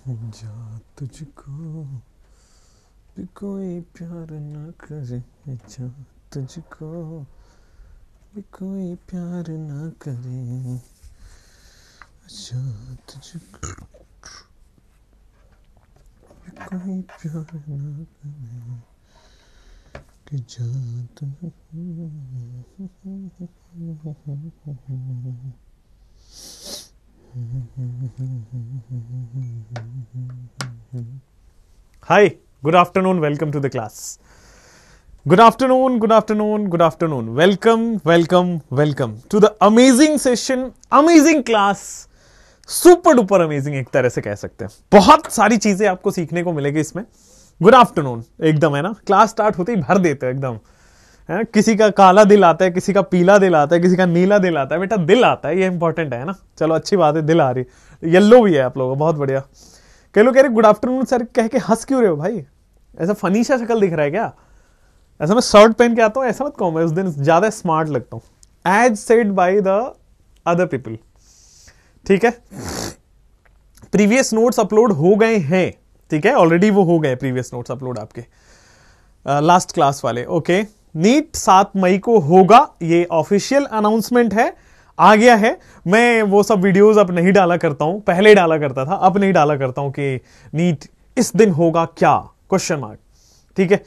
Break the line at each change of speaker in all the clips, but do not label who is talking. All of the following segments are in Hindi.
जा तुझको भी कोई प्यार ना करे, जा तुझको भी कोई प्यार ना करे, जा तुझको भी कोई प्यार ना करे, कि जा Hi, good afternoon, welcome to the class. Good afternoon, good afternoon, good afternoon. Welcome, welcome, welcome to the amazing session, amazing class. Super duper amazing एक तरह से कह सकते हैं. बहुत सारी चीजें आपको सीखने को मिलेगी इसमें. गुड आफ्टरनून एकदम है ना, क्लास स्टार्ट होते ही भर देते हैं एकदम है. किसी का काला दिल आता है, किसी का पीला दिल आता है, किसी का नीला दिल आता है. बेटा दिल आता है, ये इंपॉर्टेंट है ना. चलो अच्छी बात है, दिल आ रही. येलो भी है आप लोगों, बहुत बढ़िया. कई लोग कह रहे गुड आफ्टरनून सर कह के हंस क्यों रहे हो भाई? ऐसा फनी सा शक्ल दिख रहा है क्या? ऐसा मैं शर्ट पहन के आता हूं ऐसा मत कहूं, मैं उस दिन ज्यादा स्मार्ट लगता हूं. As said by the other people. ठीक है, प्रीवियस नोट्स अपलोड हो गए हैं. ठीक है, ऑलरेडी वो हो गए प्रीवियस नोट्स अपलोड आपके लास्ट क्लास वाले. ओके, नीट 7 मई को होगा, ये ऑफिशियल अनाउंसमेंट है, आ गया है. मैं वो सब वीडियोस अब नहीं डाला करता हूं, पहले डाला करता था, अब नहीं डाला करता हूं कि नीट इस दिन होगा क्या, क्वेश्चन मार्क. ठीक है,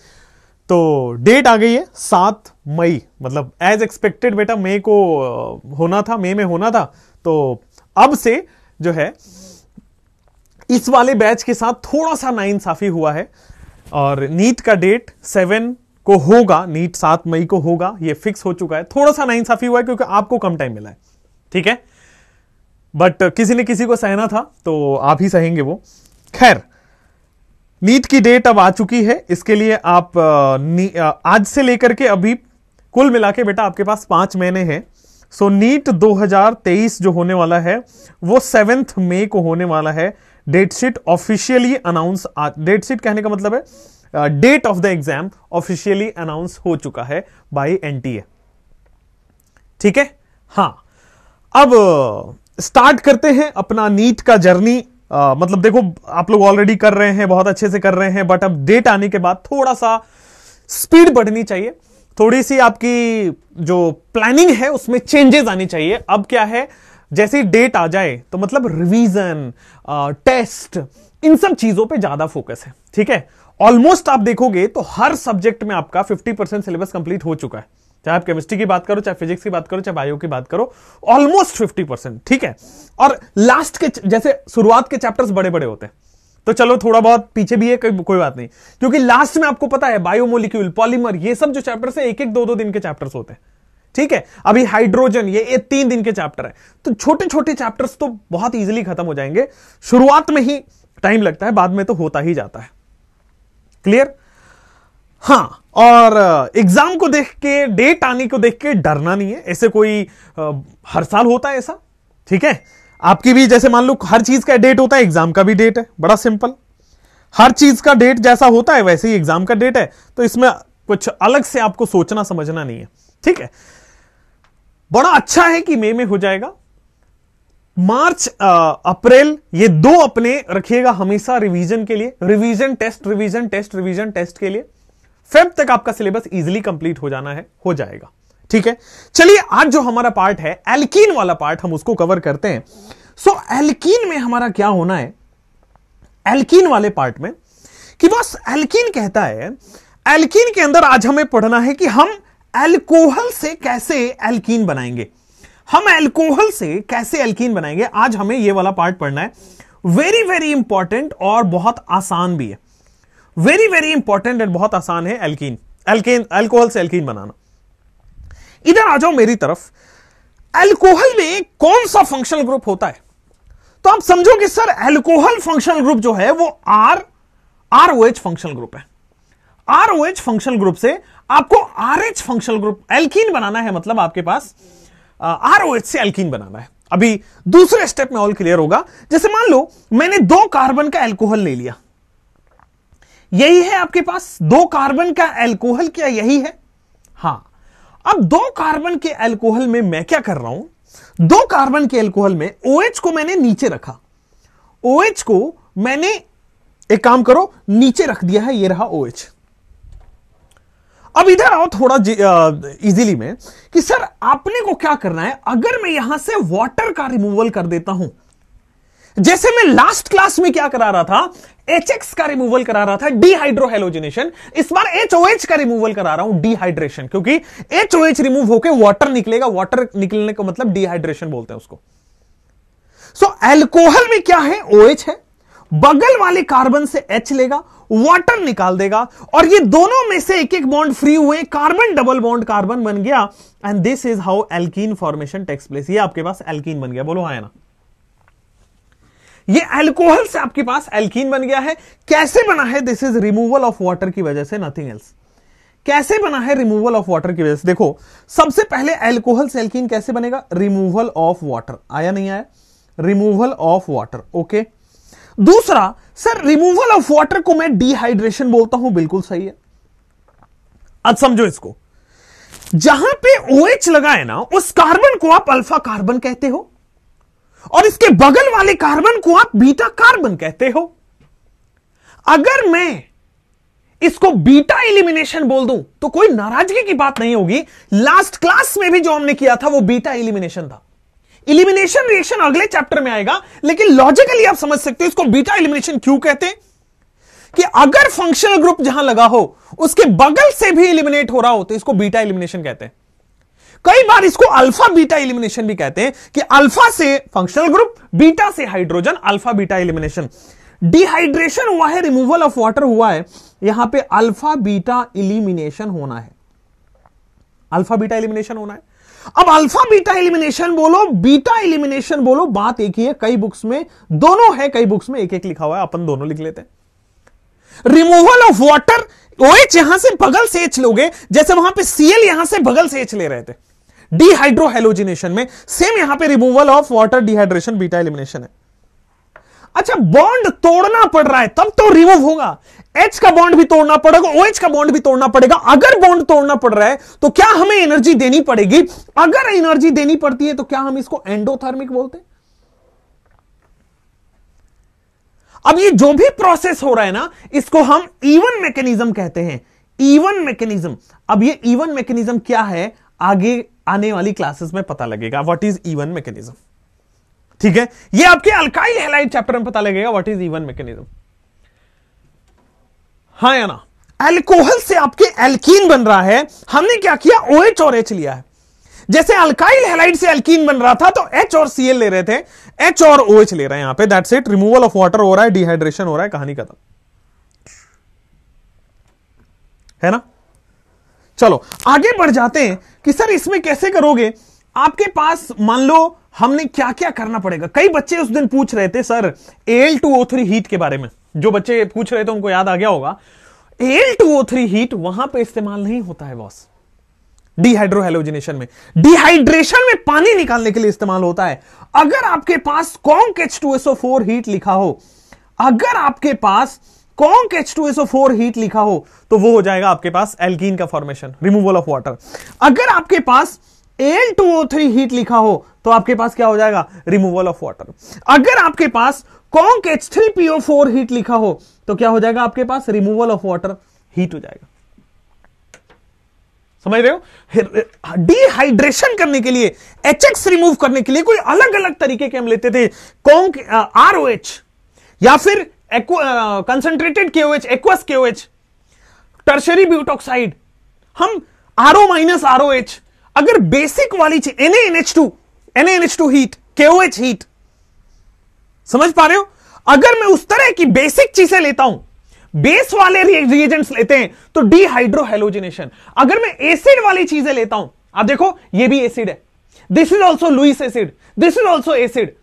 तो डेट आ गई है 7 मई, मतलब एज एक्सपेक्टेड बेटा मई को होना था, मई में होना था. तो अब से जो है इस वाले बैच के साथ थोड़ा सा नाइंसाफी हुआ है, और नीट का डेट 7 को होगा, नीट 7 मई को होगा, ये फिक्स हो चुका है. थोड़ा सा नाइंसाफी हुआ है क्योंकि आपको कम टाइम मिला है. ठीक है, बट किसी ने किसी को सहना था तो आप ही सहेंगे वो. खैर, नीट की डेट अब आ चुकी है. इसके लिए आप आज से लेकर के अभी कुल मिला के बेटा आपके पास 5 महीने हैं. सो नीट 2023 जो होने वाला है वो 7 मई को होने वाला है. Date sheet officially announce, date sheet कहने का मतलब है date of the exam officially announce हो चुका है बाय एनटीए. ठीक है, हां, अब स्टार्ट करते हैं अपना नीट का जर्नी. मतलब देखो आप लोग ऑलरेडी कर रहे हैं, बहुत अच्छे से कर रहे हैं, बट अब डेट आने के बाद थोड़ा सा स्पीड बढ़नी चाहिए, थोड़ी सी आपकी जो प्लानिंग है उसमें चेंजेस आनी चाहिए. अब क्या है, जैसे डेट आ जाए तो मतलब रिवीजन, टेस्ट, इन सब चीजों पे ज्यादा फोकस है. ठीक है, ऑलमोस्ट आप देखोगे तो हर सब्जेक्ट में आपका 50% सिलेबस कंप्लीट हो चुका है. चाहे आप केमिस्ट्री की बात करो, चाहे फिजिक्स की बात करो, चाहे बायो की बात करो, ऑलमोस्ट 50%. ठीक है, और लास्ट के जैसे शुरुआत के चैप्टर्स बड़े बड़े होते हैं तो चलो थोड़ा बहुत पीछे भी है, कोई बात नहीं, क्योंकि लास्ट में आपको पता है बायोमोलिक्यूल, पॉलीमर, ये सब जो चैप्टर्स है 1-1, 2-2 दिन के चैप्टर्स होते हैं. ठीक है, अभी हाइड्रोजन ये 3 दिन के चैप्टर है. तो छोटे छोटे चैप्टर्स तो बहुत इजीली खत्म हो जाएंगे. शुरुआत में ही टाइम लगता है, बाद में तो होता ही जाता है. क्लियर? हां, और एग्जाम को देख के, डेट आने को देख के डरना नहीं है. ऐसे कोई हर साल होता है ऐसा. ठीक है, आपकी भी जैसे मान लो हर चीज का डेट होता है, एग्जाम का भी डेट है. बड़ा सिंपल, हर चीज का डेट जैसा होता है वैसे ही एग्जाम का डेट है. तो इसमें कुछ अलग से आपको सोचना समझना नहीं है. ठीक है, बड़ा अच्छा है कि मई में हो जाएगा. मार्च, अप्रैल, ये 2 अपने रखिएगा हमेशा रिवीजन के लिए, revision test, revision test, revision test के लिए. फेब तक आपका सिलेबस इजीली कंप्लीट हो जाना है, हो जाएगा. ठीक है, चलिए आज जो हमारा पार्ट है एल्कीन वाला पार्ट, हम उसको कवर करते हैं. सो एल्कीन में हमारा क्या होना है, एल्कीन वाले पार्ट में, कि बस एल्कीन कहता है, एल्कीन के अंदर आज हमें पढ़ना है कि हम एल्कोहल से कैसे एल्कीन बनाएंगे. हम एल्कोहल से कैसे एल्कीन बनाएंगे, आज हमें यह वाला पार्ट पढ़ना है. वेरी वेरी इंपॉर्टेंट और बहुत आसान भी है. वेरी वेरी इंपॉर्टेंट एंड बहुत आसान है एल्कीन, एल्कोहल से एल्कीन बनाना. इधर आ जाओ मेरी तरफ. एल्कोहल में कौन सा फंक्शनल ग्रुप होता है? तो आप समझो कि सर एल्कोहल फंक्शनल ग्रुप जो है वो आरओएच फंक्शनल ग्रुप है. आरओएच फंक्शनल ग्रुप से आपको आरएच फंक्शनल ग्रुप एल्कीन बनाना है. मतलब आपके पास आरओएच से एल्कीन बनाना है. अभी दूसरे स्टेप में ऑल क्लियर होगा. जैसे मान लो मैंने 2 कार्बन का एल्कोहल ले लिया, यही है आपके पास 2 कार्बन का एल्कोहल, क्या यही है? हां. अब 2 कार्बन के एल्कोहल में मैं क्या कर रहा हूं, 2 कार्बन के एल्कोहल में OH को मैंने नीचे रखा, OH को मैंने एक काम करो, नीचे रख दिया है, ये रहा OH। अब इधर आओ थोड़ा इजीली में कि सर आपने को क्या करना है, अगर मैं यहां से वाटर का रिमूवल कर देता हूं, जैसे मैं लास्ट क्लास में क्या करा रहा था, HX का रिमूवल करा रहा था, डिहाइड्रोहेलोजिनेशन, इस बार HOH का रिमूवल करा रहा हूं, डिहाइड्रेशन, क्योंकि HOH रिमूव होकर वाटर निकलेगा, वाटर निकलने का मतलब डिहाइड्रेशन बोलते हैं उसको। सो अल्कोहल में क्या है, OH है, बगल वाले कार्बन से H लेगा, वाटर निकाल देगा, और ये दोनों में से एक एक बॉन्ड फ्री हुए, कार्बन डबल बॉन्ड कार्बन बन गया, and this is how alkene formation takes place. ये आपके पास एल्कीन बन गया, बोलो हाँ या ना। ये अल्कोहल से आपके पास एल्कीन बन गया है। कैसे बना है, this is removal of water की वजह से, नथिंग एल्स। कैसे बना है, रिमूवल ऑफ वाटर की वजह से। देखो सबसे पहले अल्कोहल से एल्कीन कैसे बनेगा, रिमूवल ऑफ वाटर, आया नहीं आया, रिमूवल ऑफ वाटर, ओके। दूसरा, सर रिमूवल ऑफ वाटर को मैं डिहाइड्रेशन बोलता हूं, बिल्कुल सही है। अब समझो इसको, जहां पे OH लगा है ना, उस कार्बन को आप अल्फा कार्बन कहते हो, और इसके बगल वाले कार्बन को आप बीटा कार्बन कहते हो। अगर मैं इसको बीटा एलिमिनेशन बोल दूं तो कोई नाराजगी की बात नहीं होगी। लास्ट क्लास में भी जो हमने किया था वो बीटा एलिमिनेशन था। एलिमिनेशन रिएक्शन अगले चैप्टर में आएगा, लेकिन लॉजिकली आप समझ सकते हो इसको बीटा एलिमिनेशन क्यों कहते हैं, कि अगर फंक्शनल ग्रुप जहां लगा हो उसके बगल से भी एलिमिनेट हो रहा हो तो इसको बीटा एलिमिनेशन कहते हैं। कई बार इसको अल्फा बीटा एलिमिनेशन भी कहते हैं, कि अल्फा से फंक्शनल ग्रुप, बीटा से hydrogen, alpha beta elimination. Dehydration हुआ है, रिमूवल ऑफ वाटर हुआ है, यहां पे अल्फा बीटा एलिमिनेशन होना है, अल्फा बीटा एलिमिनेशन होना है। अब अल्फा बीटा एलिमिनेशन बोलो, बीटा एलिमिनेशन बोलो, बात एक ही है। कई बुक्स में दोनों है, कई बुक्स में एक एक लिखा हुआ है, अपन दोनों लिख लेते हैं। रिमूवल ऑफ वाटर, OH यहां से बगल से H लोगे, जैसे वहां पे Cl यहां से बगल से H ले रहे थे डिहाइड्रोहेलोजिनेशन में, सेम यहां पे removal of water dehydration beta elimination है। अच्छा, बॉन्ड तोड़ना पड़ रहा है तब तो रिमूव होगा, H का बॉन्ड भी तोड़ना पड़ेगा, OH का बॉन्ड भी तोड़ना पड़ेगा। अगर बॉन्ड तोड़ना पड़ रहा है तो क्या हमें एनर्जी देनी पड़ेगी, अगर एनर्जी देनी पड़ती है तो क्या हम इसको एंडोथर्मिक बोलते हैं। अब ये जो भी प्रोसेस हो रहा है ना, इसको हम इवन मैकेनिज्म कहते हैं, इवन मैकेनिज्म। अब ये इवन मैकेनिज्म क्या है, आगे आने वाली क्लासेस में पता लगेगा, व्हाट इज इवन मैकेनिज्म। ठीक है, ये आपके अल्काइल हैलाइड चैप्टर में पता लगेगा व्हाट इज इवन मैकेनिज्म, हाँ या ना। अल्कोहल से आपके एल्कीन बन रहा है, हमने क्या किया, OH और H लिया है। जैसे अल्काइल हैलाइड से एल्कीन बन रहा था तो H और Cl ले रहे थे, H और OH ले रहे हैं यहां पे, that's it. Removal of water हो रहा है, डिहाइड्रेशन हो रहा है, कहानी खत्म, है ना। चलो आगे बढ़ जाते हैं कि सर इसमें कैसे करोगे। आपके पास मान लो हमने क्या क्या करना पड़ेगा। कई बच्चे उस दिन पूछ रहे थे सर Al2O3 हीट के बारे में, जो बच्चे पूछ रहे थे उनको याद आ गया होगा। Al2O3 हीट वहां पे इस्तेमाल नहीं होता है बॉस, डिहाइड्रोहेलोजिनेशन में। डिहाइड्रेशन में पानी निकालने के लिए इस्तेमाल होता है। अगर आपके पास कॉन्क H2SO4 हीट लिखा हो, अगर आपके पास कॉन्क H2SO4 हीट लिखा हो तो वो हो जाएगा आपके पास एल्कीन का फॉर्मेशन, रिमूवल ऑफ वाटर। अगर आपके पास Al2O3 हीट लिखा हो तो आपके पास क्या हो जाएगा, रिमूवल ऑफ वाटर। अगर आपके पास कॉन्क H3PO4 हीट लिखा हो तो क्या हो जाएगा आपके पास, रिमूवल ऑफ वाटर, हीट हो जाएगा। समझ रहे हो। डिहाइड्रेशन करने के लिए, HX रिमूव करने के लिए कोई अलग अलग तरीके के हम लेते थे, कॉन्क ROH या फिर concentrated KOH, aqueous KOH, tertiary butoxide, हम RO- ROH। अगर बेसिक वाली चीज NaNH2 हीट, KOH हीट, समझ पा रहे हो। अगर मैं उस तरह की बेसिक चीजें लेता हूं, बेस वाले रिएजेंट्स लेते हैं तो डिहाइड्रोहेलोजिनेशन। अगर मैं एसिड वाली चीजें लेता हूं, आप देखो ये भी एसिड है, this is also Lewis acid, this is also acid,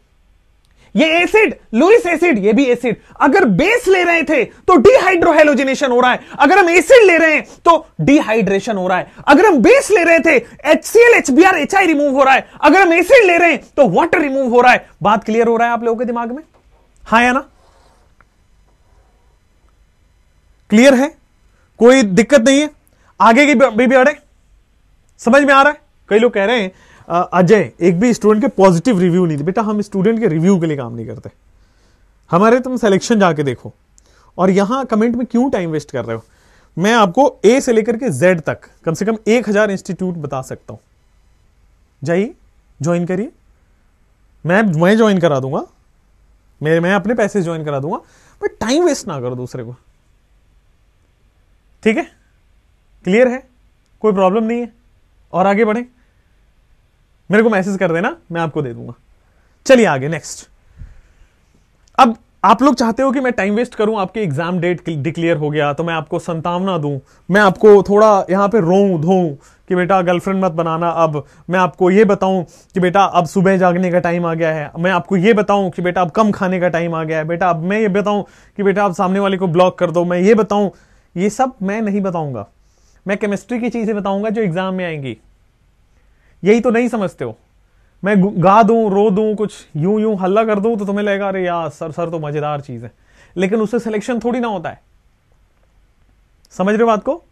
ये एसिड, लुइस एसिड, ये भी एसिड। अगर बेस ले रहे थे तो डिहाइड्रोहेलोजिनेशन हो रहा है, अगर हम एसिड ले रहे हैं तो डिहाइड्रेशन हो रहा है। अगर हम बेस ले रहे थे HCl HBr HI रिमूव हो रहा है, अगर हम एसिड ले रहे हैं तो वाटर रिमूव हो रहा है। बात क्लियर हो रहा है आप लोगों के दिमाग में, हाँ या ना। क्लियर है, कोई दिक्कत नहीं है, आगे की भी अड़े समझ में आ रहा है। कई लोग कह रहे हैं अजय एक भी स्टूडेंट के पॉजिटिव रिव्यू नहीं दे। बेटा हम स्टूडेंट के रिव्यू के लिए काम नहीं करते, हमारे तुम सिलेक्शन जाके देखो, और यहां कमेंट में क्यों टाइम वेस्ट कर रहे हो। मैं आपको ए से लेकर के जेड तक कम से कम 1000 इंस्टीट्यूट बता सकता हूं, जाइए ज्वाइन करिए, मैं ज्वाइन करा दूंगा, मैं अपने पैसे ज्वाइन करा दूंगा, बट टाइम वेस्ट ना करो दूसरे को। ठीक है, क्लियर है, कोई प्रॉब्लम नहीं है, और आगे बढ़े, मेरे को मैसेज कर देना, मैं आपको दे दूंगा। चलिए आगे नेक्स्ट। अब आप लोग चाहते हो कि मैं टाइम वेस्ट करूं, आपके एग्जाम डेट डिक्लेयर हो गया तो मैं आपको संतावना दूं, मैं आपको थोड़ा यहां पे रोऊं धोऊं कि बेटा गर्लफ्रेंड मत बनाना, अब मैं आपको ये बताऊं कि बेटा अब सुबह जागने का टाइम आ गया है, मैं आपको ये बताऊं कि बेटा अब कम खाने का टाइम आ गया है, बेटा अब मैं ये बताऊं कि बेटा अब सामने वाले को ब्लॉक कर दो, मैं ये बताऊं, ये सब मैं नहीं बताऊंगा। मैं केमिस्ट्री की चीजें बताऊंगा जो एग्जाम में आएंगी। यही तो नहीं समझते हो, मैं गा दूं, रो दूं, कुछ यूं यूं हल्ला कर दूं तो तुम्हें लगेगा अरे यार सर तो मजेदार चीज है, लेकिन उससे सिलेक्शन थोड़ी ना होता है। समझ रहे हो बात को?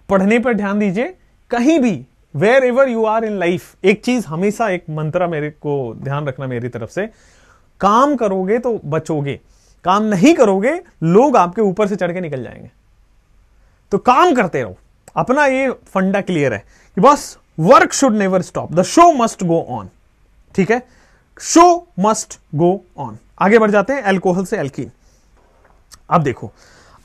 पढ़ने पर ध्यान दीजिए, कहीं भी wherever you are in life, एक चीज हमेशा, एक मंत्र मेरे को ध्यान रखना मेरी तरफ से, काम करोगे तो बचोगे, काम नहीं करोगे लोग आपके ऊपर से चढ़ के निकल जाएंगे। तो काम करते रहो, अपना ये फंडा क्लियर है कि बस work should never stop, the show must go on. ठीक है, शो मस्ट गो ऑन। आगे बढ़ जाते हैं अल्कोहल से एल्कीन। अब देखो,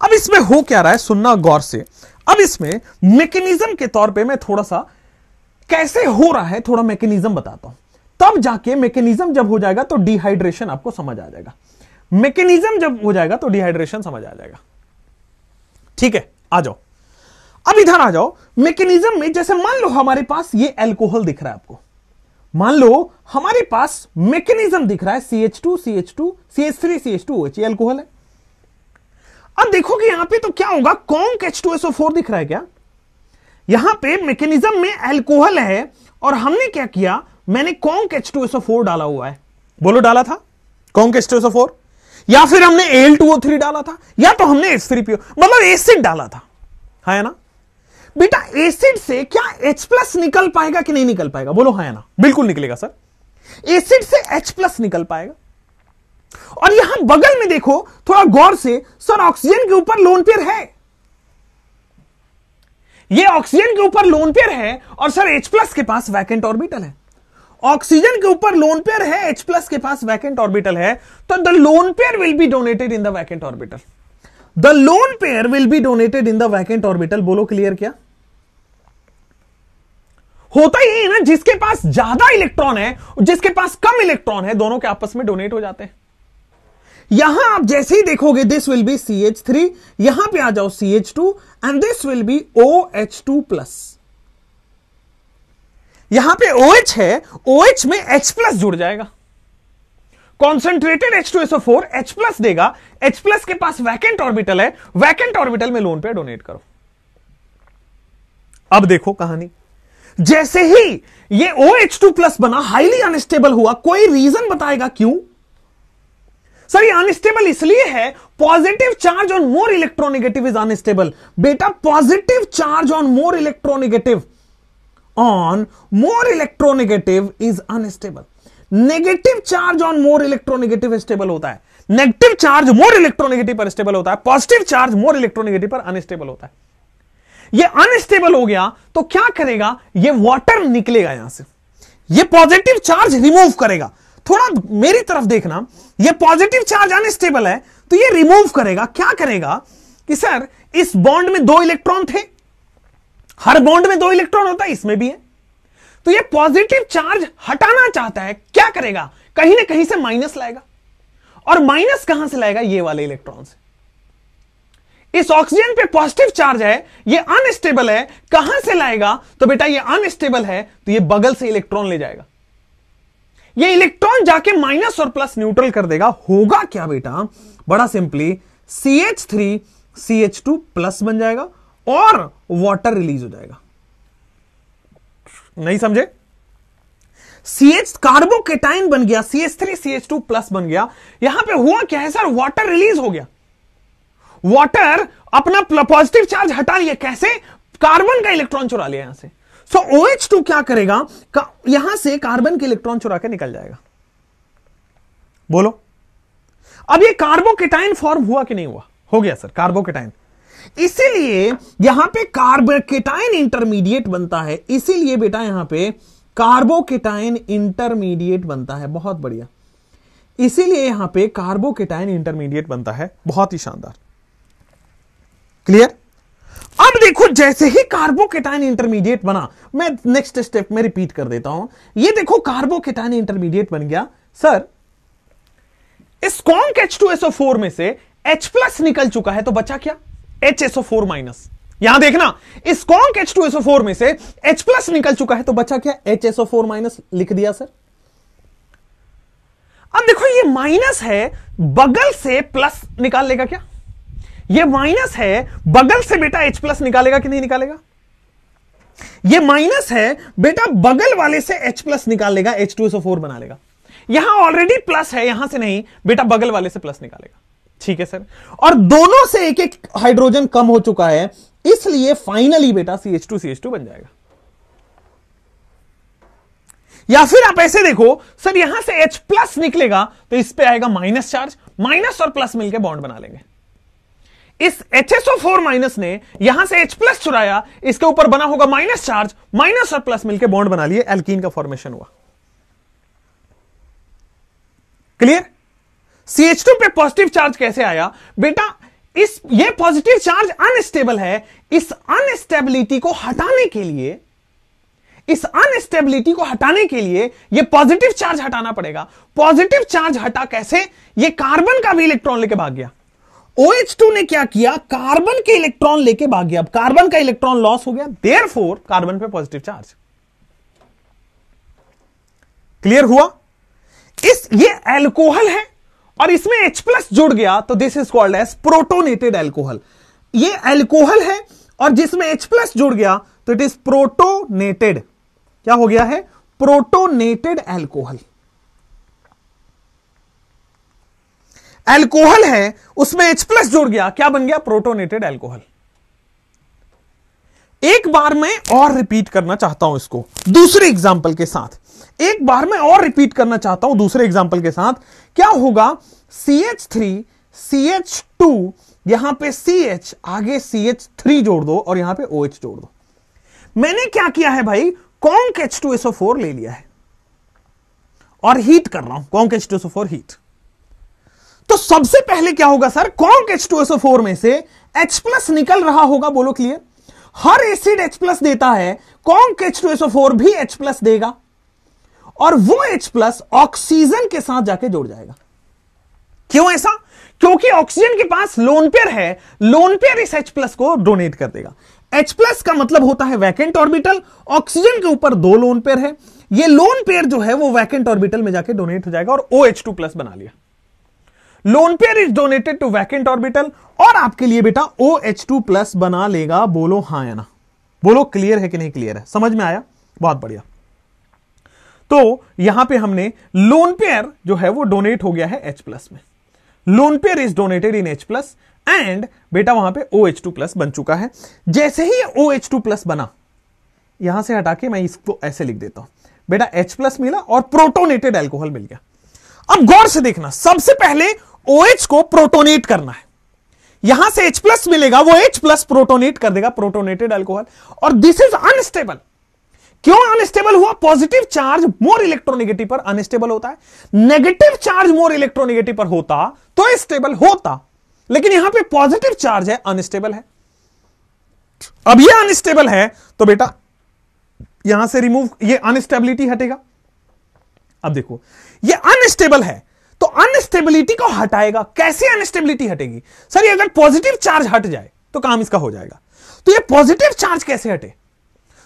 अब इसमें हो क्या रहा है, सुनना गौर से। अब इसमें मैकेनिज्म के तौर पे मैं थोड़ा सा कैसे हो रहा है, थोड़ा मैकेनिज्म बताता हूं, तब जाके मैकेनिज्म जब हो जाएगा तो डिहाइड्रेशन आपको समझ आ जाएगा। मैकेनिज्म जब हो जाएगा तो डिहाइड्रेशन समझ आ जाएगा। ठीक है, आ जाओ, अब इधर आ जाओ। मैकेनिज्म में जैसे मान लो हमारे पास ये अल्कोहल दिख रहा है आपको, मान लो हमारे पास मैकेनिज्म दिख रहा है CH2 CH2 CH3 CH2OH, ये अल्कोहल है। अब देखोगे यहां पे तो क्या होगा, कॉन्क H2SO4 दिख रहा है क्या? यहां पे मैकेनिज्म में अल्कोहल है और हमने क्या किया, मैंने कॉन्क H2SO4 डाला हुआ है। बोलो डाला था कॉन्क H2SO4, या फिर हमने Al2O3 डाला था, या तो हमने H3PO मतलब एसिड डाला था, है ना बेटा? एसिड से क्या H+ निकल पाएगा कि नहीं निकल पाएगा? बोलो है ना, बिल्कुल निकलेगा सर, एसिड से H+ निकल पाएगा। और यहां बगल में देखो थोड़ा गौर से, सर ऑक्सीजन के ऊपर लोन पेयर है, ये ऑक्सीजन के ऊपर लोन पेयर है और सर H+ के पास वैकेंट ऑर्बिटल है। ऑक्सीजन के ऊपर लोन पेयर है, H+ के पास वैकेंट ऑर्बिटल है, तो the lone pair will be donated in the vacant orbital. The lone pair will be donated in the vacant orbital. बोलो क्लियर क्या? होता ही है ना, जिसके पास ज्यादा इलेक्ट्रॉन है जिसके पास कम इलेक्ट्रॉन है, दोनों के आपस में डोनेट हो जाते हैं। यहां आप जैसे ही देखोगे दिस विल बी CH3, यहां पे आ जाओ CH2 and this will B OH2+। यहां पे OH है, OH में H+ जुड़ जाएगा, कॉन्सेंट्रेटेड H2SO4 H+ देगा, H+ के पास वैकेंट ऑर्बिटल है, वैकेंट ऑर्बिटल में लोन पेयर डोनेट करो। अब देखो कहानी, जैसे ही ये OH2+ बना, हाईली अनस्टेबल हुआ, कोई रीजन बताएगा क्यों? सर ये अनस्टेबल इसलिए है, positive charge on more electronegative is unstable. बेटा positive charge on more electronegative is unstable. Negative charge on more electronegative stable होता है, नेगेटिव चार्ज मोर इलेक्ट्रोनेगेटिव पर स्टेबल होता है, पॉजिटिव चार्ज मोर इलेक्ट्रोनेगेटिव पर अनस्टेबल होता है। ये अनस्टेबल हो गया तो क्या करेगा, ये वाटर निकलेगा यहां से, ये पॉजिटिव चार्ज रिमूव करेगा। थोड़ा मेरी तरफ देखना, ये पॉजिटिव चार्ज अनस्टेबल है तो ये रिमूव करेगा। क्या करेगा कि सर इस बॉन्ड में 2 इलेक्ट्रॉन थे, हर बॉन्ड में 2 इलेक्ट्रॉन होता है, इसमें भी है, तो ये पॉजिटिव चार्ज हटाना चाहता है। क्या करेगा, कहीं ना कहीं से माइनस लाएगा, और माइनस कहां से लाएगा, ये वाले इलेक्ट्रॉन से। इस ऑक्सीजन पे पॉजिटिव चार्ज है, ये अनस्टेबल है, कहां से लाएगा, तो बेटा ये अनस्टेबल है तो ये बगल से इलेक्ट्रॉन ले जाएगा, ये इलेक्ट्रॉन जाके माइनस और प्लस न्यूट्रल कर देगा। होगा क्या बेटा, बड़ा सिंपली CH3 CH2+ बन जाएगा और वाटर रिलीज हो जाएगा। नहीं समझे? CH कार्बोकेटाइन बन गया, CH3 CH2+ बन गया। यहां पे हुआ क्या है सर, वाटर रिलीज हो गया, वाटर अपना पॉजिटिव चार्ज हटा लिया। कैसे, कार्बन का इलेक्ट्रॉन चुरा लिया यहां से। सो OH2 क्या करेगा, यहां से कार्बन के इलेक्ट्रॉन चुरा के निकल जाएगा। बोलो अब ये कार्बोकेटाइन फॉर्म हुआ कि नहीं हुआ? हो गया सर, कार्बोकेटाइन। इसीलिए यहां पे कार्बोकेटाइन इंटरमीडिएट बनता है, इसीलिए बेटा यहां पे कार्बोकेटाइन इंटरमीडिएट बनता है। बहुत बढ़िया, इसीलिए यहां पे कार्बोकेटाइन इंटरमीडिएट बनता है। बहुत ही शानदार, क्लियर। अब देखो, जैसे ही कार्बोकेटाइन इंटरमीडिएट बना, मैं नेक्स्ट स्टेप में रिपीट कर देता हूं। ये देखो कार्बोकेटाइन इंटरमीडिएट बन गया। सर इस कॉन्क H2SO4 में से H+ निकल चुका है, तो बचा क्या? HSO4-। यहां देखना, इस कॉन्क H2SO4 में से H+ निकल चुका है, तो बचा क्या? HSO4- लिख दिया सर। अब देखो ये माइनस है, बगल से प्लस निकाल लेगा क्या? ये माइनस है, बगल से बेटा H+ निकालेगा कि नहीं निकालेगा? ये माइनस है बेटा, बगल वाले से H+ निकाल लेगा, H2SO4 बना लेगा। यहां ऑलरेडी प्लस है, यहां से नहीं बेटा, बगल वाले से प्लस निकालेगा। ठीक है सर। और दोनों से एक एक हाइड्रोजन कम हो चुका है, इसलिए फाइनली बेटा CH2 बन जाएगा। या फिर आप ऐसे देखो सर, यहां से H+ निकलेगा तो इस पे आएगा माइनस चार्ज, माइनस और प्लस मिलकर बॉन्ड बना लेंगे। इस HSO4- ने यहां से H+ चुराया, इसके ऊपर बना होगा माइनस चार्ज, माइनस और प्लस मिलकर बॉन्ड बना लिए, एल्कीन का फॉर्मेशन हुआ। क्लियर। CH2 पे पॉजिटिव चार्ज कैसे आया बेटा? ये पॉजिटिव चार्ज अनस्टेबल है, इस अनस्टेबिलिटी को हटाने के लिए ये पॉजिटिव चार्ज हटाना पड़ेगा। पॉजिटिव चार्ज हटा कैसे? ये कार्बन का भी इलेक्ट्रॉन लेके भाग गया। OH2 ने क्या किया? कार्बन के इलेक्ट्रॉन लेके भाग गया। अब कार्बन का इलेक्ट्रॉन लॉस हो गया, देयरफॉर कार्बन पे पॉजिटिव चार्ज। क्लियर हुआ? ये एल्कोहल है और इसमें H+ जुड़ गया, तो this is called as protonated alcohol. ये एल्कोहल है और जिसमें H+ जुड़ गया तो इट इज प्रोटोनेटेड। क्या हो गया है? Protonated alcohol. एल्कोहल है, उसमें H+ जुड़ गया, क्या बन गया? Protonated alcohol. एक बार मैं और रिपीट करना चाहता हूं इसको दूसरे एग्जांपल के साथ। एक बार मैं और रिपीट करना चाहता हूं दूसरे एग्जांपल के साथ। क्या होगा? CH3 CH2, यहां पे CH, आगे CH3 जोड़ दो और यहां पे OH जोड़ दो। मैंने क्या किया है भाई? कॉन्क H2SO4 ले लिया है और हीट कर रहा हूं, कॉन्क H2SO4 हीट। तो सबसे पहले क्या होगा सर? कॉन्क H2SO4 में से H+ निकल रहा होगा, बोलो क्लियर। हर एसिड H+ देता है, कॉन्क H2SO4 भी H+ देगा और वो H+ ऑक्सीजन के साथ जाके जुड़ जाएगा। क्यों ऐसा? क्योंकि ऑक्सीजन के पास लोन पेयर है, लोन पेयर इस H+ को डोनेट कर देगा। H+ का मतलब होता है वैकेंट ऑर्बिटल, ऑक्सीजन के ऊपर 2 लोन पेयर है, ये लोन पेयर जो है वो वैकेंट ऑर्बिटल में जाके डोनेट हो जाएगा और OH2+ बना लिया। Lone pair is donated to vacant orbital और आपके लिए बेटा OH2+ बना लेगा। बोलो हां या ना? बोलो क्लियर है कि नहीं क्लियर है? समझ में आया? बहुत बढ़िया। तो यहां पे हमने लोन पेयर जो है वो डोनेट हो गया है H+ में। Loan pair is donated in H+ and बेटा वहां पे OH2+ बन चुका है। जैसे ही OH2+ बना, यहां से हटा के मैं इसको ऐसे लिख देता हूं, बेटा H+ मिला और प्रोटोनेटेड एल्कोहल मिल गया। अब गौर से देखना, सबसे पहले OH को प्रोटोनेट करना है। यहां से H+ मिलेगा, वो H+ प्रोटोनेट कर देगा, प्रोटोनेटेड एल्कोहल। और दिस इज अनस्टेबल। क्यों अनस्टेबल हुआ? पॉजिटिव चार्ज मोर इलेक्ट्रोनेगेटिव पर अनस्टेबल होता है, नेगेटिव चार्ज मोर इलेक्ट्रोनेगेटिव पर होता तो स्टेबल होता, लेकिन यहां पे पॉजिटिव चार्ज है, अनस्टेबल है। अब ये अनस्टेबल है तो बेटा यहां से रिमूव, ये अनस्टेबिलिटी हटेगा। अब देखो ये अनस्टेबल है तो अनस्टेबिलिटी को हटाएगा। कैसे अनस्टेबिलिटी हटेगी? सर ये अगर पॉजिटिव चार्ज हट जाए तो काम इसका हो जाएगा। तो ये पॉजिटिव चार्ज कैसे हटे?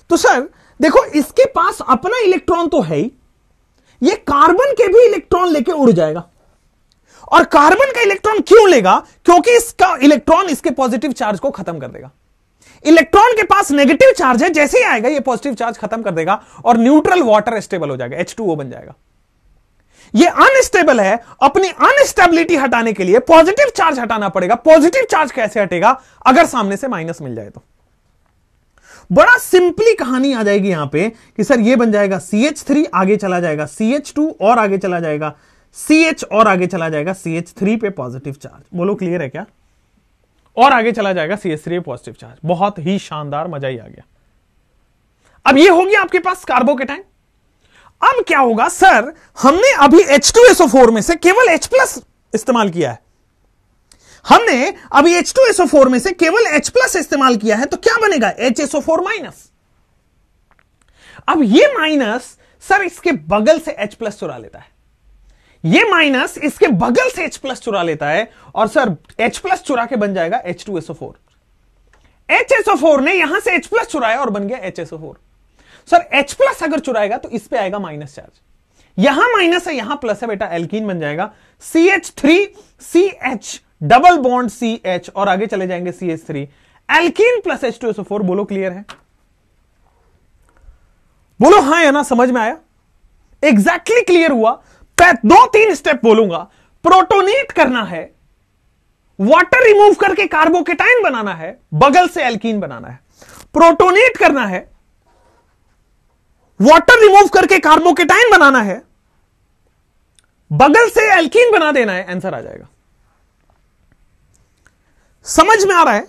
तो सर देखो, इसके पास अपना इलेक्ट्रॉन तो है ही, ये कार्बन के भी इलेक्ट्रॉन लेके उड़ जाएगा। और कार्बन का इलेक्ट्रॉन क्यों लेगा? क्योंकि इसका इलेक्ट्रॉन इसके पॉजिटिव चार्ज को खत्म कर देगा। इलेक्ट्रॉन के पास नेगेटिव चार्ज है, जैसे ही आएगा ये पॉजिटिव चार्ज खत्म कर देगा और न्यूट्रल वाटर स्टेबल हो जाएगा, H2O बन जाएगा। ये अनस्टेबल है, अपनी अनस्टेबिलिटी हटाने के लिए पॉजिटिव चार्ज हटाना पड़ेगा। पॉजिटिव चार्ज कैसे हटेगा? अगर सामने से माइनस मिल जाए तो। बड़ा सिंपली कहानी आ जाएगी यहां पे कि सर ये बन जाएगा CH3, आगे चला जाएगा CH2 और आगे चला जाएगा CH और आगे चला जाएगा CH3 पे पॉजिटिव चार्ज। बोलो क्लियर है क्या? और आगे चला जाएगा CH3 पे पॉजिटिव चार्ज। बहुत ही शानदार, मजा ही आ गया। अब ये हो गया आपके पास कार्बोकेटाइन। अब क्या होगा सर, हमने अभी H2SO4 में से केवल H+ इस्तेमाल किया है। हमने अभी H2SO4 में से केवल H+ इस्तेमाल किया है, तो क्या बनेगा? HSO4-। अब ये माइनस सर इसके बगल से H+ चुरा लेता है, ये माइनस इसके बगल से H+ चुरा लेता है, और सर H+ चुरा के बन जाएगा H2SO4। HSO4 ने यहां से H+ चुराया और बन गया HSO4। सर H+ अगर चुराएगा तो इस पे आएगा माइनस चार्ज, यहां माइनस है यहां प्लस है बेटा, एल्कीन बन जाएगा CH3CH डबल बॉन्ड CH और आगे चले जाएंगे CH3 एल्कीन प्लस H2SO4। बोलो क्लियर है? बोलो हां या ना, समझ में आया? एग्जैक्टली क्लियर हुआ। 2-3 स्टेप बोलूंगा। प्रोटोनेट करना है, वाटर रिमूव करके कार्बोकेटाइन बनाना है, बगल से एल्कीन बनाना है। प्रोटोनेट करना है, वाटर रिमूव करके कार्बोकेटाइन बनाना है, बगल से एल्कीन बना देना है, आंसर आ जाएगा। समझ में आ रहा है?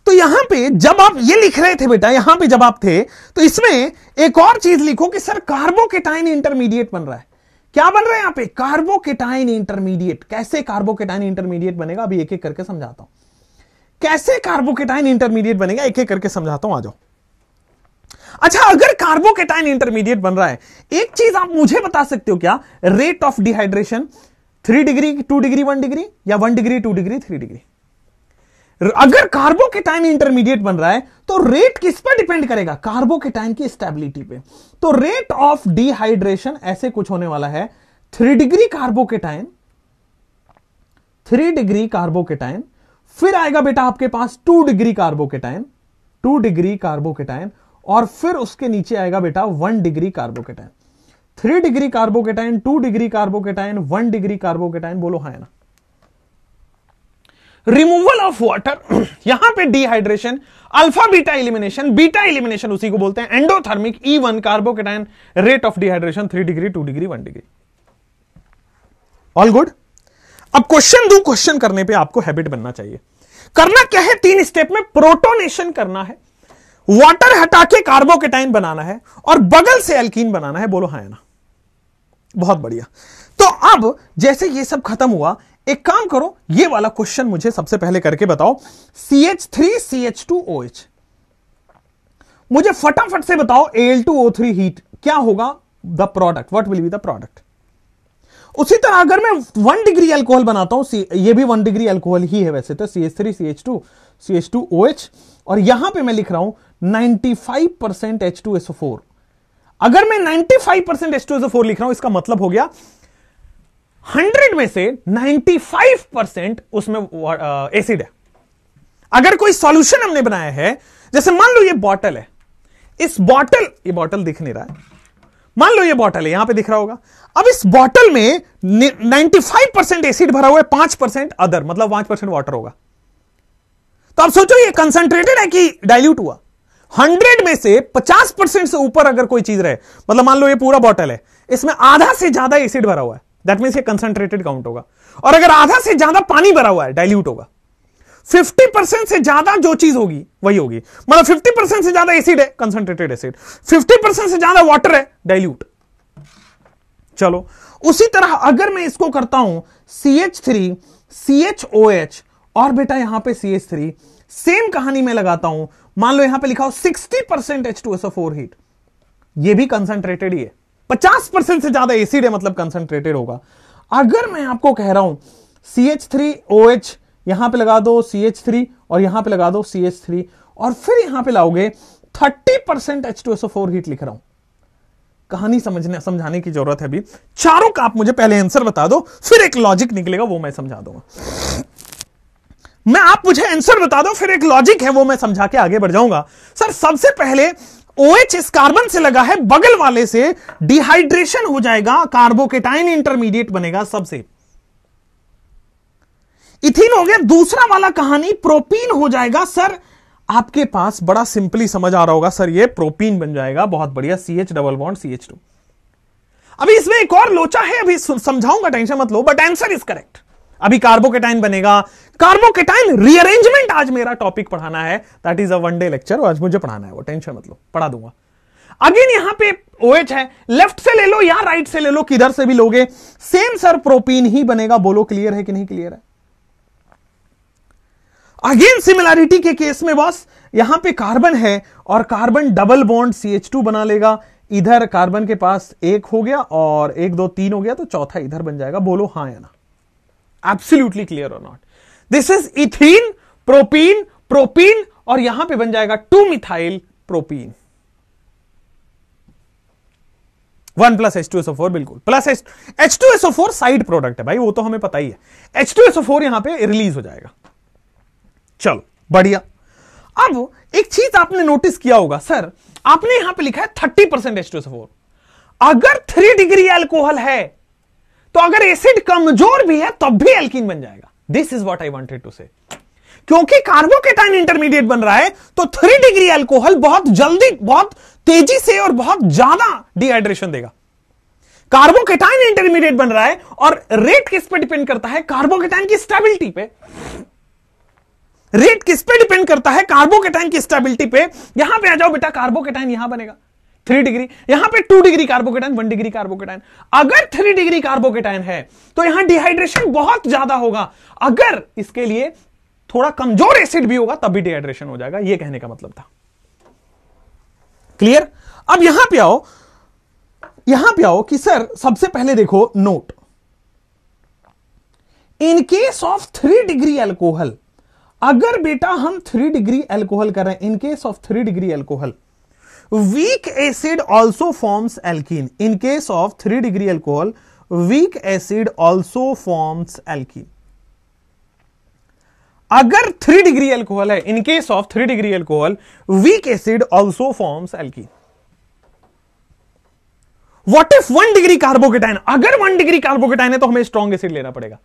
तो यहां पे जब आप ये लिख रहे थे बेटा, यहां पे जब आप थे तो इसमें एक और चीज लिखो कि सर कार्बोकेटाइन इंटरमीडिएट बन रहा है। क्या बन रहा है यहां पे? Carbocation intermediate. कैसे कार्बोकेटाइन इंटरमीडिएट बनेगा, अभी एक एक करके समझाता हूं। कैसे कार्बोकेटाइन इंटरमीडिएट बनेगा, एक एक करके समझाता हूं, आ जाओ। अच्छा, अगर कार्बोकेटाइन इंटरमीडिएट बन रहा है, एक चीज आप मुझे बता सकते हो क्या? Rate of dehydration 3 degree, 2 degree, 1 degree, या 1 डिग्री, 2 डिग्री, 3 डिग्री। अगर कार्बोकेटाइन इंटरमीडिएट बन रहा है तो रेट किस पर डिपेंड करेगा? कार्बोकेटाइन की स्टेबिलिटी पे। तो रेट ऑफ डिहाइड्रेशन ऐसे कुछ होने वाला है, 3 डिग्री कार्बोकेटाइन, 3 डिग्री कार्बोकेटाइन, फिर आएगा बेटा आपके पास 2 डिग्री कार्बोकेटाइन, 2 डिग्री कार्बोकेटाइन, और फिर उसके नीचे आएगा बेटा 1 degree carbocation. 3 degree carbocation, 2 degree carbocation, 1 degree carbocation. बोलो हाँ है ना? रिमूवल ऑफ वाटर, यहां पे dehydration, alpha beta elimination, beta elimination उसी को बोलते हैं endothermic. E1 carbocation, rate of dehydration 3 degree, 2 degree, 1 degree. All good? अब क्वेश्चन दो, क्वेश्चन करने पे आपको हैबिट बनना चाहिए। करना क्या है? 3 स्टेप में प्रोटोनेशन करना है, वाटर हटा के कार्बोकेटाइन बनाना है, और बगल से एल्कीन बनाना है। बोलो हाँ है ना? बहुत बढ़िया। तो अब जैसे ये सब खत्म हुआ, एक काम करो, ये वाला क्वेश्चन मुझे सबसे पहले करके बताओ। CH3CH2OH, मुझे फटाफट से बताओ Al2O3 हीट क्या होगा? The product, what will be the product? उसी तरह अगर मैं 1 डिग्री अल्कोहल बनाता हूं, ये भी 1 डिग्री अल्कोहल ही है वैसे तो, CH3CH2 CH2OH, और यहां पे मैं लिख रहा हूं 95% H2SO4। अगर मैं 95% H2SO4 लिख रहा हूं, इसका मतलब हो गया 100 में से 95% उसमें एसिड है। अगर कोई सॉल्यूशन हमने बनाया है, जैसे मान लो ये बॉटल है, इस बॉटल, ये बॉटल दिख नहीं रहा है, मान लो ये बॉटल है, यहां पे दिख रहा होगा। अब इस बॉटल में 95% एसिड भरा हुआ है, 5% अदर, मतलब 5% वाटर होगा। तो अब सोचो ये कंसंट्रेटेड है कि डाइल्यूट हुआ? 100 में से 50% से ऊपर अगर कोई चीज रहे, मतलब मान लो ये पूरा बॉटल है, इसमें आधा से ज्यादा एसिड भरा हुआ है, दैट मींस ये कंसंट्रेटेड काउंट होगा। और अगर आधा से ज्यादा पानी भरा हुआ है, डाइल्यूट होगा। 50% से ज्यादा जो चीज होगी वही होगी, मतलब 50% से ज्यादा एसिड है, कंसंट्रेटेड एसिड, 50% से ज्यादा वाटर है, डाइल्यूट। चलो उसी तरह अगर मैं इसको करता हूं CH3 CHOH और बेटा यहां पे CH3, सेम कहानी में लगाता हूं। मान लो यहां पे लिखा हो 60% H2SO4 हीट, ये भी कंसंट्रेटेड ही है, 50% से ज्यादा एसिड है, मतलब कंसंट्रेटेड होगा। अगर मैं आपको कह रहा हूं CH3OH, यहां पे लगा दो CH3 और यहां पे लगा दो CH3, और फिर यहां पे लाओगे 30% H2SO4 हीट लिख रहा हूं। कहानी समझाने की जरूरत है अभी। चारों का आप मुझे पहले आंसर बता दो, फिर एक लॉजिक निकलेगा, वो मैं समझा दूंगा। आप मुझे आंसर बता दो, फिर एक लॉजिक है वो मैं समझा के आगे बढ़ जाऊंगा। सर सबसे पहले OH इस कार्बन से लगा है, बगल वाले से डिहाइड्रेशन हो जाएगा, कार्बोकेटाइन इंटरमीडिएट बनेगा सबसे, इथीन हो गया। दूसरा वाला कहानी प्रोपीन हो जाएगा। सर आपके पास बड़ा सिंपली समझ आ रहा होगा, सर ये प्रोपीन बन जाएगा, बहुत बढ़िया, CH डबल बॉन्ड CH2। अभी इसमें एक और लोचा है, अभी समझाऊंगा, टेंशन मत लो, बट आंसर इज करेक्ट। अभी कार्बोकेटाइन बनेगा, कार्बोकेटाइन रीअरेंजमेंट आज मेरा टॉपिक पढ़ाना है, that is a one day lecture, आज मुझे पढ़ाना है वो, टेंशन मत लो, पढ़ा दूंगा। अगेन यहां पे OH है, लेफ्ट से ले लो या राइट से ले लो, किधर से भी लोगे सेम सर प्रोपीन ही बनेगा। बोलो क्लियर है कि नहीं क्लियर है? अगेन सिमिलैरिटी के केस में बॉस यहां पे कार्बन है और कार्बन डबल बॉन्ड CH2 बना लेगा, इधर कार्बन के पास एक हो गया और 1 2 3 हो गया, तो चौथा इधर बन जाएगा। बोलो हां या ना? एब्सोल्युटली क्लियर और not? This is ethene, propene, propene और यहां पे बन जाएगा 2 मिथाइल प्रोपीन, 1 + H2SO4, बिल्कुल प्लस H2SO4 साइड प्रोडक्ट है भाई, वो तो हमें पता ही है। H2SO4 यहां पे रिलीज हो जाएगा। चलो बढ़िया। अब एक चीज आपने नोटिस किया होगा, सर आपने यहां पे लिखा है 30% H2SO4, अगर 3 डिग्री अल्कोहल है तो अगर एसिड कमजोर भी है तब भी एल्कीन बन जाएगा। This is what I wanted to say, क्योंकि कार्बोकेटाइन इंटरमीडिएट बन रहा है तो 3 डिग्री अल्कोहल बहुत जल्दी, बहुत तेजी से और बहुत ज्यादा डिहाइड्रेशन देगा। कार्बोकेटाइन इंटरमीडिएट बन रहा है और रेट किस पे डिपेंड करता है? कार्बोकेटाइन की स्टेबिलिटी पे। रेट किस पे डिपेंड करता है? कार्बोकेटाइन की स्टेबिलिटी पे। यहां पे आ जाओ बेटा, कार्बोकेटाइन यहां बनेगा 3 डिग्री, यहां पे 2 डिग्री कार्बोकेटाइन, 1 डिग्री कार्बोकेटाइन। अगर 3 डिग्री कार्बोकेटाइन है तो यहां डिहाइड्रेशन बहुत ज्यादा होगा, अगर इसके लिए थोड़ा कमजोर एसिड भी होगा तब भी डिहाइड्रेशन हो जाएगा। यह कहने का मतलब था। क्लियर? अब यहां पे आओ कि सर सबसे पहले देखो note, in case of 3 degree alcohol, अगर बेटा हम 3 डिग्री अल्कोहल कर रहे हैं, in case of 3 degree alcohol weak acid also forms alkene. In case of 3 degree alcohol weak acid also forms alkene. अगर 3 डिग्री अल्कोहल है, in case of 3 degree alcohol weak acid also forms alkene. What if 1 degree carbocation? अगर 1 डिग्री कार्बोकेटाइन है तो हमें स्ट्रॉन्ग एसिड लेना पड़ेगा।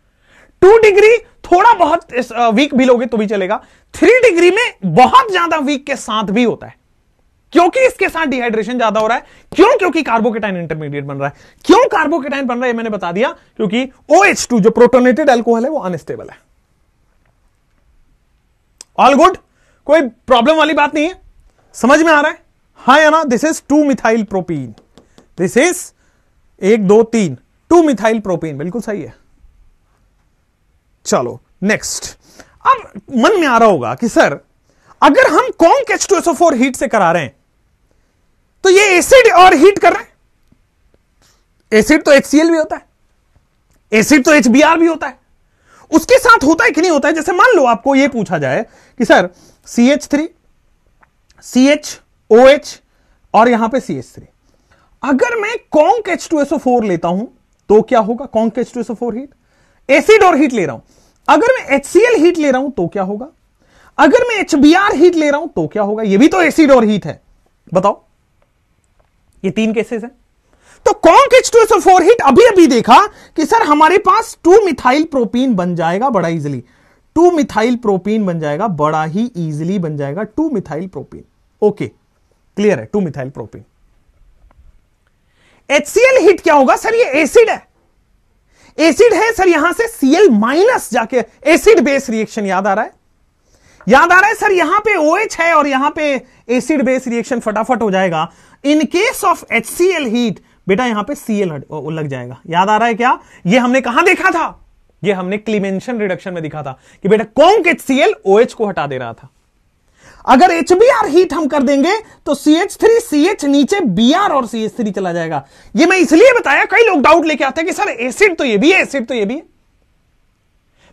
2 डिग्री थोड़ा बहुत वीक भी लोगे तो भी चलेगा, 3 डिग्री में बहुत ज्यादा वीक के साथ भी होता है, क्योंकि इसके साथ डिहाइड्रेशन ज्यादा हो रहा है। क्यों? क्योंकि कार्बोकेटाइन इंटरमीडिएट बन रहा है। क्यों कार्बोकेटाइन बन रहा है मैंने बता दिया, क्योंकि OH2 जो प्रोटोनेटेड अल्कोहल है वो अनस्टेबल है। All good? कोई प्रॉब्लम वाली बात नहीं है? समझ में आ रहा है? हाँ या ना? This is 2 methyl propene, this is 1 2 3 2 methyl propene, बिल्कुल सही है। चलो नेक्स्ट। अब मन में आ रहा होगा कि सर अगर हम कॉन्क H2SO4 हीट से करा रहे हैं तो ये एसिड और हीट कर रहे हैं। एसिड तो HCl भी होता है, एसिड तो HBr भी होता है, उसके साथ होता है कि नहीं होता है? जैसे मान लो आपको यह पूछा जाए कि सर CH3 CHOH और यहां पे CH3, अगर मैं कॉन्क H2SO4 लेता हूं तो क्या होगा? कॉन्क H2SO4 हीट, एसिड और हीट ले रहा हूं। अगर मैं HCl हीट ले रहा हूं तो क्या होगा? अगर मैं HBr हीट ले रहा हूं तो क्या होगा? ये भी तो एसिड और हीट है। बताओ, ये 3 केसेस हैं। तो कॉन्क H2SO4 हीट अभी अभी देखा कि सर हमारे पास 2 मिथाइल प्रोपीन बन जाएगा बड़ा इजीली, 2 मिथाइल प्रोपीन बन जाएगा, बड़ा ही इजीली बन जाएगा 2 मिथाइल प्रोपीन। ओके क्लियर है? 2 मिथाइल प्रोपीन। HCl हीट क्या होगा? सर ये एसिड है, एसिड है सर, यहां से Cl माइनस जाके एसिड बेस रिएक्शन याद आ रहा है? याद आ रहा है सर? यहां पे OH है और यहां पे एसिड बेस रिएक्शन फटाफट हो जाएगा। In case of HCl heat बेटा यहां पे Cl लग जाएगा। याद आ रहा है क्या? ये हमने कहां देखा था? ये हमने क्लीमेंशन रिडक्शन में दिखा था कि बेटा कॉन्क HCl OH को हटा दे रहा था। अगर HBr हीट हम कर देंगे तो CH3 CH नीचे Br और CH3 चला जाएगा। ये मैं इसलिए बताया, कई लोग डाउट लेके आते हैं कि सर एसिड तो ये भी है, एसिड तो ये भी है,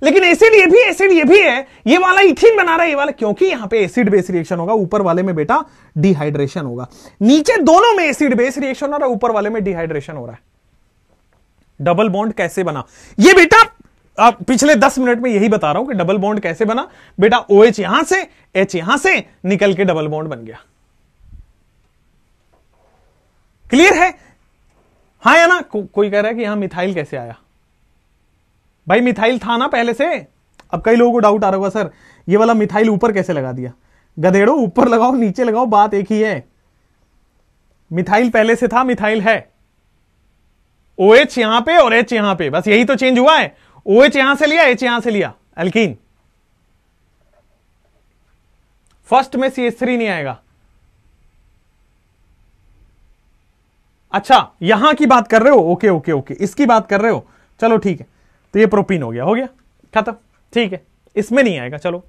लेकिन एसिड ये भी, एसिड ये भी है, ये वाला इथीन बना रहा है, ये वाला, क्योंकि यहां पे एसिड बेस रिएक्शन होगा, ऊपर वाले में बेटा डिहाइड्रेशन होगा। नीचे दोनों में एसिड बेस रिएक्शन हो रहा है, ऊपर वाले में डिहाइड्रेशन हो रहा है। डबल बॉन्ड कैसे बना? ये बेटा आप पिछले 10 मिनट में यही बता रहा हूं कि डबल बॉन्ड कैसे बना। बेटा OH यहां से, H यहां से निकल के डबल बॉन्ड बन गया। क्लियर है? हाँ या ना? कोई कह रहा है कि यहां मिथाइल कैसे आया? भाई मिथाइल था ना पहले से। अब कई लोगों को डाउट आ रहा होगा, सर ये वाला मिथाइल ऊपर कैसे लगा दिया? गधेड़ो, ऊपर लगाओ नीचे लगाओ, बात एक ही है। मिथाइल पहले से था, मिथाइल है। OH यहां पे और H यहां पे, बस यही तो चेंज हुआ है। OH यहां से लिया, H यहां से लिया, एल्कीन। फर्स्ट में CH3 नहीं आएगा। अच्छा, यहां की बात कर रहे हो, ओके ओके ओके, इसकी बात कर रहे हो, चलो ठीक है। तो ये प्रोपीन हो गया खत्म, ठीक है, इसमें नहीं आएगा। चलो,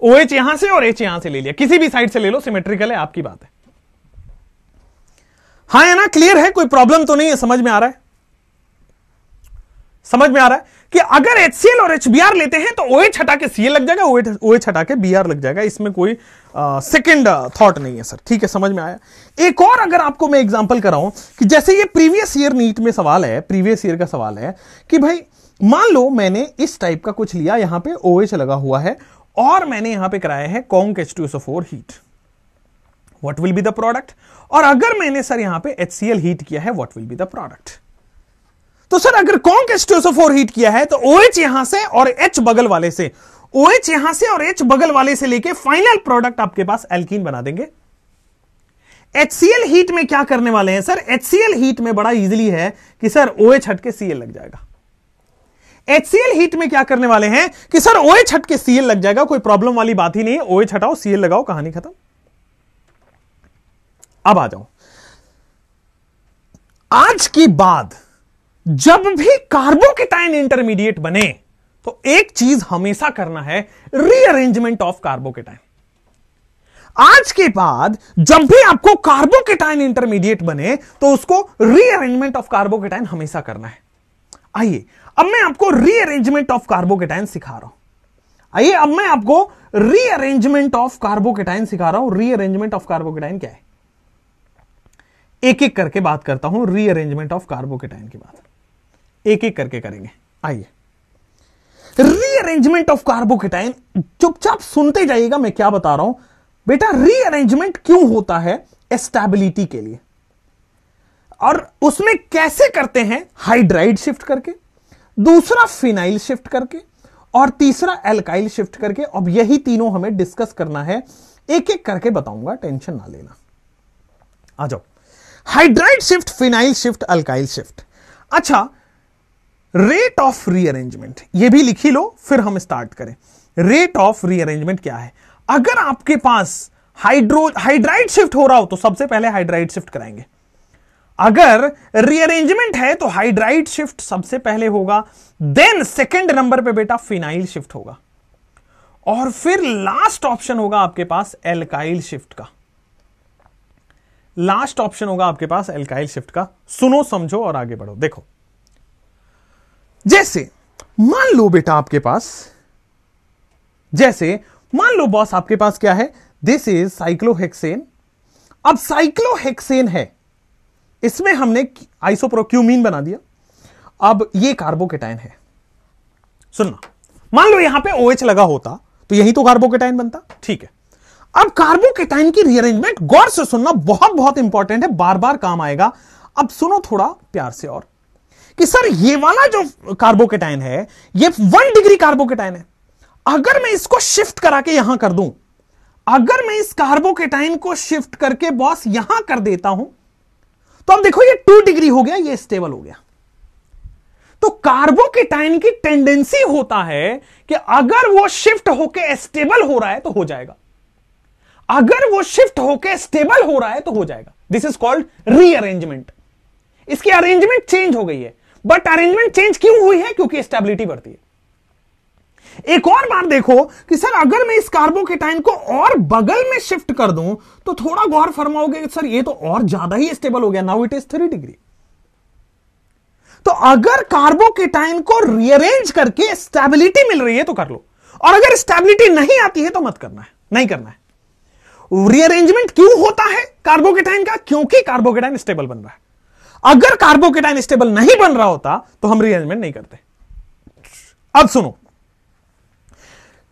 OH यहां से और H यहां से ले लिया, किसी भी साइड से ले लो, सिमेट्रिकल है, आपकी बात है। हाँ है ना, क्लियर है, कोई प्रॉब्लम तो नहीं है, समझ में आ रहा है? समझ में आ रहा है कि अगर HCl और HBr लेते हैं तो OH हटा के Cl लग जाएगा, OH हटा के Br लग जाएगा, इसमें कोई सेकंड थॉट नहीं है सर, ठीक है, समझ में आया। एक और अगर आपको मैं एग्जांपल कराऊं कि जैसे ये प्रीवियस ईयर नीट में सवाल है, प्रीवियस ईयर का सवाल है कि भाई मान लो मैंने इस टाइप का कुछ लिया, यहां पे OH लगा हुआ है और मैंने यहां पे कराया है conc H2SO4 heat, what will be the product? और अगर मैंने सर यहां पे HCl हीट किया है, what will be the product? तो सर अगर कॉन्क H2SO4 हीट किया है तो OH यहां से और H बगल वाले से, OH यहां से और H बगल वाले से लेके फाइनल प्रोडक्ट आपके पास एल्कीन बना देंगे। HCl हीट में क्या करने वाले हैं सर? HCl हीट में बड़ा इजीली है कि सर OH हट के Cl लग जाएगा। HCl हीट में क्या करने वाले हैं कि सर OH हट के Cl लग जाएगा, कोई प्रॉब्लम वाली बात ही नहीं है, OH हटाओ Cl लगाओ, कहानी खत्म। अब आ जाओ, आज के बाद जब भी कार्बोकेटाइन इंटरमीडिएट बने तो एक चीज हमेशा करना है, रीअरेंजमेंट ऑफ कार्बोकेटाइन। आज के बाद जब भी आपको कार्बोकेटाइन इंटरमीडिएट बने तो उसको रीअरेंजमेंट ऑफ कार्बोकेटाइन हमेशा करना है। आइए अब मैं आपको रीअरेंजमेंट ऑफ कार्बोकेटाइन सिखा रहा हूं। आइए अब मैं आपको रीअरेंजमेंट ऑफ कार्बोकेटाइन सिखा रहा हूं। रीअरेंजमेंट ऑफ कार्बोकेटाइन क्या है, एक एक करके बात करता हूं। रीअरेंजमेंट ऑफ कार्बोकेटाइन की बात एक एक करके करेंगे। आइए, रीअरेंजमेंट ऑफ कार्बोकेटाइन, चुपचाप सुनते जाइएगा मैं क्या बता रहा हूं। बेटा रीअरेंजमेंट क्यों होता है? स्टेबिलिटी के लिए। और उसमें कैसे करते हैं? हाइड्राइड शिफ्ट करके, दूसरा फिनाइल शिफ्ट करके और तीसरा एल्काइल शिफ्ट करके। अब यही तीनों हमें डिस्कस करना है, एक एक करके बताऊंगा, टेंशन ना लेना। आ जाओ, hydride shift, phenyl shift, alkyl shift. अच्छा, रेट ऑफ रीअरेंजमेंट ये भी लिखी लो, फिर हम स्टार्ट करें। रेट ऑफ रीअरेंजमेंट क्या है? अगर आपके पास हाइड्राइड शिफ्ट हो रहा हो तो सबसे पहले हाइड्राइड शिफ्ट कराएंगे। अगर रीअरेंजमेंट है तो हाइड्राइड शिफ्ट सबसे पहले होगा, देन सेकंड नंबर पे बेटा फिनाइल शिफ्ट होगा, और फिर लास्ट ऑप्शन होगा आपके पास एल्काइल शिफ्ट का। लास्ट ऑप्शन होगा आपके पास एल्काइल शिफ्ट का। सुनो, समझो और आगे बढ़ो। देखो, जैसे मान लो बेटा आपके पास, जैसे मान लो बॉस आपके पास क्या है, दिस इज साइक्लोहेक्सेन। अब साइक्लोहेक्सेन है, इसमें हमने आइसोप्रोक्यूमीन बना दिया। अब ये कार्बोकेटाइन है। सुनना, मान लो यहां पे OH लगा होता तो यही तो कार्बोकेटाइन बनता, ठीक है। अब कार्बोकेटाइन की रीअरेंजमेंट गौर से सुनना, बहुत बहुत इंपॉर्टेंट है, बार बार काम आएगा। अब सुनो थोड़ा प्यार से, और कि सर ये वाला जो कार्बोकेटाइन है ये 1 डिग्री कार्बोकेटाइन है। अगर मैं इसको शिफ्ट करा के यहां कर दूं, अगर मैं इस कार्बोकेटाइन को शिफ्ट करके बॉस यहां कर देता हूं तो अब देखो ये 2 डिग्री हो गया, ये स्टेबल हो गया। तो कार्बोकेटाइन की टेंडेंसी होता है कि अगर वो शिफ्ट होके स्टेबल हो रहा है तो हो जाएगा, अगर वो शिफ्ट होके स्टेबल हो रहा है तो हो जाएगा। This is called rearrangement. इसकी अरेंजमेंट चेंज हो गई है, बट अरेंजमेंट चेंज क्यों हुई है? क्योंकि स्टेबिलिटी बढ़ती है। एक और बार देखो कि सर अगर मैं इस कार्बोकेटाइन को और बगल में शिफ्ट कर दूं तो थोड़ा गौर फरमाओगे कि सर ये तो और ज्यादा ही स्टेबल हो गया, नाउ इट इज 3 डिग्री। तो अगर कार्बोकेटाइन को रीअरेंज करके स्टेबिलिटी मिल रही है तो कर लो, और अगर स्टेबिलिटी नहीं आती है तो मत करना है, नहीं करना है। रीअरेंजमेंट क्यों होता है कार्बोकेटाइन का? क्योंकि कार्बोकेटाइन स्टेबल बन रहा है। अगर कार्बोकेटाइन स्टेबल नहीं बन रहा होता तो हम रीअरेंजमेंट नहीं करते। अब सुनो,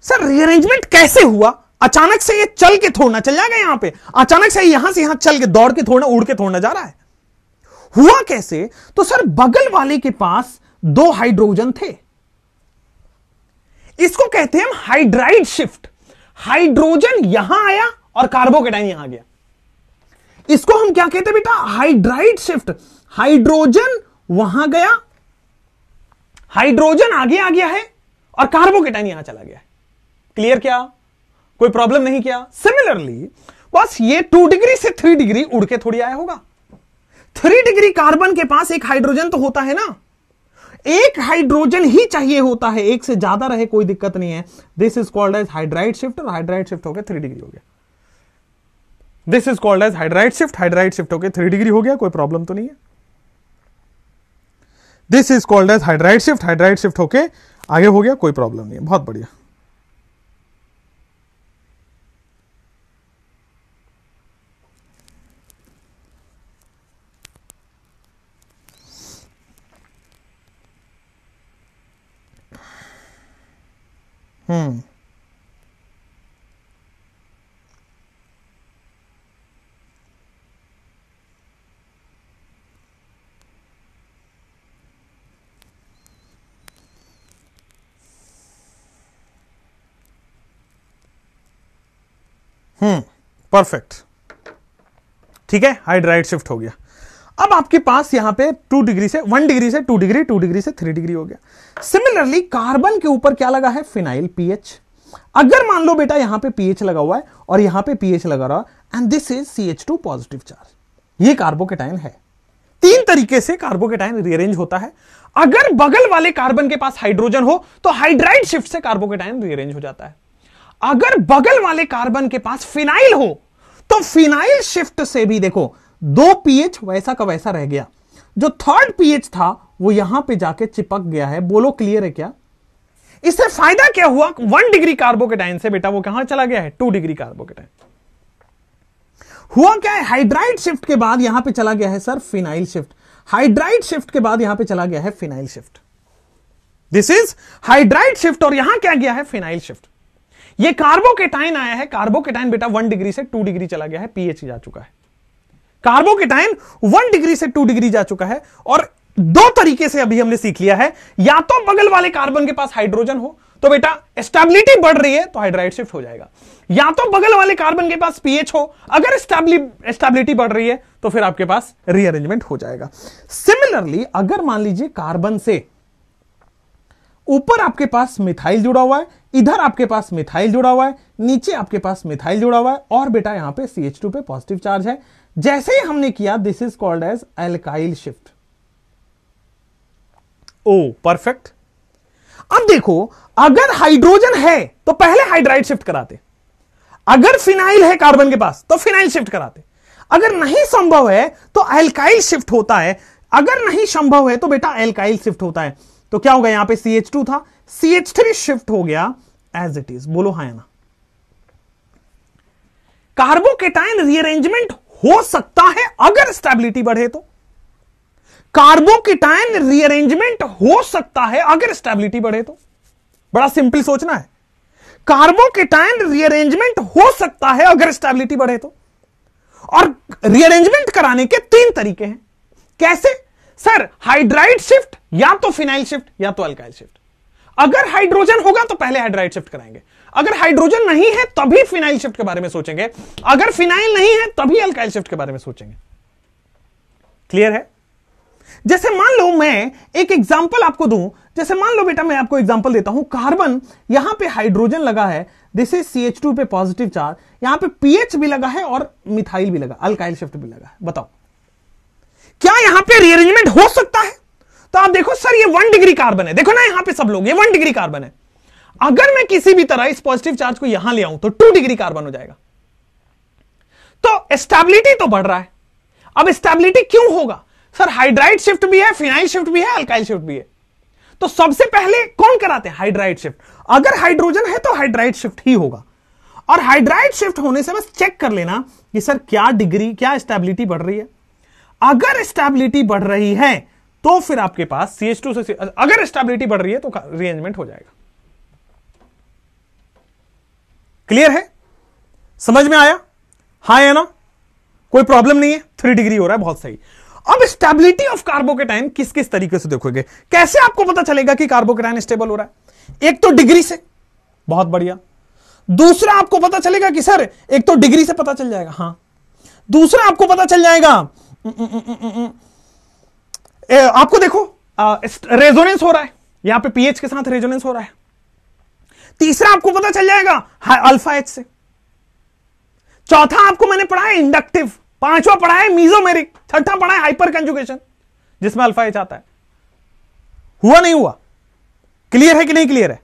सर रीअरेंजमेंट कैसे हुआ? अचानक से ये चल के थोड़ना चल जाएगा, यहां पे अचानक से यहां से यहां चल के दौड़ के थोड़ना, उड़ के थोड़ना जा रहा है। हुआ कैसे? तो सर बगल वाले के पास 2 हाइड्रोजन थे, इसको कहते हैं हम हाइड्राइड शिफ्ट। हाइड्रोजन यहां आया और कार्बोकेटाइन यहां गया, इसको हम क्या कहते हैं बेटा? Hydride shift. हाइड्रोजन वहां गया, हाइड्रोजन आगे आ गया है और कार्बोकेटाइन यहां चला गया है। क्लियर? क्या कोई प्रॉब्लम नहीं? क्या सिमिलरली बस ये 2 डिग्री से 3 डिग्री उड़ के थोड़ी आया होगा। 3 डिग्री कार्बन के पास एक हाइड्रोजन तो होता है ना, एक हाइड्रोजन ही चाहिए होता है, एक से ज्यादा रहे कोई दिक्कत नहीं है। This is called as hydride shift, और हाइड्राइड शिफ्ट हो गया 3 डिग्री हो गया। This is called as hydride shift, hydride shift हो गया 3 डिग्री हो गया, कोई प्रॉब्लम तो नहीं है। This is called as hydride shift, hydride shift होके आगे हो गया, कोई प्रॉब्लम नहीं है। बहुत बढ़िया। परफेक्ट, ठीक है, हाइड्राइड शिफ्ट हो गया। अब आपके पास यहां पे 2 डिग्री से 1 डिग्री से 2 डिग्री, 2 डिग्री से 3 डिग्री हो गया। सिमिलरली कार्बन के ऊपर क्या लगा है? Phenyl pH. अगर मान लो बेटा यहां पे पीएच लगा हुआ है और यहां पे पीएच लगा रहा, and this is CH2 positive charge, ये कार्बोकेटाइन है। 3 तरीके से कार्बोकेटाइन रीअरेंज होता है। अगर बगल वाले कार्बन के पास हाइड्रोजन हो तो हाइड्राइड शिफ्ट से कार्बोकेटाइन रीअरेंज हो जाता है। अगर बगल वाले कार्बन के पास फिनाइल हो तो फिनाइल शिफ्ट से भी देखो 2 पीएच वैसा का वैसा रह गया, जो 3rd पीएच था वो यहां पे जाके चिपक गया है। बोलो क्लियर है क्या? इससे फायदा क्या हुआ? 1 डिग्री कार्बोकेटाइन से बेटा वो कहां चला गया है? 2 डिग्री कार्बोकेटाइन। हुआ क्या है? हाइड्राइड शिफ्ट के बाद यहां पे चला गया है sir phenyl shift, hydride shift के बाद यहां पे चला गया है phenyl shift. This is hydride shift और यहां क्या गया है? Phenyl shift. ये कार्बोकेटाइन आया है, कार्बोकेटाइन बेटा 1 डिग्री से 2 डिग्री चला गया है, पीएच जा चुका है। कार्बोकेटाइन 1 डिग्री से 2 डिग्री जा चुका है। और 2 तरीके से अभी हमने सीख लिया है, या तो बगल वाले कार्बन के पास हाइड्रोजन हो तो बेटा स्टेबिलिटी बढ़ रही है तो हाइड्राइड शिफ्ट हो जाएगा, या तो बगल वाले कार्बन के पास पीएच हो, अगर स्टेबिलिटी बढ़ रही है तो फिर आपके पास रीअरेंजमेंट हो जाएगा। सिमिलरली अगर मान लीजिए कार्बन से ऊपर आपके पास मिथाइल जुड़ा हुआ है, इधर आपके पास मिथाइल जुड़ा हुआ है, नीचे आपके पास मिथाइल जुड़ा हुआ है, और बेटा यहां पे CH2 पे पॉजिटिव चार्ज है। जैसे ही हमने किया, this is called as alkyl shift. Oh perfect. अब देखो, अगर हाइड्रोजन है तो पहले हाइड्राइड शिफ्ट कराते, अगर फिनाइल है कार्बन के पास तो फिनाइल शिफ्ट कराते, अगर नहीं संभव है तो एल्काइल शिफ्ट होता है, अगर नहीं संभव है तो बेटा एल्काइल शिफ्ट होता है। तो क्या होगा? यहां पे CH2 था, CH3 शिफ्ट हो गया एज इट इज। बोलो हाँ या ना? कार्बोकेटाइन रीअरेंजमेंट हो सकता है अगर स्टेबिलिटी बढ़े तो, कार्बोकेटाइन रीअरेंजमेंट हो सकता है अगर स्टेबिलिटी बढ़े तो। बड़ा सिंपल सोचना है, कार्बोकेटाइन रीअरेंजमेंट हो सकता है अगर स्टेबिलिटी बढ़े तो। और रीअरेंजमेंट कराने के 3 तरीके हैं। कैसे? सर हाइड्राइड शिफ्ट, या तो फिनाइल शिफ्ट, या तो अल्काइल शिफ्ट। अगर हाइड्रोजन होगा तो पहले हाइड्राइड शिफ्ट कराएंगे, अगर हाइड्रोजन नहीं है तभी फिनाइल शिफ्ट के बारे में सोचेंगे, अगर फिनाइल नहीं है तभी अल्काइल शिफ्ट के बारे में सोचेंगे। क्लियर है? जैसे मान लो मैं एक एग्जांपल आपको दूं, जैसे मान लो बेटा मैं आपको एग्जांपल देता हूं, कार्बन यहां पे हाइड्रोजन लगा है, दिस इज CH2 पे पॉजिटिव चार्ज, यहां पे पीएच भी लगा है और मिथाइल भी लगा, अल्काइल शिफ्ट भी लगा है। बताओ क्या यहां पे रीअरेंजमेंट हो सकता है? तो आप देखो सर ये 1 डिग्री कार्बन है, देखो ना यहां पे सब लोग, ये 1 डिग्री कार्बन है। अगर मैं किसी भी तरह इस पॉजिटिव चार्ज को यहां ले आऊं तो 2 डिग्री कार्बन हो जाएगा। तो स्टेबिलिटी तो बढ़ रहा है। अब स्टेबिलिटी क्यों होगा? सर हाइड्राइड शिफ्ट भी है, फिनाइल शिफ्ट भी है, अल्काइल शिफ्ट भी है, तो सबसे पहले कौन कराते हैं? Hydride shift. अगर हाइड्रोजन है तो हाइड्राइड शिफ्ट ही होगा। और हाइड्राइड शिफ्ट होने से बस चेक कर लेना कि सर क्या डिग्री, क्या स्टेबिलिटी बढ़ रही है। अगर स्टेबिलिटी बढ़ रही है तो फिर आपके पास CH2 से, अगर स्टेबिलिटी बढ़ रही है तो रीअरेंजमेंट हो जाएगा। क्लियर है? समझ में आया? हाँ या ना? कोई प्रॉब्लम नहीं है? 3 डिग्री हो रहा है, बहुत सही। अब स्टेबिलिटी ऑफ कार्बोकेटाइन किस किस तरीके से देखोगे, कैसे आपको पता चलेगा कि कार्बोकेटाइन स्टेबल हो रहा है? एक तो डिग्री से, बहुत बढ़िया। दूसरा आपको पता चलेगा कि सर एक तो डिग्री से पता चल जाएगा, हां। दूसरा आपको पता चल जाएगा आपको देखो रेजोनेंस हो रहा है, यहां पे पीएच के साथ रेजोनेंस हो रहा है। तीसरा आपको पता चल जाएगा अल्फा एच से। चौथा आपको मैंने पढ़ा है इंडक्टिव, पांचवा पढ़ा है मीजोमेरिक, छठा पढ़ा है हाइपर कंजुगेशन जिसमें अल्फा एच आता है। हुआ नहीं हुआ? क्लियर है कि नहीं क्लियर है?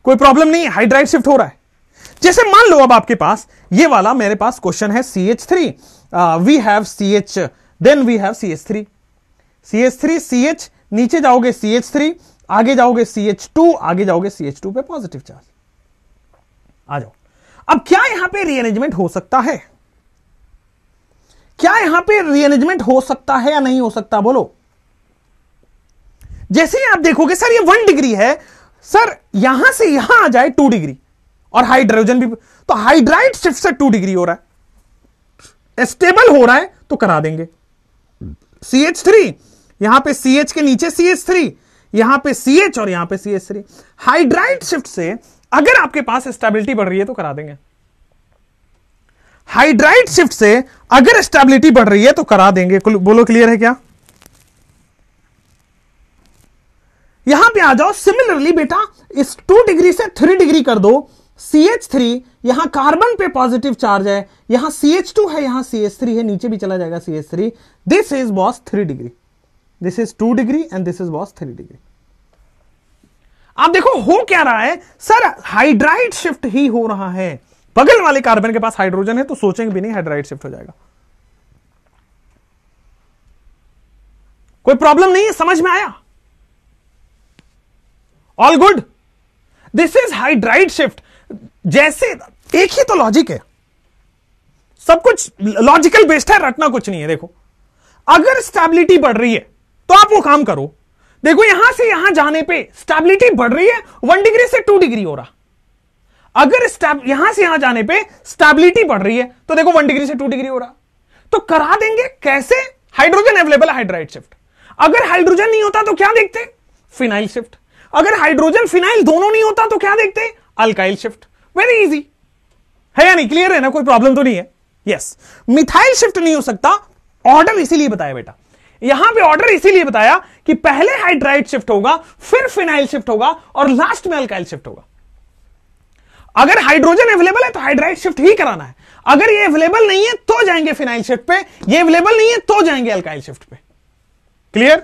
कोई प्रॉब्लम नहीं है, हाइड्राइड शिफ्ट हो रहा है। जैसे मान लो अब आपके पास ये वाला मेरे पास क्वेश्चन है CH3, we have CH, then we have CH3, CH3 CH, नीचे जाओगे CH3, आगे जाओगे CH2, आगे जाओगे CH2 पे पॉजिटिव चार्ज। आ जाओ, अब क्या यहां पे रीअरेंजमेंट हो सकता है? क्या यहां पे रीअरेंजमेंट हो सकता है या नहीं हो सकता? बोलो। जैसे ही आप देखोगे सर ये 1 डिग्री है, सर यहां से यहां आ जाए 2 डिग्री, और हाइड्रोजन भी, तो हाइड्राइड शिफ्ट से 2 डिग्री हो रहा है, स्टेबल हो रहा है, तो करा देंगे। CH3, यहां पे CH के नीचे CH3, यहां पे CH और यहां पे CH3। हाइड्राइड शिफ्ट से अगर आपके पास स्टेबिलिटी बढ़ रही है तो करा देंगे। हाइड्राइड शिफ्ट से अगर स्टेबिलिटी बढ़ रही है तो करा देंगे। बोलो क्लियर है क्या? यहां पे आ जाओ। सिमिलरली बेटा इस 2 डिग्री से 3 डिग्री कर दो। CH3, यहां कार्बन पे पॉजिटिव चार्ज है, यहां CH2 है, यहां CH3 है, नीचे भी चला जाएगा CH3। This is boss 3 degree, this is 2 degree and this is boss 3 degree. आप देखो हो क्या रहा है सर, हाइड्राइड शिफ्ट ही हो रहा है। बगल वाले कार्बन के पास हाइड्रोजन है तो सोचेंगे भी नहीं, हाइड्राइड शिफ्ट हो जाएगा। कोई प्रॉब्लम नहीं है, समझ में आया? All good. This is hydride shift. जैसे एक ही तो लॉजिक है, सब कुछ लॉजिकल बेस्ड है, रटना कुछ नहीं है। देखो अगर स्टेबिलिटी बढ़ रही है तो आप वो काम करो, देखो यहां से यहां जाने पे स्टेबिलिटी बढ़ रही है, 1 डिग्री से 2 डिग्री हो रहा। अगर यहां से यहां जाने पे स्टेबिलिटी बढ़ रही है तो देखो 1 डिग्री से 2 डिग्री हो रहा, तो करा देंगे। कैसे? हाइड्रोजन अवेलेबल है, हाइड्राइड शिफ्ट। अगर हाइड्रोजन नहीं होता तो क्या देखते? Phenyl shift. अगर हाइड्रोजन फिनाइल दोनों नहीं होता तो क्या देखते? Alkyl shift. वेरी इजी है या नहीं? क्लियर है ना? कोई प्रॉब्लम तो नहीं है? यस। मिथाइल शिफ्ट नहीं हो सकता, ऑर्डर इसीलिए बताया बेटा, यहां पे ऑर्डर इसीलिए बताया कि पहले हाइड्राइड शिफ्ट होगा, फिर फिनाइल शिफ्ट होगा और लास्ट में अल्काइल शिफ्ट होगा। अगर हाइड्रोजन अवेलेबल है तो हाइड्राइड शिफ्ट ही कराना है, अगर ये अवेलेबल नहीं है तो जाएंगे फिनाइल शिफ्ट पे, ये अवेलेबल नहीं है तो जाएंगे अल्काइल शिफ्ट पे। क्लियर?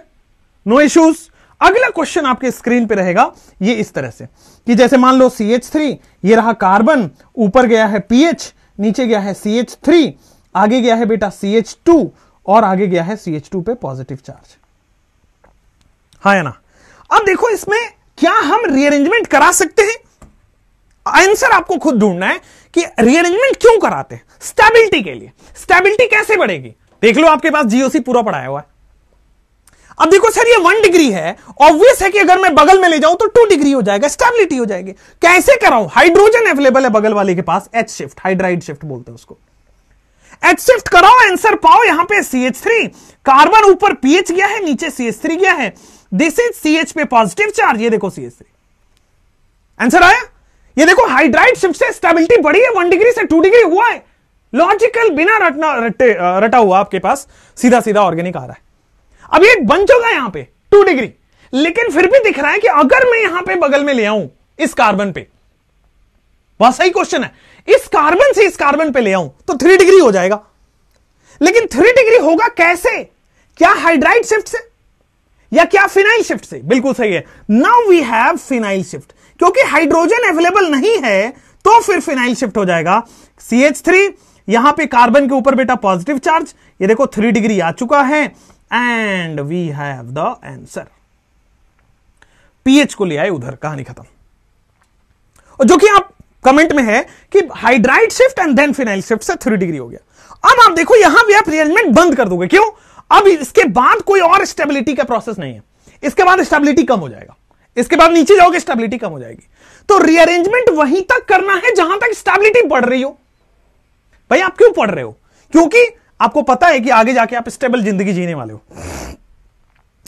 No issues. अगला क्वेश्चन आपके स्क्रीन पे रहेगा ये इस तरह से कि जैसे मान लो CH3, ये रहा कार्बन, ऊपर गया है PH, नीचे गया है CH3, आगे गया है बेटा CH2 और आगे गया है CH2 पे पॉजिटिव चार्ज। हाँ या ना? अब देखो इसमें क्या हम रीअरेंजमेंट करा सकते हैं? आंसर आपको खुद ढूंढना है कि रीअरेंजमेंट क्यों कराते हैं। स्टेबिलिटी के लिए। स्टेबिलिटी कैसे बढ़ेगी? देख लो आपके पास GOC पूरा पढ़ाया हुआ है। अब देखो सर ये 1 डिग्री है, ऑब्वियस है कि अगर मैं बगल में ले जाऊं तो 2 डिग्री हो जाएगा, स्टेबिलिटी हो जाएगी। कैसे कराऊं? हाइड्रोजन अवेलेबल है बगल वाले के पास, H शिफ्ट, हाइड्राइड शिफ्ट बोलते हैं उसको। H शिफ्ट कराओ, आंसर पाओ। यहां पे CH3, कार्बन ऊपर PH गया है, नीचे CH3 गया है, दिस इज CH पे पॉजिटिव चार्ज, ये देखो CH3। आंसर आया? ये देखो हाइड्राइड शिफ्ट से स्टेबिलिटी बढ़ी है, 1 डिग्री से 2 डिग्री हुआ है। लॉजिकल, बिना रटा हुआ आपके पास सीधा सीधा ऑर्गेनिक आ रहा है। अब ये बन चुका है यहां पे 2 डिग्री, लेकिन फिर भी दिख रहा है कि अगर मैं यहां पे बगल में ले आऊं इस कार्बन पे, बहुत सही क्वेश्चन है, इस कार्बन से इस कार्बन पे ले आऊं तो 3 डिग्री हो जाएगा। लेकिन 3 डिग्री होगा कैसे? क्या हाइड्राइड शिफ्ट से या क्या फिनाइल शिफ्ट से? बिल्कुल सही है। Now we have phenyl shift, क्योंकि हाइड्रोजन अवेलेबल नहीं है तो फिर फिनाइल शिफ्ट हो जाएगा। CH3, यहां पे कार्बन के ऊपर बेटा पॉजिटिव चार्ज, ये देखो 3 डिग्री आ चुका है and we have the answer. PH को ले आए उधर, कहानी खत्म। और जो कि आप कमेंट में है कि hydride shift and then phenyl shift से 3 डिग्री हो गया। अब आप देखो यहां भी आप रीअरेंजमेंट बंद कर दोगे। क्यों? अब इसके बाद कोई और स्टेबिलिटी का प्रोसेस नहीं है, इसके बाद स्टेबिलिटी कम हो जाएगा, इसके बाद नीचे जाओगे स्टेबिलिटी कम हो जाएगी। तो रीअरेंजमेंट वहीं तक करना है जहां तक स्टेबिलिटी बढ़ रही हो। भाई आप क्यों पढ़ रहे हो? क्योंकि आपको पता है कि आगे जाके आप स्टेबल जिंदगी जीने वाले हो,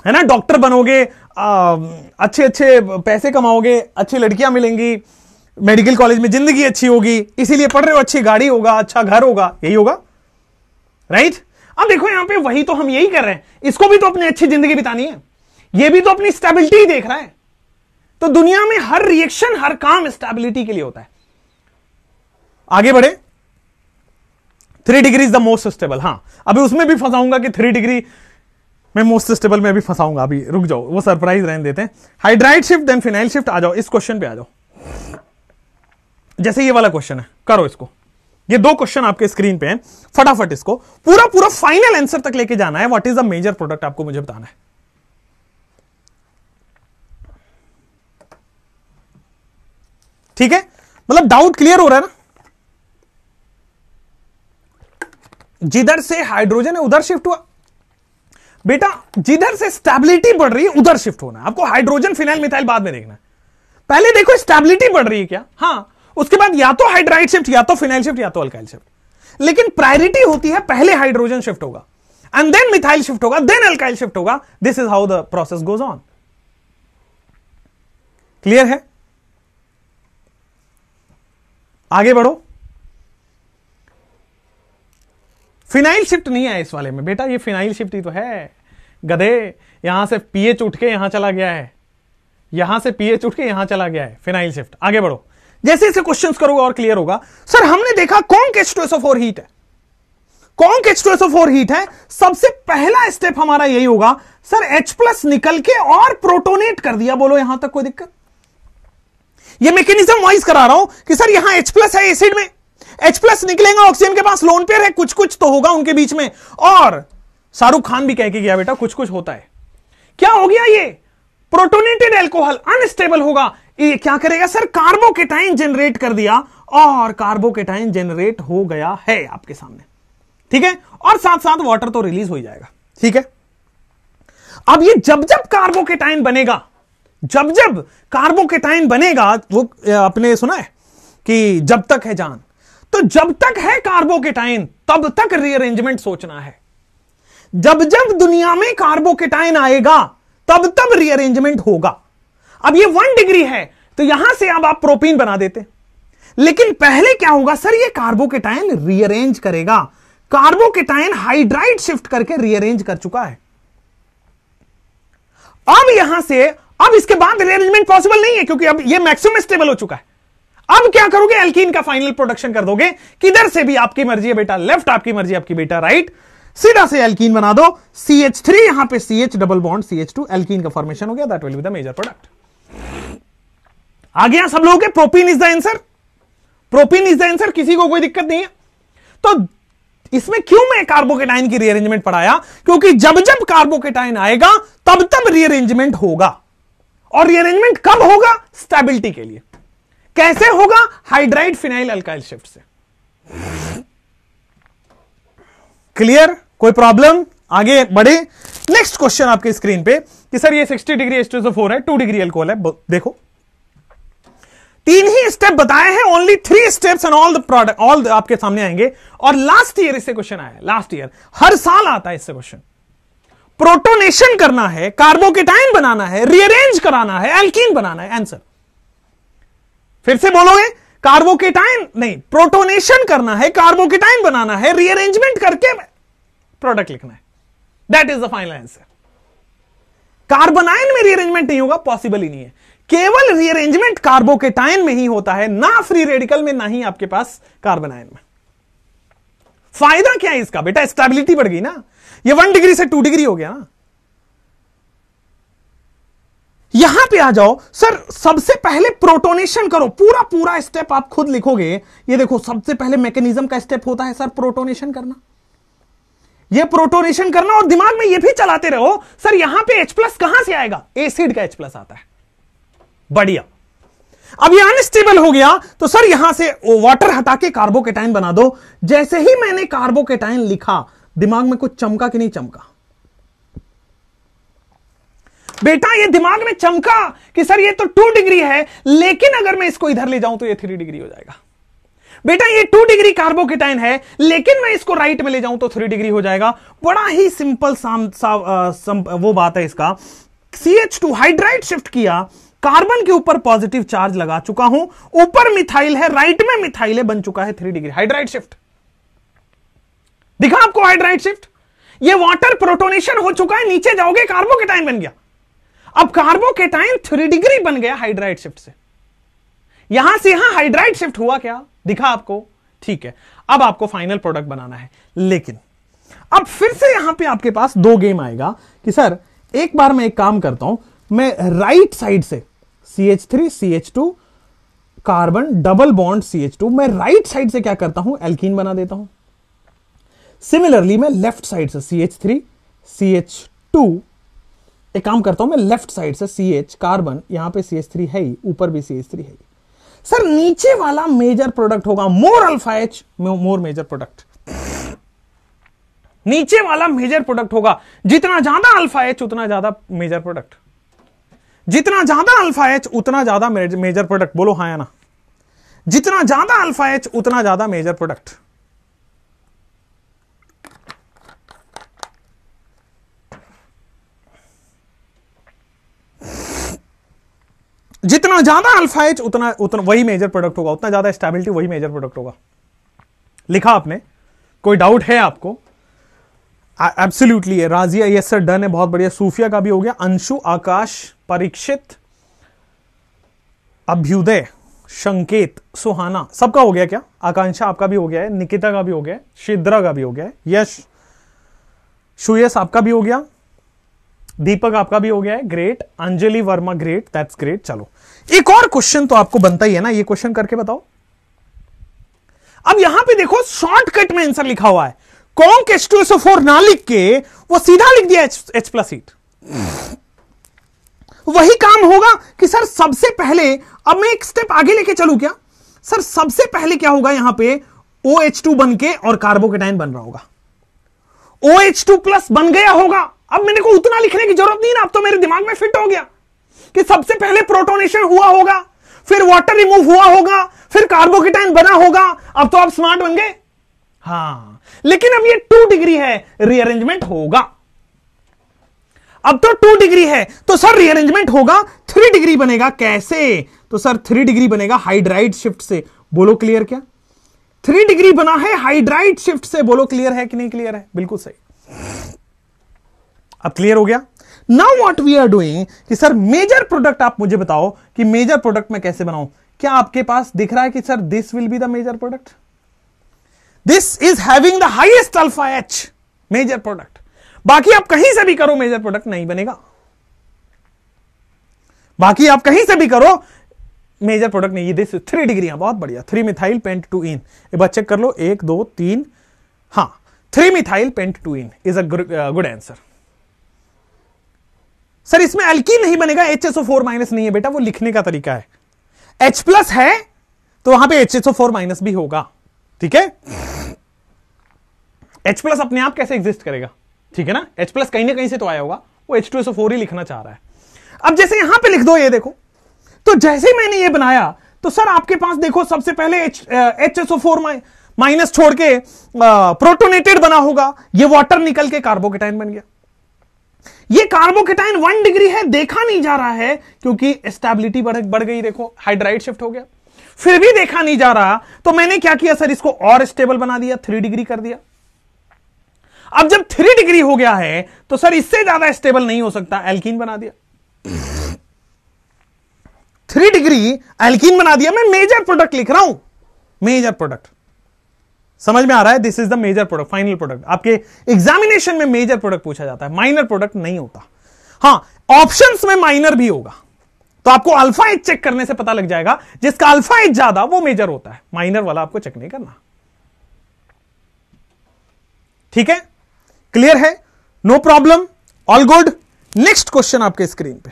है ना? डॉक्टर बनोगे, अच्छे अच्छे पैसे कमाओगे, अच्छी लड़कियां मिलेंगी, मेडिकल कॉलेज में जिंदगी अच्छी होगी, इसीलिए पढ़ रहे हो, अच्छी गाड़ी होगा, अच्छा घर होगा, यही होगा, राइट? अब देखो यहां पे वही तो हम यही कर रहे हैं, इसको भी तो अपनी अच्छी जिंदगी बितानी है, ये भी तो अपनी स्टेबिलिटी ही देख रहा है। तो दुनिया में हर रिएक्शन, हर काम स्टेबिलिटी के लिए होता है। आगे बढ़े। 3 degree is the most stable. हां, अभी उसमें भी फंसाऊंगा कि 3 डिग्री में मोस्ट स्टेबल में भी फंसाऊंगा, अभी रुक जाओ, वो सरप्राइज रहने देते हैं। Hydride shift then phenyl shift. आ जाओ इस क्वेश्चन पे आ जाओ। जैसे ये वाला क्वेश्चन है, करो इसको। ये 2 क्वेश्चन आपके स्क्रीन पे हैं, फटाफट इसको पूरा फाइनल आंसर तक लेके जाना है। What is the major product, आपको मुझे बताना है। ठीक है, मतलब डाउट क्लियर हो रहा है ना। जिधर से हाइड्रोजन है उधर शिफ्ट हुआ बेटा, जिधर से स्टेबिलिटी बढ़ रही है उधर शिफ्ट होना है आपको। हाइड्रोजन फिनाइल मिथाइल बाद में देखना है, पहले देखो स्टेबिलिटी बढ़ रही है क्या। हां, उसके बाद या तो हाइड्राइड शिफ्ट, या तो फिनाइल शिफ्ट, या तो अल्काइल शिफ्ट। लेकिन प्रायोरिटी होती है पहले हाइड्रोजन शिफ्ट होगा, एंड देन मिथाइल शिफ्ट होगा, देन अल्काइल शिफ्ट होगा। This is how the process goes on. Clear है? आगे बढ़ो। फिनाइल शिफ्ट नहीं है इस वाले में बेटा, ये फिनाइल शिफ्ट ही तो है गधे। यहां से पीएच उठ के यहां चला गया है, यहां से पीएच उठ के यहां चला गया है, फिनाइल शिफ्ट। आगे बढ़ो। जैसे इसे क्वेश्चंस करोगे और क्लियर होगा। सर हमने देखा कौन H2SO4 हीट है, कौन H2SO4 हीट है। सबसे पहला स्टेप हमारा यही होगा, सर H+ निकल के और प्रोटोनेट कर दिया। बोलो यहां तक कोई दिक्कत? ये मैकेनिज्म वाइज करा रहा हूं कि सर यहां H+ है एसिड में, H+ निकलेगा, ऑक्सीजन के पास लोन पेयर है, कुछ कुछ तो होगा उनके बीच में। और शाहरुख खान भी कह के गया बेटा कुछ कुछ होता है। क्या हो गया? ये प्रोटोनेटेड अल्कोहल अनस्टेबल होगा, ये क्या करेगा सर? कार्बोकेटाइन जनरेट कर दिया, और कार्बोकेटाइन जनरेट हो गया है आपके सामने। ठीक है, और साथ साथ वाटर तो रिलीज हो ही जाएगा। ठीक है, अब ये जब जब कार्बोकेटाइन बनेगा, जब जब कार्बोकेटाइन बनेगा, वो आपने सुना है कि जब तक है जान, तो जब तक है कार्बोकेटाइन तब तक रीअरेंजमेंट सोचना है। जब जब दुनिया में कार्बोकेटाइन आएगा तब तब रीअरेंजमेंट होगा। अब ये 1 डिग्री है तो यहां से अब आप प्रोपीन बना देते, लेकिन पहले क्या होगा सर? ये कार्बोकेटाइन रीअरेंज करेगा। कार्बोकेटाइन हाइड्राइड शिफ्ट करके रीअरेंज कर चुका है। अब यहां से, अब इसके बाद रीअरेंजमेंट पॉसिबल नहीं है, क्योंकि अब ये मैक्सिमम स्टेबल हो चुका है। अब क्या करोगे? एल्कीन का फाइनल प्रोडक्शन कर दोगे। किधर से भी आपकी मर्जी है बेटा, लेफ्ट आपकी मर्जी, आपकी बेटा राइट। सीधा से एल्कीन बना दो, CH3 यहां पे CH double bond CH2, alkene का फॉर्मेशन हो गया। That will be the major product. आ गया सब लोगों के? Propene is the answer, propene is the answer, किसी को कोई दिक्कत नहीं है? तो इसमें क्यों मैं कार्बोकेटाइन की रीअरेंजमेंट पढ़ाया? क्योंकि जब जब कार्बोकेटाइन आएगा तब तब रीअरेंजमेंट होगा। और रीअरेंजमेंट कब होगा? स्टेबिलिटी के लिए। कैसे होगा? हाइड्राइड फिनाइल अल्काइल शिफ्ट से। क्लियर? कोई प्रॉब्लम? आगे बढ़े। नेक्स्ट क्वेश्चन आपके स्क्रीन पे कि सर ये 60 डिग्री H2SO4 है, 2 डिग्री अल्कोहल है। देखो 3 ही स्टेप बताए हैं, only 3 steps and all the product, all आपके सामने आएंगे। और लास्ट ईयर इससे क्वेश्चन आया, लास्ट ईयर, हर साल आता है इससे क्वेश्चन। प्रोटोनेशन करना है, कार्बोकेटाइन बनाना है, रीअरेंज कराना है, एल्कीन बनाना है। आंसर फिर से बोलोगे? कार्बोकेटाइन नहीं, प्रोटोनेशन करना है, कार्बोकेटाइन बनाना है, रीअरेंजमेंट करके प्रोडक्ट लिखना है। That is the final answer. Carbanion में रीअरेंजमेंट नहीं होगा, पॉसिबल ही नहीं है। केवल रीअरेंजमेंट कार्बोकेटाइन में ही होता है, ना फ्री रेडिकल में, ना ही आपके पास कार्बोनाइन में। फायदा क्या है इसका बेटा? स्टेबिलिटी बढ़ गई ना, ये 1 डिग्री से 2 डिग्री हो गया ना। यहां पे आ जाओ सर, सबसे पहले प्रोटोनेशन करो, पूरा पूरा स्टेप आप खुद लिखोगे। ये देखो सबसे पहले मैकेनिज्म का स्टेप होता है सर प्रोटोनेशन करना, ये प्रोटोनेशन करना, और दिमाग में ये भी चलाते रहो सर यहां पे H+ कहां से आएगा? एसिड का H+ आता है। बढ़िया। अब ये अनस्टेबल हो गया तो सर यहां से वाटर हटा के कार्बोकेटाइन बना दो। जैसे ही मैंने कार्बोकेटाइन लिखा, दिमाग में कुछ चमका कि नहीं चमका? बेटा ये दिमाग में चमका कि सर ये तो 2 डिग्री है, लेकिन अगर मैं इसको इधर ले जाऊं तो ये 3 डिग्री हो जाएगा। बेटा ये 2 डिग्री कार्बोकेटाइन है, लेकिन मैं इसको राइट में ले जाऊं तो 3 डिग्री हो जाएगा। बड़ा ही सिंपल वो बात है इसका। CH2 हाइड्राइड शिफ्ट किया, कार्बन के ऊपर पॉजिटिव चार्ज लगा चुका हूं, ऊपर मिथाइल है, राइट में मिथाइल है, बन चुका है 3 डिग्री हाइड्राइड शिफ्ट। दिखा आपको हाइड्राइड शिफ्ट? ये वाटर प्रोटोनेशन हो चुका है, नीचे जाओगे कार्बोकेटाइन बन गया। अब कार्बोकेटाइन 3 डिग्री बन गया हाइड्राइड शिफ्ट से, यहां से यहां हाइड्राइड शिफ्ट हुआ, क्या दिखा आपको? ठीक है, अब आपको फाइनल प्रोडक्ट बनाना है। लेकिन अब फिर से यहां पे आपके पास 2 गेम आएगा कि सर एक बार मैं एक काम करता हूं, मैं राइट साइड से CH3 CH2 carbon double bond CH2, मैं राइट साइड से क्या करता हूं, एल्कीन बना देता हूं। सिमिलरली मैं लेफ्ट साइड से CH3 CH2 एक काम करता हूं, मैं लेफ्ट साइड से CH कार्बन, यहां पे CH3 है ही, ऊपर भी CH3 है ही। सर नीचे वाला मेजर प्रोडक्ट होगा मोर अल्फा H, मोर मेजर प्रोडक्ट। नीचे वाला मेजर प्रोडक्ट होगा, जितना ज्यादा अल्फा H उतना ज्यादा मेजर प्रोडक्ट, जितना ज्यादा अल्फा H उतना ज्यादा मेजर प्रोडक्ट। बोलो हाँ या ना? जितना ज्यादा अल्फा H उतना ज्यादा मेजर प्रोडक्ट। जितना ज्यादा अल्फा H उतना वही मेजर प्रोडक्ट होगा, उतना ज्यादा स्टेबिलिटी वही मेजर प्रोडक्ट होगा। लिखा आपने? कोई डाउट है आपको? एब्सोल्युटली है। राजिया यस सर डन है, बहुत बढ़िया। सूफिया का भी हो गया। अंशु, आकाश, परीक्षित, अभ्युदय, संकेत, सुहाना, सबका हो गया क्या? आकांक्षा आपका भी हो गया है, निकिता का भी हो गया है, शिद्रा का भी हो गया है, यश, सुयस आपका भी हो गया, दीपक आपका भी हो गया है, great. Anjali Verma great, that's great. चलो एक और क्वेश्चन तो आपको बनता ही है ना, ये क्वेश्चन करके बताओ। अब यहां पे देखो शॉर्टकट में आंसर लिखा हुआ है, कॉन्क H2SO4 ना लिख के वो सीधा लिख दिया H+ हीट। वही काम होगा कि सर सबसे पहले, अब मैं एक स्टेप आगे लेके चलूं क्या सर? सबसे पहले क्या होगा, यहां पे OH2 बन के और कार्बोकेटाइन बन रहा होगा, OH2+ बन गया होगा। अब मैंने को उतना लिखने की जरूरत नहीं ना, अब तो मेरे दिमाग में फिट हो गया कि सबसे पहले प्रोटोनेशन हुआ होगा, फिर वाटर रिमूव हुआ होगा, फिर कार्बोकेटाइन बना होगा। अब तो आप स्मार्ट बन गए। हाँ, लेकिन अब ये 2 डिग्री है, रीअरेंजमेंट होगा। अब तो 2 डिग्री है तो सर रीअरेंजमेंट होगा, 3 डिग्री बनेगा। कैसे? तो सर 3 डिग्री बनेगा हाइड्राइड शिफ्ट से। बोलो क्लियर क्या? 3 डिग्री बना है हाइड्राइड शिफ्ट से। बोलो क्लियर है कि नहीं क्लियर है? बिल्कुल सही। अब क्लियर हो गया। Now what we are doing कि सर मेजर प्रोडक्ट आप मुझे बताओ कि मेजर प्रोडक्ट मैं कैसे बनाऊं। क्या आपके पास दिख रहा है कि sir this will be the major product, this is having the highest alpha H, major product. बाकी आप कहीं से भी करो मेजर प्रोडक्ट नहीं बनेगा। बाकी आप कहीं से भी करो मेजर प्रोडक्ट नहीं। दिस 3 डिग्री, बहुत बढ़िया। 3 मिथाइल पेंटटूइन, एक बार चेक कर लो, 1 2 3, हाँ 3 methyl pent two ene is a good answer. Sir इसमें एल्कीन नहीं बनेगा, HSO4- नहीं है बेटा, वो लिखने का तरीका है। H+ है तो वहां पे HSO4- भी होगा, ठीक है। H+ अपने आप कैसे एग्जिस्ट करेगा, ठीक है ना। H+ कहीं ना कहीं से तो आया होगा, वो H2SO4 ही लिखना चाह रहा है। अब जैसे यहां पे लिख दो, ये देखो, तो जैसे मैंने ये बनाया तो सर आपके पास देखो सबसे पहले HSO4- छोड़ के प्रोटोनेटेड बना होगा, ये वाटर निकल के कार्बोकेटाइन बन गया। ये कार्बोकेटाइन 1 डिग्री है, देखा नहीं जा रहा है क्योंकि स्टेबिलिटी बढ़ गई, देखो हाइड्राइड शिफ्ट हो गया। फिर भी देखा नहीं जा रहा तो मैंने क्या किया सर, इसको और स्टेबल बना दिया, 3 डिग्री कर दिया। अब जब 3 डिग्री हो गया है तो सर इससे ज्यादा स्टेबल नहीं हो सकता, एल्कीन बना दिया। 3 डिग्री एल्कीन बना दिया। मैं मेजर प्रोडक्ट लिख रहा हूं, मेजर प्रोडक्ट। समझ में आ रहा है? This is the major product, final product. आपके एग्जामिनेशन में मेजर प्रोडक्ट पूछा जाता है, माइनर प्रोडक्ट नहीं होता। हां, ऑप्शंस में माइनर भी होगा, तो आपको अल्फा H चेक करने से पता लग जाएगा, जिसका अल्फा H ज्यादा वो मेजर होता है, माइनर वाला आपको चेक नहीं करना। ठीक है, क्लियर है? No problem, all good. Next question आपके स्क्रीन पे,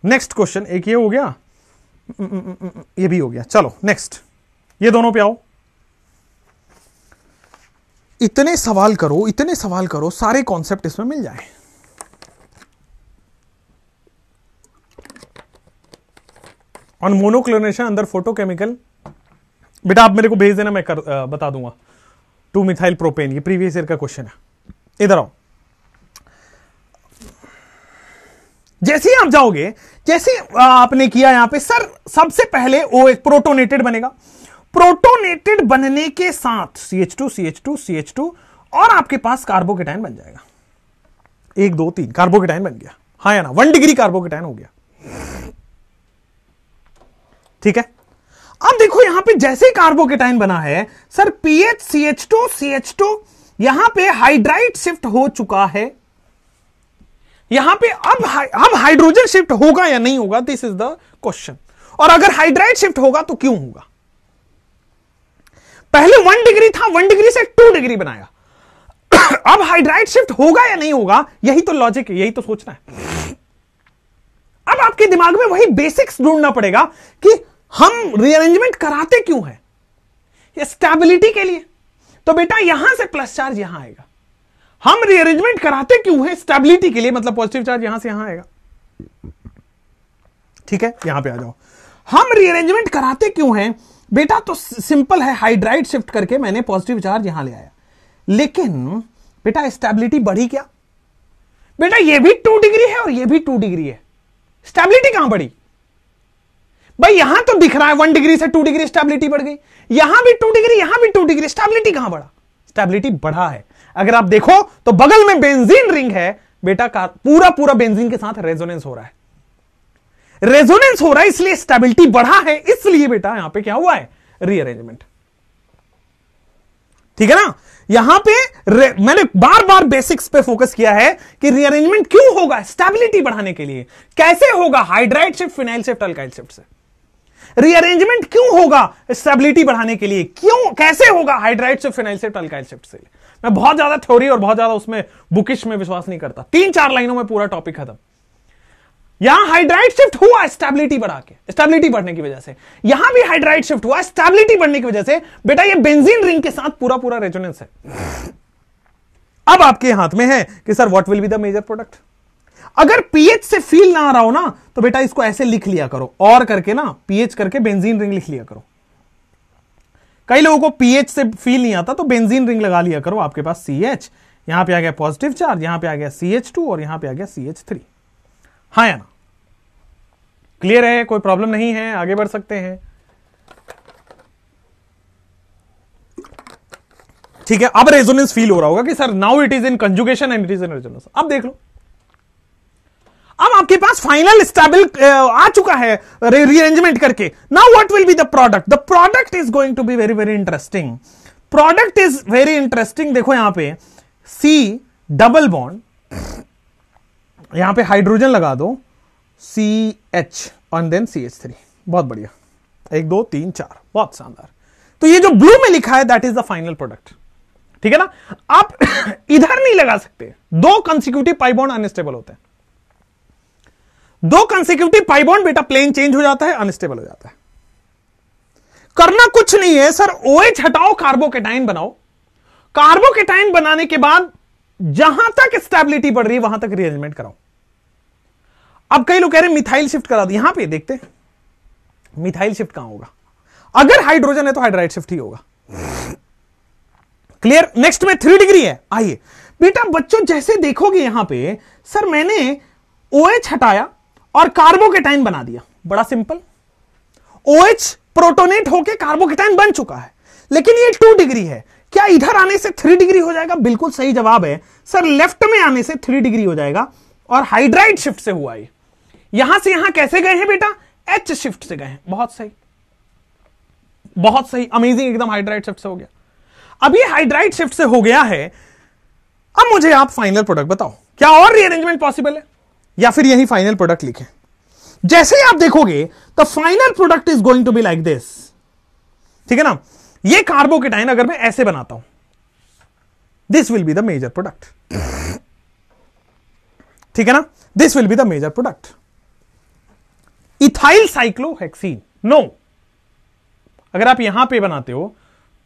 नेक्स्ट क्वेश्चन, एक ये हो गया, ये भी हो गया। चलो नेक्स्ट, ये दोनों पे आओ। इतने सवाल करो, इतने सवाल करो, सारे कॉन्सेप्ट इसमें मिल जाए। ऑन मोनोक्लोरिनेशन अंदर फोटोकेमिकल, बेटा आप मेरे को भेज देना, मैं बता दूंगा। 2 मिथाइल प्रोपेन, ये प्रीवियस ईयर का क्वेश्चन है। इधर आओ। जैसे ही आप जाओगे, जैसे आपने किया यहां पे, सर सबसे पहले OH प्रोटोनेटेड बनेगा। प्रोटोनेटेड बनने के साथ CH2 CH2 CH2 और आपके पास कार्बोकेटाइन बन जाएगा। 1 2 3 कार्बोकेटाइन बन गया, हाँ या ना, 1 डिग्री कार्बोकेटाइन हो गया। ठीक है, अब देखो यहां पे जैसे कार्बोकेटाइन बना है सर, पीएच CH2 यहां पे हाइड्राइड शिफ्ट हो चुका है। यहां पे अब हाइड्रोजन शिफ्ट होगा या नहीं होगा, दिस इज द क्वेश्चन। और अगर हाइड्राइड शिफ्ट होगा तो क्यों होगा? पहले 1 डिग्री था, 1 डिग्री से 2 डिग्री बनाया। अब हाइड्राइड शिफ्ट होगा या नहीं होगा, यही तो लॉजिक है, यही तो सोचना है। अब आपके दिमाग में वही बेसिक्स ढूंढना पड़ेगा कि हम रीअरेंजमेंट कराते क्यों है? ये स्टेबिलिटी के लिए। तो बेटा यहां से प्लस चार्ज यहां आएगा। हम रीअरेंजमेंट कराते क्यों है? स्टेबिलिटी के लिए, मतलब पॉजिटिव चार्ज यहां से यहां आएगा। ठीक है, यहां पे आ जाओ। हम रीअरेंजमेंट कराते क्यों हैं बेटा? तो सिंपल है, हाइड्राइड शिफ्ट करके मैंने पॉजिटिव चार्ज यहां ले आया। लेकिन बेटा स्टेबिलिटी बढ़ी क्या? बेटा ये भी 2 डिग्री है और ये भी 2 डिग्री है, स्टेबिलिटी कहां बढ़ी भाई? यहां तो दिख रहा है 1 डिग्री से 2 डिग्री स्टेबिलिटी बढ़ गई, यहां भी 2 डिग्री, यहां भी 2 डिग्री, स्टेबिलिटी कहां बढ़ा? स्टेबिलिटी बढ़ा है। अगर आप देखो तो बगल में बेंजीन रिंग है बेटा, का पूरा बेंजीन के साथ रेजोनेंस हो रहा है। रेजोनेंस हो रहा है इसलिए स्टेबिलिटी बढ़ा है, इसलिए बेटा यहां पे क्या हुआ है? रीअरेंजमेंट। ठीक है ना, यहां पे मैंने बार बार बेसिक्स पे फोकस किया है कि रीअरेंजमेंट क्यों होगा? स्टेबिलिटी बढ़ाने के लिए। कैसे होगा? Hydride shift, phenyl shift, alkyl shift से। रीअरेंजमेंट क्यों होगा? स्टेबिलिटी बढ़ाने के लिए। क्यों, कैसे होगा? Hydride shift, phenyl shift, alkyl shift से। मैं बहुत ज्यादा थ्योरी और बहुत ज्यादा उसमें बुकिश में विश्वास नहीं करता। 3-4 लाइनों में पूरा टॉपिक खत्म। यहां हाइड्राइड शिफ्ट हुआ स्टेबिलिटी बढ़ा के, स्टेबिलिटी बढ़ने की वजह से। यहां भी हाइड्राइड शिफ्ट हुआ स्टेबिलिटी बढ़ने की वजह से। बेटा ये बेंजीन रिंग के साथ पूरा रेजोनेंस है। अब आपके हाथ में है कि sir what will be the major product. अगर पीएच से फील ना आ रहा हो ना तो बेटा इसको ऐसे लिख लिया करो, और करके ना पीएच करके बेंजीन रिंग लिख लिया करो। कई लोगों को पीएच से फील नहीं आता तो बेंजीन रिंग लगा लिया करो। आपके पास CH, यहां पे आ गया पॉजिटिव चार्ज, यहां पे आ गया CH2 और यहां पे आ गया CH3। हाँ या ना? क्लियर है? कोई प्रॉब्लम नहीं है? आगे बढ़ सकते हैं। ठीक है, अब रेजोनेंस फील हो रहा होगा कि sir now it is in conjugation and it is in resonance. अब देख लो, अब आपके पास फाइनल स्टेबल आ चुका है रीअरेंजमेंट करके। Now what will be the product? The product is going to be very very interesting. Product is very interesting. देखो यहां पे C डबल बॉन्ड, यहां पे हाइड्रोजन लगा दो, CH और देन CH3। बहुत बढ़िया, 1 2 3 4, बहुत शानदार। तो ये जो ब्लू में लिखा है that is the final product. ठीक है ना? आप इधर नहीं लगा सकते। 2 कंसेक्यूटिव पाई बॉन्ड अनस्टेबल होते हैं। 2 कंसेक्यूटिव पाई बॉन्ड बेटा प्लेन चेंज हो जाता है, अनस्टेबल हो जाता है। करना कुछ नहीं है सर, OH हटाओ, कार्बोकेटाइन बनाओ। कार्बोकेटाइन बनाने के बाद जहां तक स्टेबिलिटी बढ़ रही है वहां तक रीअरेंजमेंट कराओ। अब कई लोग कह रहे हैं मिथाइल शिफ्ट करा दो। यहां पे देखते हैं मिथाइल शिफ्ट कहां होगा। अगर हाइड्रोजन है तो हाइड्राइड शिफ्ट ही होगा। क्लियर? नेक्स्ट में 3 डिग्री है। आइए बेटा बच्चों, जैसे देखोगे यहां पे सर मैंने OH हटाया और कार्बोकेटाइन बना दिया। बड़ा सिंपल, OH प्रोटोनेट होके कार्बोकेटाइन बन चुका है, लेकिन ये 2 डिग्री है। क्या इधर आने से 3 डिग्री हो जाएगा? बिल्कुल सही जवाब है सर, लेफ्ट में आने से 3 डिग्री हो जाएगा। और हाइड्राइड शिफ्ट से हुआ है। यहां से यहां कैसे गए हैं बेटा? H शिफ्ट से गए हैं। बहुत सही, बहुत सही, अमेजिंग, एकदम हाइड्राइड शिफ्ट से हो गया। अब ये हाइड्राइड शिफ्ट से हो गया है। अब मुझे आप फाइनल प्रोडक्ट बताओ, क्या और रीअरेंजमेंट पॉसिबल है या फिर यही फाइनल प्रोडक्ट लिखें? जैसे ही आप देखोगे the final product is going to be like this. ठीक है ना? ये कार्बोकेटाइन अगर मैं ऐसे बनाता हूं, this will be the major product. ठीक है ना? This will be the major product. Ethyl cyclohexene, no. अगर आप यहां पे बनाते हो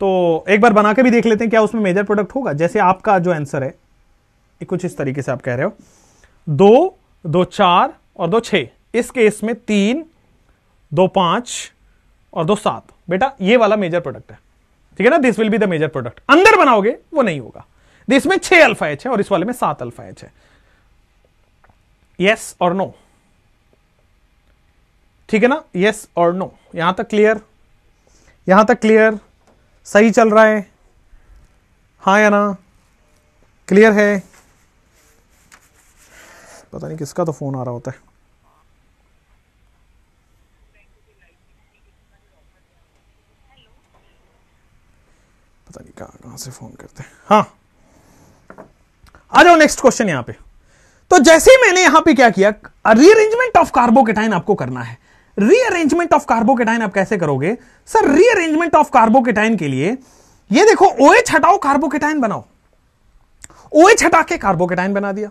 तो एक बार बना के भी देख लेते हैं क्या उसमें मेजर प्रोडक्ट होगा। जैसे आपका जो आंसर है कुछ इस तरीके से आप कह रहे हो, 2 2 4 और 2 6। इस केस में 3 2 5 और 2 7। बेटा ये वाला मेजर प्रोडक्ट है। ठीक है ना? This will be the major product. अंदर बनाओगे वो नहीं होगा। इसमें 6 अल्फा H है और इस वाले में 7 अल्फा H है। यस और नो? ठीक है ना? यस और नो? यहां तक क्लियर? यहां तक क्लियर? सही चल रहा है? हाँ या ना? क्लियर है? पता नहीं किसका तो फोन आ रहा होता है। पता नहीं कहां से फोन करते हैं। हाँ, आ जाओ नेक्स्ट क्वेश्चन यहां पे। तो जैसे ही मैंने यहां पे क्या किया, रीअरेंजमेंट ऑफ कार्बोकेटाइन आपको करना है। रीअरेंजमेंट ऑफ कार्बोकेटाइन आप कैसे करोगे सर? रीअरेंजमेंट ऑफ कार्बोकेटाइन के लिए ये देखो, OH हटाओ कार्बोकेटाइन बनाओ। OH हटा के कार्बोकेटाइन बना दिया।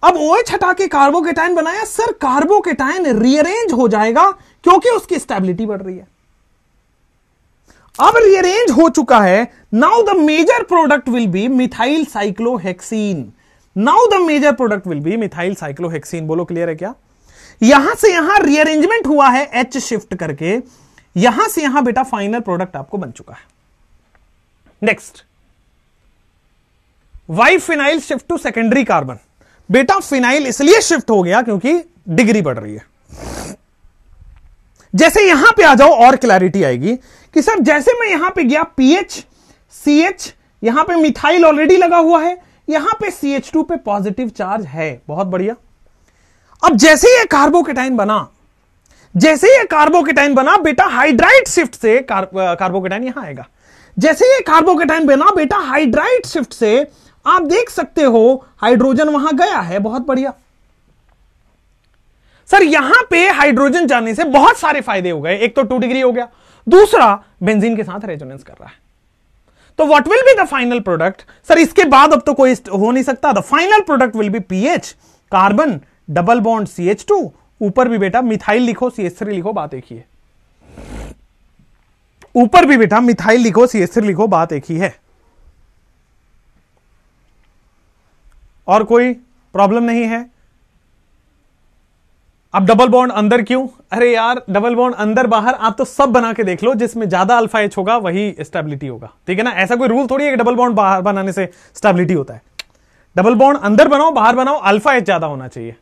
अब OH हटा के कार्बोकेटाइन बनाया सर, कार्बोकेटाइन रीअरेंज हो जाएगा क्योंकि उसकी स्टेबिलिटी बढ़ रही है। अब रीअरेंज हो चुका है। Now the major product will be methyl cyclohexene. Now the major product will be methyl cyclohexene. बोलो क्लियर है क्या? यहां से यहां रीअरेंजमेंट हुआ है H शिफ्ट करके, यहां से यहां बेटा फाइनल प्रोडक्ट आपको बन चुका है। Next, why phenyl shift to secondary carbon. बेटा फिनाइल इसलिए शिफ्ट हो गया क्योंकि डिग्री बढ़ रही है। जैसे यहां पे आ जाओ और क्लैरिटी आएगी कि सर जैसे मैं यहां पे गया PH CH, यहां पे मिथाइल ऑलरेडी लगा हुआ है, यहां पे CH2 पे पॉजिटिव चार्ज है। बहुत बढ़िया। अब जैसे ये कार्बोकेटाइन बना, जैसे ये कार्बोकेटाइन बना बेटा हाइड्राइड शिफ्ट से कार्बोकेटाइन यहां आएगा। जैसे ये कार्बोकेटाइन बना बेटा हाइड्राइड शिफ्ट से आप देख सकते हो हाइड्रोजन वहां गया है। बहुत बढ़िया सर, यहां पे हाइड्रोजन जाने से बहुत सारे फायदे हो गए। एक तो 2 डिग्री हो गया, दूसरा बेंजीन के साथ रेजोनेंस कर रहा है। तो what will be the final product sir? इसके बाद अब तो कोई हो नहीं सकता। The final product will B PH carbon double bond CH2, ऊपर भी बेटा मिथाइल लिखो CH3 लिखो, बात एक ही है। ऊपर भी बेटा मिथाइल लिखो CH3 लिखो, बात एक ही है। और कोई प्रॉब्लम नहीं है? अब डबल बॉन्ड अंदर क्यों? अरे यार डबल बॉन्ड अंदर बाहर आप तो सब बना के देख लो, जिसमें ज्यादा अल्फा H होगा वही स्टेबिलिटी होगा। ठीक है ना? ऐसा कोई रूल थोड़ी है कि डबल बॉन्ड बाहर बनाने से स्टेबिलिटी होता है। डबल बॉन्ड अंदर बनाओ बाहर बनाओ, अल्फा H ज्यादा होना चाहिए।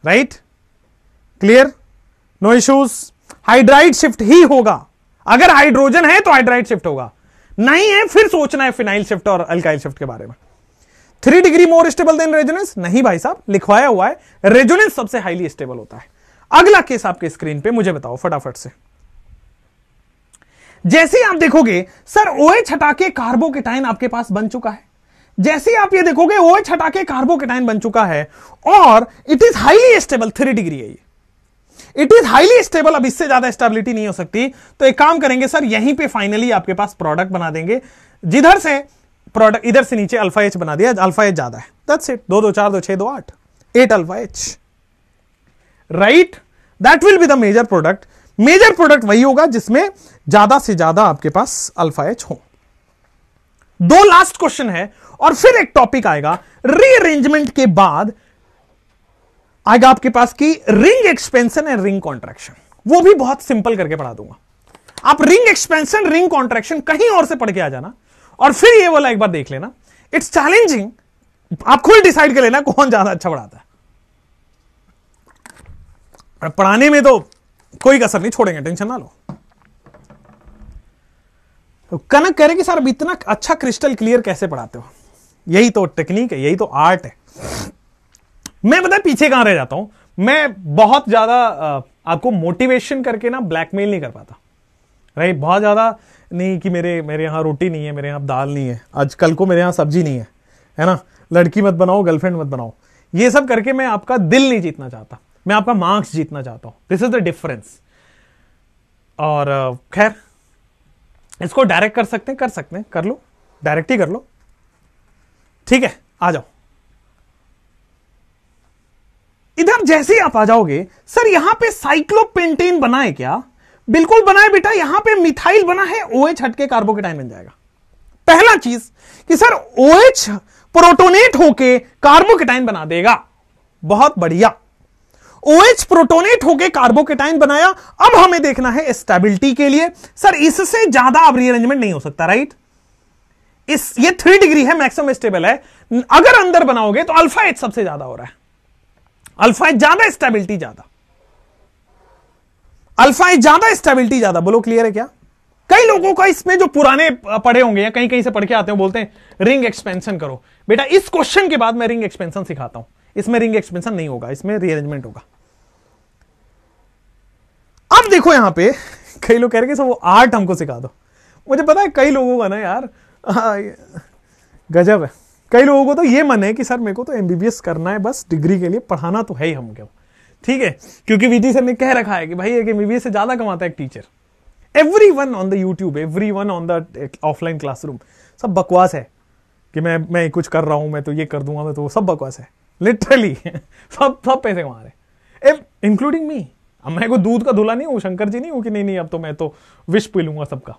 Right? Clear? No issues. Hydride shift ही होगा। अगर हाइड्रोजन है तो हाइड्राइड शिफ्ट होगा, नहीं है फिर सोचना है फिनाइल शिफ्ट और अल्काइल शिफ्ट के बारे में। 3 degree more stable then resonance? नहीं भाई साहब, लिखवाया हुआ है रेजोनेंस सबसे हाईली स्टेबल होता है। अगला केस आपके स्क्रीन पे मुझे बताओ फटाफट से। जैसे ही आप देखोगे सर OH हटा के कार्बोकेटाइन आपके पास बन चुका है। जैसे ही आप ये देखोगे OH हटा के कार्बोकेटाइन बन चुका है और it is highly stable. 3 degree है ये, इट इज हाईली स्टेबल। अब इससे ज्यादा स्टेबिलिटी नहीं हो सकती। तो एक काम करेंगे सर, यहीं पे फाइनली आपके पास प्रोडक्ट बना देंगे। जिधर से प्रोडक्ट, इधर से नीचे अल्फा H बना दिया, अल्फा H ज्यादा है। That's it. 2 2 4 2 6 2 8 8 alpha H। Right? That will be the major product. Major product वही होगा जिसमें ज्यादा से ज्यादा आपके पास अल्फा H हो। 2 लास्ट क्वेश्चन है और फिर एक टॉपिक आएगा। रीअरेंजमेंट के बाद आएगा आपके पास की ring expansion and ring contraction. वो भी बहुत सिंपल करके पढ़ा दूंगा। आप रिंग एक्सपेंशन रिंग कॉन्ट्रैक्शन कहीं और से पढ़ के आ जाना और फिर ये वाला एक बार देख लेना। इट्स चैलेंजिंग, आप खुद डिसाइड कर लेना कौन ज्यादा अच्छा पढ़ाता है। पढ़ाने में तो कोई कसर नहीं छोड़ेंगे, टेंशन ना लो। तो कनक कह रहे कि सर अब इतना अच्छा क्रिस्टल क्लियर कैसे पढ़ाते हो? यही तो टेक्निक है, यही तो आर्ट है। मैं पता है पीछे कहां रह जाता हूं। मैं बहुत ज्यादा आपको मोटिवेशन करके ना ब्लैकमेल नहीं कर पाता। राइट? बहुत ज्यादा नहीं कि मेरे यहां रोटी नहीं है, मेरे यहां दाल नहीं है, आज कल को मेरे यहां सब्जी नहीं है ना? लड़की मत बनाओ, गर्लफ्रेंड मत बनाओ। ये सब करके मैं आपका दिल नहीं जीतना चाहता, मैं आपका मार्क्स जीतना चाहता हूं। This is the difference. और खैर, इसको डायरेक्ट कर सकते हैं, कर लो, डायरेक्ट ही कर लो। ठीक है, आ जाओ इधर। जैसे ही आप आ जाओगे सर यहां पे साइक्लोपेंटेन बना है क्या? बिल्कुल बना है बेटा। यहां पे मिथाइल बना है, OH हट के कार्बोकेटाइन बन जाएगा। पहला चीज कि सर OH प्रोटोनेट होके कार्बोकेटाइन बना देगा। बहुत बढ़िया। OH प्रोटोनेट होके कार्बोकेटाइन बनाया। अब हमें देखना है स्टेबिलिटी के लिए सर इससे ज्यादा अब रीअरेंजमेंट नहीं हो सकता। राइट? ये 3 डिग्री है, मैक्सिमम स्टेबल है। अगर अंदर बनाओगे तो अल्फा H सबसे ज्यादा हो रहा है। अल्फा H ज्यादा, स्टेबिलिटी ज्यादा। अल्फा H ज्यादा, स्टेबिलिटी ज्यादा। बोलो क्लियर है क्या? कई लोगों का इसमें जो पुराने पढ़े होंगे या कहीं कहीं से पढ़ के आते हैं बोलते हैं रिंग एक्सपेंशन करो। बेटा इस क्वेश्चन के बाद मैं रिंग एक्सपेंशन सिखाता हूं। इसमें रिंग एक्सपेंशन नहीं होगा, इसमें रीअरेंजमेंट होगा। अब देखो यहां पे कई लोग कह रहे हैं कि वो आर्ट हमको सिखा दो। मुझे पता है कई लोगों का ना यार गजब है, कई लोगों को तो ये मन है कि सर मेरे को तो एमबीबीएस करना है, बस डिग्री के लिए पढ़ाना तो है ही हमको, ठीक है, क्योंकि वीटी सर ने कह रखा है कि भाई एक एमबीबीएस से ज्यादा कमाता है एक teacher. Everyone on the YouTube, everyone on the offline classroom, सब बकवास है कि मैं कुछ कर रहा हूं, मैं तो ये कर दूंगा, मैं तो सब बकवास है लिटरली। सब पैसे कमा रहे, इंक्लूडिंग मी। अब मैं कोई दूध का धुला नहीं हूं, शंकर जी नहीं हूं कि नहीं अब तो मैं तो विष पी लूंगा सबका।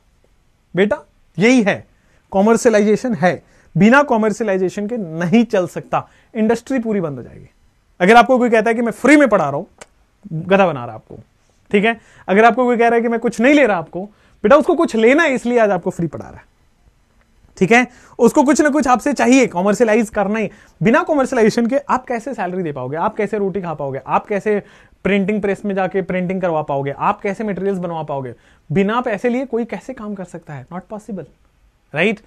बेटा यही है, कॉमर्शियलाइजेशन है, बिना कॉमर्शियलाइजेशन के नहीं चल सकता, इंडस्ट्री पूरी बंद हो जाएगी। अगर आपको कोई कहता है कि मैं फ्री में पढ़ा रहा हूं, गधा बना रहा है आपको, ठीक है। अगर आपको कोई कह रहा है कि मैं कुछ नहीं ले रहा आपको, बेटा उसको कुछ लेना है इसलिए आज आपको फ्री पढ़ा रहा है, ठीक है। उसको कुछ ना कुछ आपसे चाहिए, कॉमर्शियलाइज करना ही। बिना कॉमर्शियलाइजेशन के आप कैसे सैलरी दे पाओगे, आप कैसे रोटी खा पाओगे, आप कैसे प्रिंटिंग प्रेस में जाके प्रिंटिंग करवा पाओगे, आप कैसे मटेरियल्स बनवा पाओगे? बिना पैसे लिए कोई कैसे काम कर सकता है? Not possible, right.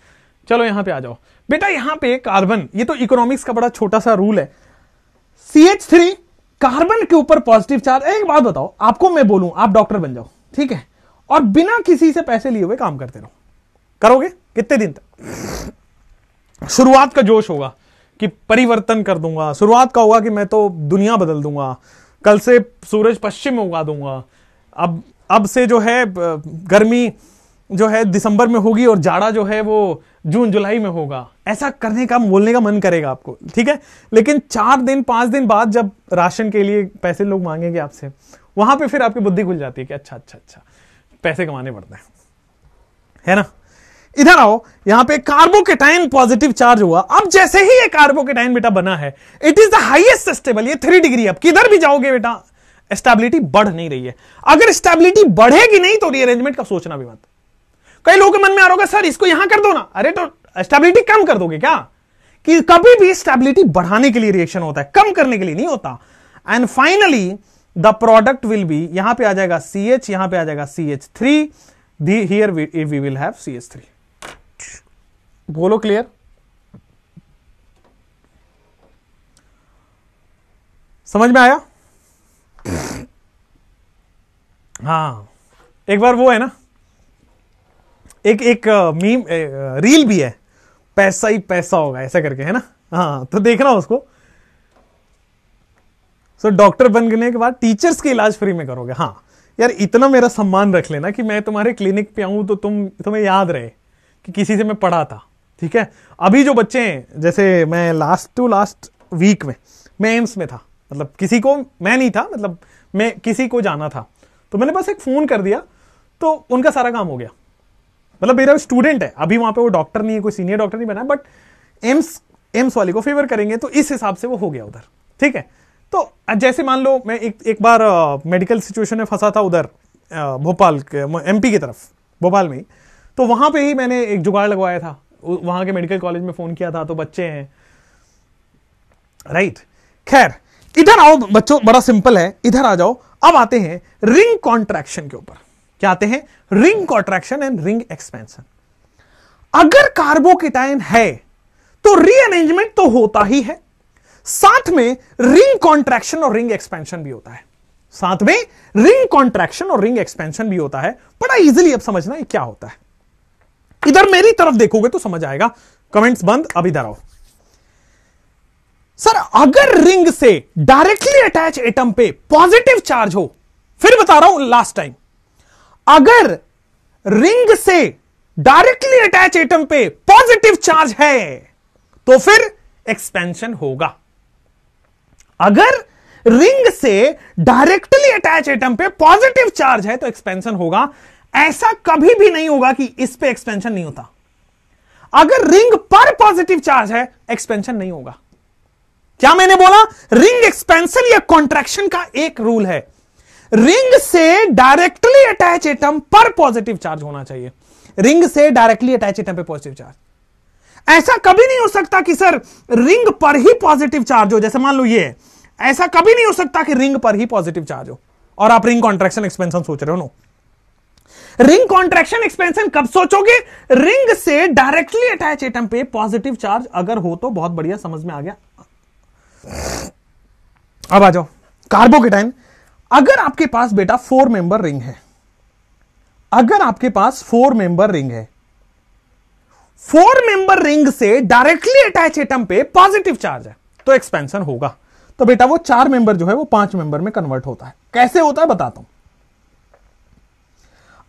चलो यहां पे आ जाओ बेटा। यहां पे कार्बन, ये तो इकोनॉमिक्स का बड़ा छोटा सा रूल है। CH3 कार्बन के ऊपर पॉजिटिव चार्ज। एक बात बताओ, आपको मैं बोलूं आप डॉक्टर बन जाओ, ठीक है, और बिना किसी से पैसे लिए हुए काम करते रहो, करोगे कितने दिन तक? शुरुआत का जोश होगा कि परिवर्तन कर दूंगा, शुरुआत का होगा कि मैं तो दुनिया बदल दूंगा, कल से सूरज पश्चिम में उगा दूंगा, अब से जो है गर्मी जो है दिसंबर में होगी और जाड़ा जो है वो जून जुलाई में होगा। ऐसा करने का, बोलने का मन करेगा आपको, ठीक है। लेकिन 4 दिन 5 दिन बाद जब राशन के लिए पैसे लोग मांगेंगे आपसे, वहां पे फिर आपकी बुद्धि खुल जाती है कि अच्छा पैसे कमाने पड़ते हैं, है ना। इधर आओ, यहां पे कार्बोकेटाइन पॉजिटिव चार्ज हुआ। अब जैसे ही ये कार्बोकेटाइन बेटा बना है, it is the highest stable, ये 3 डिग्री। अब किधर भी जाओगे बेटा स्टेबिलिटी बढ़ नहीं रही है। अगर स्टेबिलिटी बढ़ेगी नहीं तो रीअरेंजमेंट का सोचना भी मत। कई लोगों के मन में आ रहा होगा सर इसको यहां कर दो ना, अरे तो स्टेबिलिटी कम कर दोगे क्या? कि कभी भी स्टेबिलिटी बढ़ाने के लिए रिएक्शन होता है, कम करने के लिए नहीं होता। And finally the product will B, यहां पे आ जाएगा CH, यहां पे आ जाएगा CH3, here we will have CH3। बोलो क्लियर? समझ में आया? हाँ, एक बार वो है ना, एक मीम रील भी है, पैसा ही पैसा होगा ऐसा करके, है ना। हाँ, तो देखना उसको। सो डॉक्टर बनने के बाद टीचर्स के इलाज फ्री में करोगे। हाँ यार, इतना मेरा सम्मान रख लेना कि मैं तुम्हारे क्लिनिक पे आऊं तो तुम्हें याद रहे कि किसी से मैं पढ़ा था, ठीक है। अभी जो बच्चे हैं, जैसे मैं लास्ट वीक में मैं एम्स में था, मतलब किसी को मैं नहीं था, मतलब मैं किसी को जाना था, तो मैंने बस एक फोन कर दिया तो उनका सारा काम हो गया। मतलब मेरा स्टूडेंट है अभी वहां पे, वो डॉक्टर नहीं है, कोई सीनियर डॉक्टर नहीं बना, बट एम्स वाले को फेवर करेंगे तो इस हिसाब से वो हो गया उधर, ठीक है। तो जैसे मान लो मैं एक बार मेडिकल सिचुएशन में फंसा था उधर भोपाल के, MP की तरफ, भोपाल में ही, तो वहां पे ही मैंने एक जुगाड़ लगवाया था, वहां के मेडिकल कॉलेज में फोन किया था, तो बच्चे हैं, राइट। खैर इधर आओ बच्चों, बड़ा सिंपल है, इधर आ जाओ। अब आते हैं रिंग कॉन्ट्रैक्शन के ऊपर। क्या आते हैं? Ring contraction and ring expansion. अगर कार्बोकेटाइन है तो रीअरेंजमेंट तो होता ही है, साथ में रिंग कॉन्ट्रैक्शन और रिंग एक्सपेंशन भी होता है, साथ में रिंग कॉन्ट्रैक्शन और रिंग एक्सपेंशन भी होता है। बड़ा इजीली अब समझना ये क्या होता है। इधर मेरी तरफ देखोगे तो समझ आएगा। कमेंट्स बंद, अब इधर आओ। सर अगर रिंग से डायरेक्टली अटैच एटम पे पॉजिटिव चार्ज हो, फिर बता रहा हूं लास्ट टाइम, अगर रिंग से डायरेक्टली अटैच एटम पे पॉजिटिव चार्ज है तो फिर एक्सपेंशन होगा। अगर रिंग से डायरेक्टली अटैच एटम पे पॉजिटिव चार्ज है तो एक्सपेंशन होगा। ऐसा कभी भी नहीं होगा कि इस पे एक्सपेंशन नहीं होता। अगर रिंग पर पॉजिटिव चार्ज है, एक्सपेंशन नहीं होगा। क्या मैंने बोला? रिंग एक्सपेंशन या कॉन्ट्रैक्शन का एक रूल है, रिंग से डायरेक्टली अटैच एटम पर पॉजिटिव चार्ज होना चाहिए। रिंग से डायरेक्टली अटैच एटम पे पॉजिटिव चार्ज। ऐसा कभी नहीं हो सकता कि सर रिंग पर ही पॉजिटिव चार्ज हो, जैसे मान लो ये है, ऐसा कभी नहीं हो सकता कि रिंग पर ही पॉजिटिव चार्ज हो और आप रिंग कॉन्ट्रैक्शन एक्सपेंशन सोच रहे हो। नो, रिंग कॉन्ट्रैक्शन एक्सपेंशन कब सोचोगे? रिंग से डायरेक्टली अटैच एटम पे पॉजिटिव चार्ज अगर हो तो। बहुत बढ़िया, समझ में आ गया। अब आ जाओ कार्बोकेटाइन। अगर आपके पास बेटा 4 मेंबर रिंग है, अगर आपके पास 4 मेंबर रिंग है, 4 मेंबर रिंग से डायरेक्टली अटैच एटम पे पॉजिटिव चार्ज है, तो एक्सपेंशन होगा। तो बेटा वो 4 मेंबर जो है वो 5 मेंबर में कन्वर्ट होता है। कैसे होता है बताता हूं।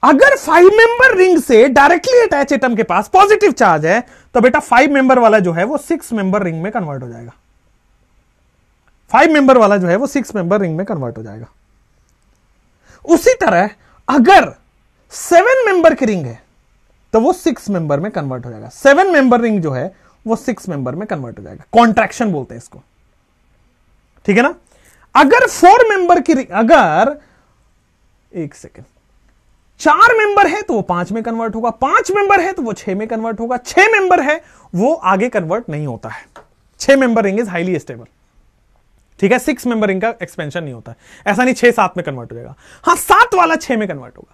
अगर 5 मेंबर रिंग से डायरेक्टली अटैच एटम के पास पॉजिटिव चार्ज है, तो बेटा 5 मेंबर वाला जो है वो 6 मेंबर रिंग में कन्वर्ट हो जाएगा। 5 मेंबर वाला जो है वो 6 मेंबर रिंग में कन्वर्ट हो जाएगा। उसी तरह अगर 7 मेंबर की रिंग है तो वो 6 मेंबर में कन्वर्ट हो जाएगा। 7 मेंबर रिंग जो है वो 6 मेंबर में कन्वर्ट हो जाएगा। कॉन्ट्रैक्शन बोलते हैं इसको, ठीक है ना। अगर 4 मेंबर की रिंग, अगर एक सेकेंड 4 मेंबर है तो वो 5 में कन्वर्ट होगा, 5 मेंबर है तो वो 6 में कन्वर्ट होगा, 6 मेंबर है वो आगे कन्वर्ट नहीं होता है। 6 member ring is highly stable, ठीक है। 6 मेंबर रिंग का एक्सपेंशन नहीं होता है। ऐसा नहीं 6-7 में कन्वर्ट हो जाएगा। हां 7 वाला 6 में कन्वर्ट होगा।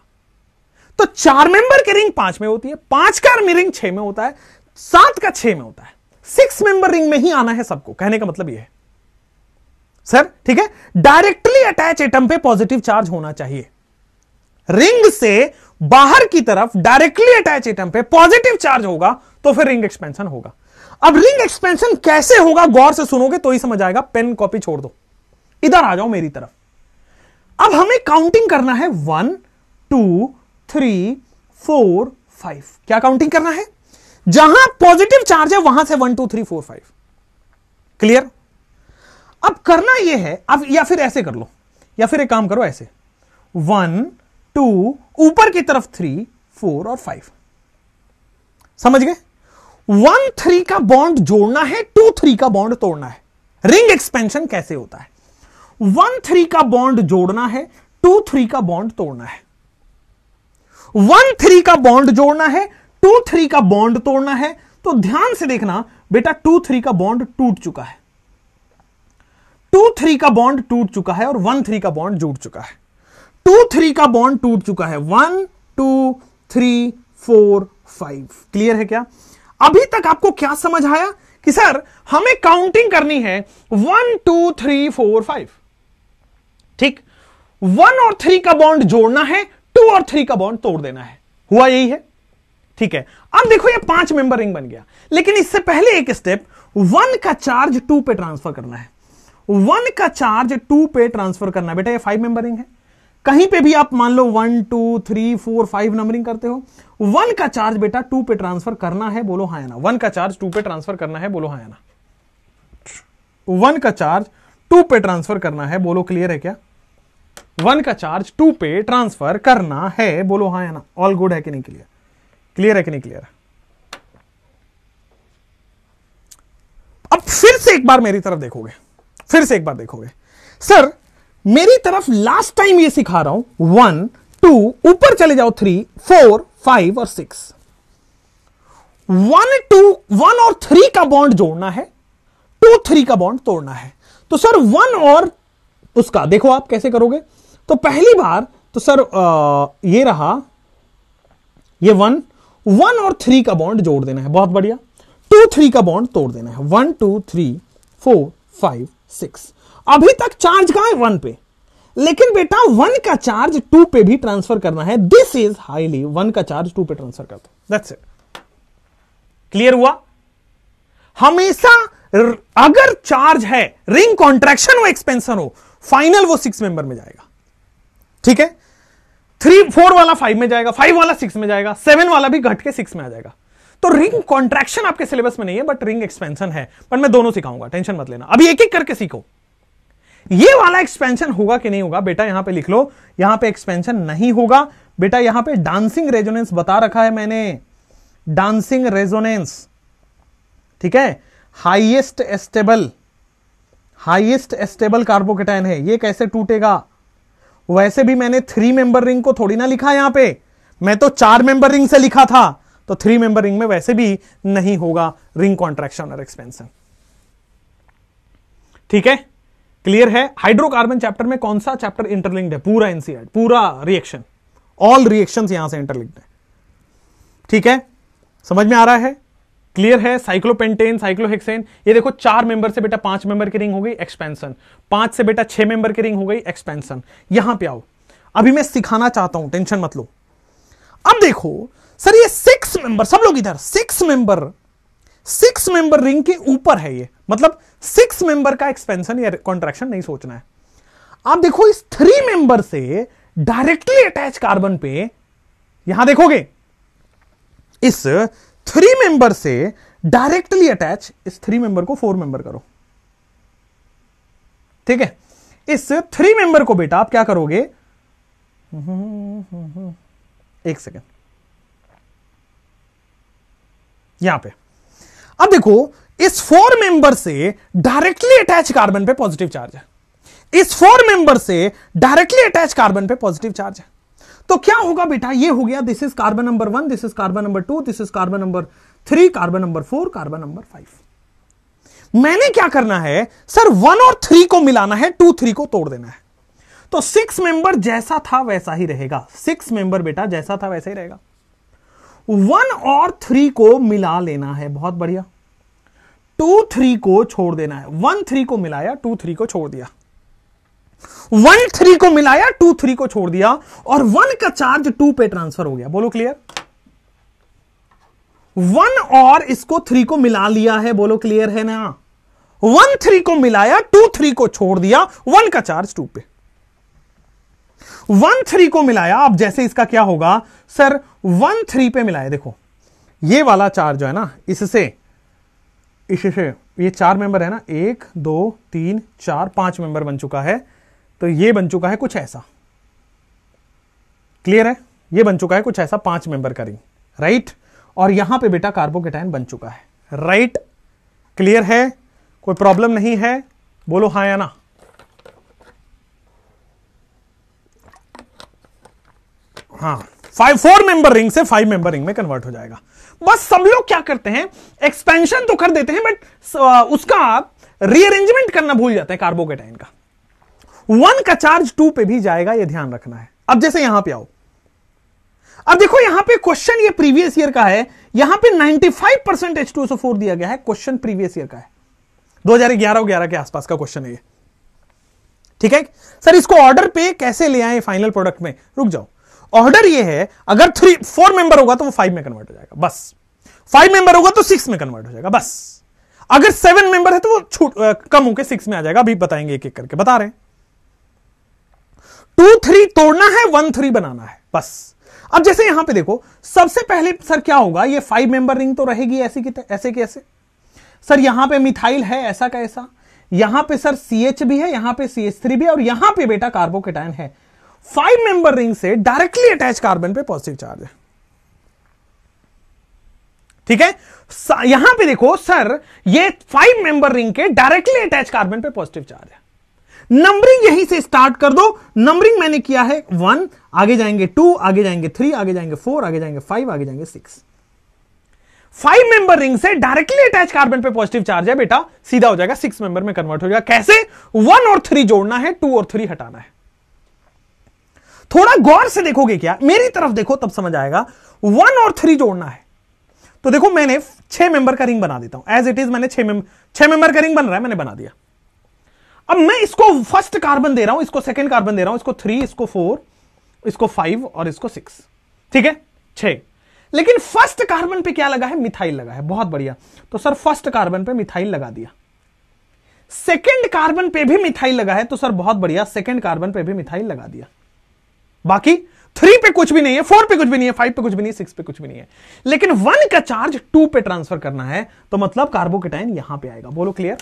तो 4 मेंबर की रिंग 5 में होती है, 5 का रिंग 6 में होता है, 7 का 6 में होता है। 6 मेंबर रिंग में ही आना है सबको। कहने का मतलब यह है सर, ठीक है। डायरेक्टली अटैच एटम पे पॉजिटिव चार्ज होना चाहिए। रिंग से बाहर की तरफ डायरेक्टली अटैच एटम पे पॉजिटिव चार्ज होगा तो फिर रिंग एक्सपेंशन होगा। अब रिंग एक्सपेंशन कैसे होगा गौर से सुनोगे तो ही समझ आएगा। पेन कॉपी छोड़ दो, इधर आ जाओ मेरी तरफ। अब हमें काउंटिंग करना है 1 2 3 4 5। क्या काउंटिंग करना है? जहां पॉजिटिव चार्ज है वहां से 1 2 3 4 5। क्लियर? अब करना यह है, अब या फिर ऐसे कर लो, या फिर एक काम करो ऐसे 1 2 ऊपर की तरफ 3 4 और 5। समझ गए? 1 3 का बॉन्ड जोड़ना है, 2 3 का बॉन्ड तोड़ना है। रिंग एक्सपेंशन कैसे होता है? 1 3 का बॉन्ड जोड़ना है, 2 3 का बॉन्ड तोड़ना है। 1 3 का बॉन्ड जोड़ना है, 2 3 का बॉन्ड तोड़ना है। तो ध्यान से देखना बेटा, 2 3 का बॉन्ड टूट चुका है, 2 3 का बॉन्ड टूट चुका है और 1 3 का बॉन्ड जुड़ चुका है। 2 3 का बॉन्ड टूट चुका है। 1 2 3 4 5। क्लियर है क्या? अभी तक आपको क्या समझ आया कि सर हमें काउंटिंग करनी है 1 2 3 4 5, ठीक। 1 और 3 का बॉन्ड जोड़ना है, 2 और 3 का बॉन्ड तोड़ देना है। हुआ यही है, ठीक है। अब देखो ये 5 मेंबर रिंग बन गया, लेकिन इससे पहले एक स्टेप, 1 का चार्ज 2 पे ट्रांसफर करना है। 1 का चार्ज 2 पे ट्रांसफर करना है। बेटा ये 5 मेंबर रिंग है, कहीं पे भी आप मान लो 1 2 3 4 5 नंबरिंग करते हो। 1 का चार्ज बेटा 2 पे ट्रांसफर करना है, बोलो हाँ या ना। 1 का चार्ज 2 पे ट्रांसफर करना है, बोलो हाँ या ना। 1 का चार्ज 2 पे ट्रांसफर करना है, बोलो क्लियर है क्या? 1 का चार्ज 2 पे ट्रांसफर करना है, बोलो हाँ या ना। ऑल गुड है कि नहीं? क्लियर? क्लियर है कि नहीं क्लियर? अब फिर से एक बार मेरी तरफ देखोगे, फिर से एक बार देखोगे। सर मेरी तरफ लास्ट टाइम ये सिखा रहा हूं 1 2 ऊपर चले जाओ 3 4 5 और 6। 1 और 3 का बॉन्ड जोड़ना है, 2 3 का बॉन्ड तोड़ना है। तो सर 1 और उसका देखो आप कैसे करोगे। तो पहली बार तो सर ये रहा, ये 1 और 3 का बॉन्ड जोड़ देना है। बहुत बढ़िया। 2 3 का बॉन्ड तोड़ देना है। 1 2 3 4 5 6। अभी तक चार्ज कहां है? 1 पे, लेकिन बेटा 1 का चार्ज 2 पे भी ट्रांसफर करना है। दिस इज हाईली 1 का चार्ज 2 पे ट्रांसफर करता हूं। That's it. क्लियर हुआ? हमेशा अगर चार्ज है, रिंग कॉन्ट्रैक्शन हो एक्सपेंशन हो, फाइनल वो 6 मेंबर में जाएगा, ठीक है। 3 4 वाला 5 में जाएगा, 5 वाला 6 में जाएगा, 7 वाला भी घट के 6 में आ जाएगा। तो रिंग कॉन्ट्रैक्शन आपके सिलेबस में नहीं है, बट रिंग एक्सपेंशन है। पर मैं दोनों सिखाऊंगा, टेंशन मत लेना। अभी एक एक करके सीखो। ये वाला एक्सपेंशन होगा कि नहीं होगा? बेटा यहां पे लिख लो, यहां पे एक्सपेंशन नहीं होगा। बेटा यहां पे डांसिंग रेजोनेंस बता रखा है मैंने, डांसिंग रेजोनेंस, ठीक है। हाईएस्ट स्टेबल कार्बोकेटाइन है, ये कैसे टूटेगा? वैसे भी मैंने 3 मेंबर रिंग को थोड़ी ना लिखा यहां पे, मैं तो 4 मेंबर रिंग से लिखा था। तो 3 मेंबर रिंग में वैसे भी नहीं होगा रिंग कॉन्ट्रैक्शन और एक्सपेंशन, ठीक है। क्लियर है? हाइड्रोकार्बन चैप्टर में कौन सा चैप्टर इंटरलिंक्ड है? पूरा एनसीईआरटी, पूरा रिएक्शन, ऑल रिएक्शंस यहां से इंटरलिंक्ड है। ठीक है, समझ में आ रहा है, क्लियर है। साइक्लोपेंटेन, साइक्लोहेक्सेन, ये देखो 4 मेंबर से बेटा 5 मेंबर की रिंग हो गई, एक्सपेंशन। 5 से बेटा 6 मेंबर की रिंग हो गई, एक्सपेंशन। यहां पे आओ, अभी मैं सिखाना चाहता हूं, टेंशन मत लो। अब देखो सर ये 6 मेंबर, सब लोग इधर, 6 मेंबर रिंग के ऊपर है ये, मतलब 6 मेंबर का एक्सपेंशन या कॉन्ट्रैक्शन नहीं सोचना है। आप देखो इस 3 मेंबर से डायरेक्टली अटैच कार्बन पे, यहां देखोगे इस 3 मेंबर से डायरेक्टली अटैच, इस 3 मेंबर को 4 मेंबर करो। ठीक है, इस 3 मेंबर को बेटा आप क्या करोगे, एक सेकेंड, यहां पे अब देखो इस 4 मेंबर से डायरेक्टली अटैच कार्बन पे पॉजिटिव चार्ज है, इस 4 मेंबर से डायरेक्टली अटैच कार्बन पे पॉजिटिव चार्ज है। तो क्या होगा बेटा, ये हो गया, this is carbon number 1, this is carbon number 2, this is carbon number 3, carbon number 4, carbon number 5। मैंने क्या करना है सर, 1 और 3 को मिलाना है, 2 3 को तोड़ देना है। तो 6 मेंबर जैसा था वैसा ही रहेगा, 6 मेंबर बेटा जैसा था वैसा ही रहेगा। 1 और 3 को मिला लेना है, बहुत बढ़िया। 2 3 को छोड़ देना है, 1 3 को मिलाया, 2 3 को छोड़ दिया, 1 3 को मिलाया, 2 3 को छोड़ दिया, और 1 का चार्ज 2 पे ट्रांसफर हो गया। बोलो क्लियर। 1 और इसको 3 को मिला लिया है, बोलो क्लियर है ना। 1 3 को मिलाया, 2 3 को छोड़ दिया, 1 का चार्ज 2 पे। 1 3 को मिलाया, अब जैसे इसका क्या होगा सर, 1 3 पे मिलाया, देखो ये वाला चार्ज जो है ना, इससे ये 4 मेंबर है ना, 1 2 3 4 5 मेंबर बन चुका है। तो ये बन चुका है कुछ ऐसा, क्लियर है, ये बन चुका है कुछ ऐसा 5 मेंबर का रिंग, राइट। और यहां पे बेटा कार्बोकेटायन बन चुका है, राइट। क्लियर है, कोई प्रॉब्लम नहीं है, बोलो हाँ या ना। हाँ, 4 मेंबर रिंग से 5 मेंबर रिंग में कन्वर्ट हो जाएगा। बस सब लोग क्या करते हैं, एक्सपेंशन तो कर देते हैं, बट उसका रीअरेंजमेंट करना भूल जाते हैं कार्बोकेटायन का। 1 का चार्ज 2 पे भी जाएगा, ये ध्यान रखना है। अब जैसे यहां पे आओ, अब देखो यहां पे क्वेश्चन ये प्रीवियस ईयर का है, यहां पे 95% H2SO4 दिया गया है, क्वेश्चन प्रीवियस ईयर का है, 2011 के आसपास का क्वेश्चन है ये। ठीक है सर, इसको ऑर्डर पे कैसे ले आए फाइनल प्रोडक्ट में, रुक जाओ। ऑर्डर ये है, अगर 4 मेंबर होगा तो वो 5 में कन्वर्ट हो जाएगा, बस। 5 मेंबर होगा तो 6 में कन्वर्ट हो जाएगा, बस। अगर 7 मेंबर है तो वो कम होकर 6 में आ जाएगा, अभी बताएंगे एक एक करके, बता रहे हैं। 2 3 तोड़ना है, 1 3 बनाना है, बस। अब जैसे यहां पे देखो, सबसे पहले सर क्या होगा, ये 5 मेंबर रिंग तो रहेगी ऐसे की ऐसे। सर यहां पे मिथाइल है ऐसा का ऐसा, यहां पे सर CH भी है, यहां पे CH3 भी है, और यहां पे बेटा कार्बोकेटायन है। 5 मेंबर रिंग से डायरेक्टली अटैच कार्बन पे पॉजिटिव चार्ज है। ठीक है, यहां पे देखो सर, ये 5 मेंबर रिंग के डायरेक्टली अटैच कार्बन पे पॉजिटिव चार्ज है। नंबरिंग यहीं से स्टार्ट कर दो। नंबरिंग मैंने किया है 1, आगे जाएंगे 2, आगे जाएंगे 3, आगे जाएंगे 4, आगे जाएंगे 5, आगे जाएंगे 6। 5 मेंबर रिंग से डायरेक्टली अटैच कार्बन पे पॉजिटिव चार्ज है बेटा, सीधा हो जाएगा 6 मेंबर में कन्वर्ट हो जाएगा। कैसे, 1 और 3 जोड़ना है, 2 और 3 हटाना है। थोड़ा गौर से देखोगे क्या, मेरी तरफ देखो तब समझ आएगा। 1 और 3 जोड़ना है, तो देखो मैंने 6 मेंबर का रिंग बना देता हूं, एज इट इज मैंने 6 मेंबर का रिंग बन रहा है, मैंने बना दिया। अब मैं इसको फर्स्ट कार्बन दे रहा हूं, इसको सेकंड कार्बन दे रहा हूं, इसको 3, इसको 4, इसको 5 और इसको 6। ठीक है, 6। लेकिन फर्स्ट कार्बन पे क्या लगा है, मिथाइल लगा है, बहुत बढ़िया। तो सर फर्स्ट कार्बन पे मिथाइल लगा दिया। सेकंड कार्बन पे भी मिथाइल लगा है, तो सर बहुत बढ़िया, सेकंड कार्बन पे भी मिथाइल लगा दिया। बाकी 3 पे कुछ भी नहीं है, 4 पे कुछ भी नहीं है, 5 पे कुछ भी नहीं है, 6 पे कुछ भी नहीं है। लेकिन 1 का चार्ज 2 पे ट्रांसफर करना है, तो मतलब कार्बोकेटायन यहां पे आएगा। बोलो क्लियर।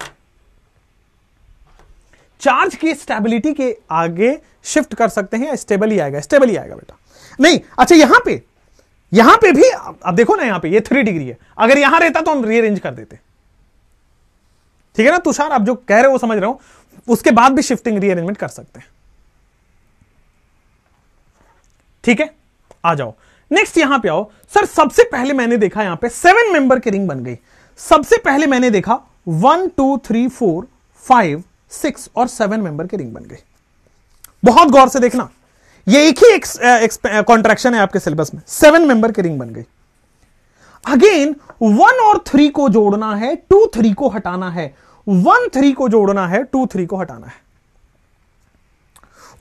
चार्ज की स्टेबिलिटी के आगे शिफ्ट कर सकते हैं, या स्टेबल ही आएगा, स्टेबल ही आएगा बेटा। नहीं, अच्छा यहां पे भी अब देखो ना, यहां पे ये 3 डिग्री है, अगर यहां रहता तो हम रीअरेंज कर देते। ठीक है ना तुषार, आप जो कह रहे हो वो समझ रहे हो, उसके बाद भी शिफ्टिंग रीअरेंजमेंट कर सकते हैं। ठीक है, आ जाओ नेक्स्ट, यहां पे आओ। सर सबसे पहले मैंने देखा यहां पे 7 मेंबर की रिंग बन गई। सबसे पहले मैंने देखा 1 2 3 4 5 6 और 7 मेंबर की रिंग बन गई। बहुत गौर से देखना, ये एक ही कॉन्ट्रैक्शन है आपके सिलेबस में, 7 मेंबर की रिंग बन गई। अगेन 1 और 3 को जोड़ना है, 2 3 को हटाना है, 1 3 को जोड़ना है, 2 3 को हटाना है,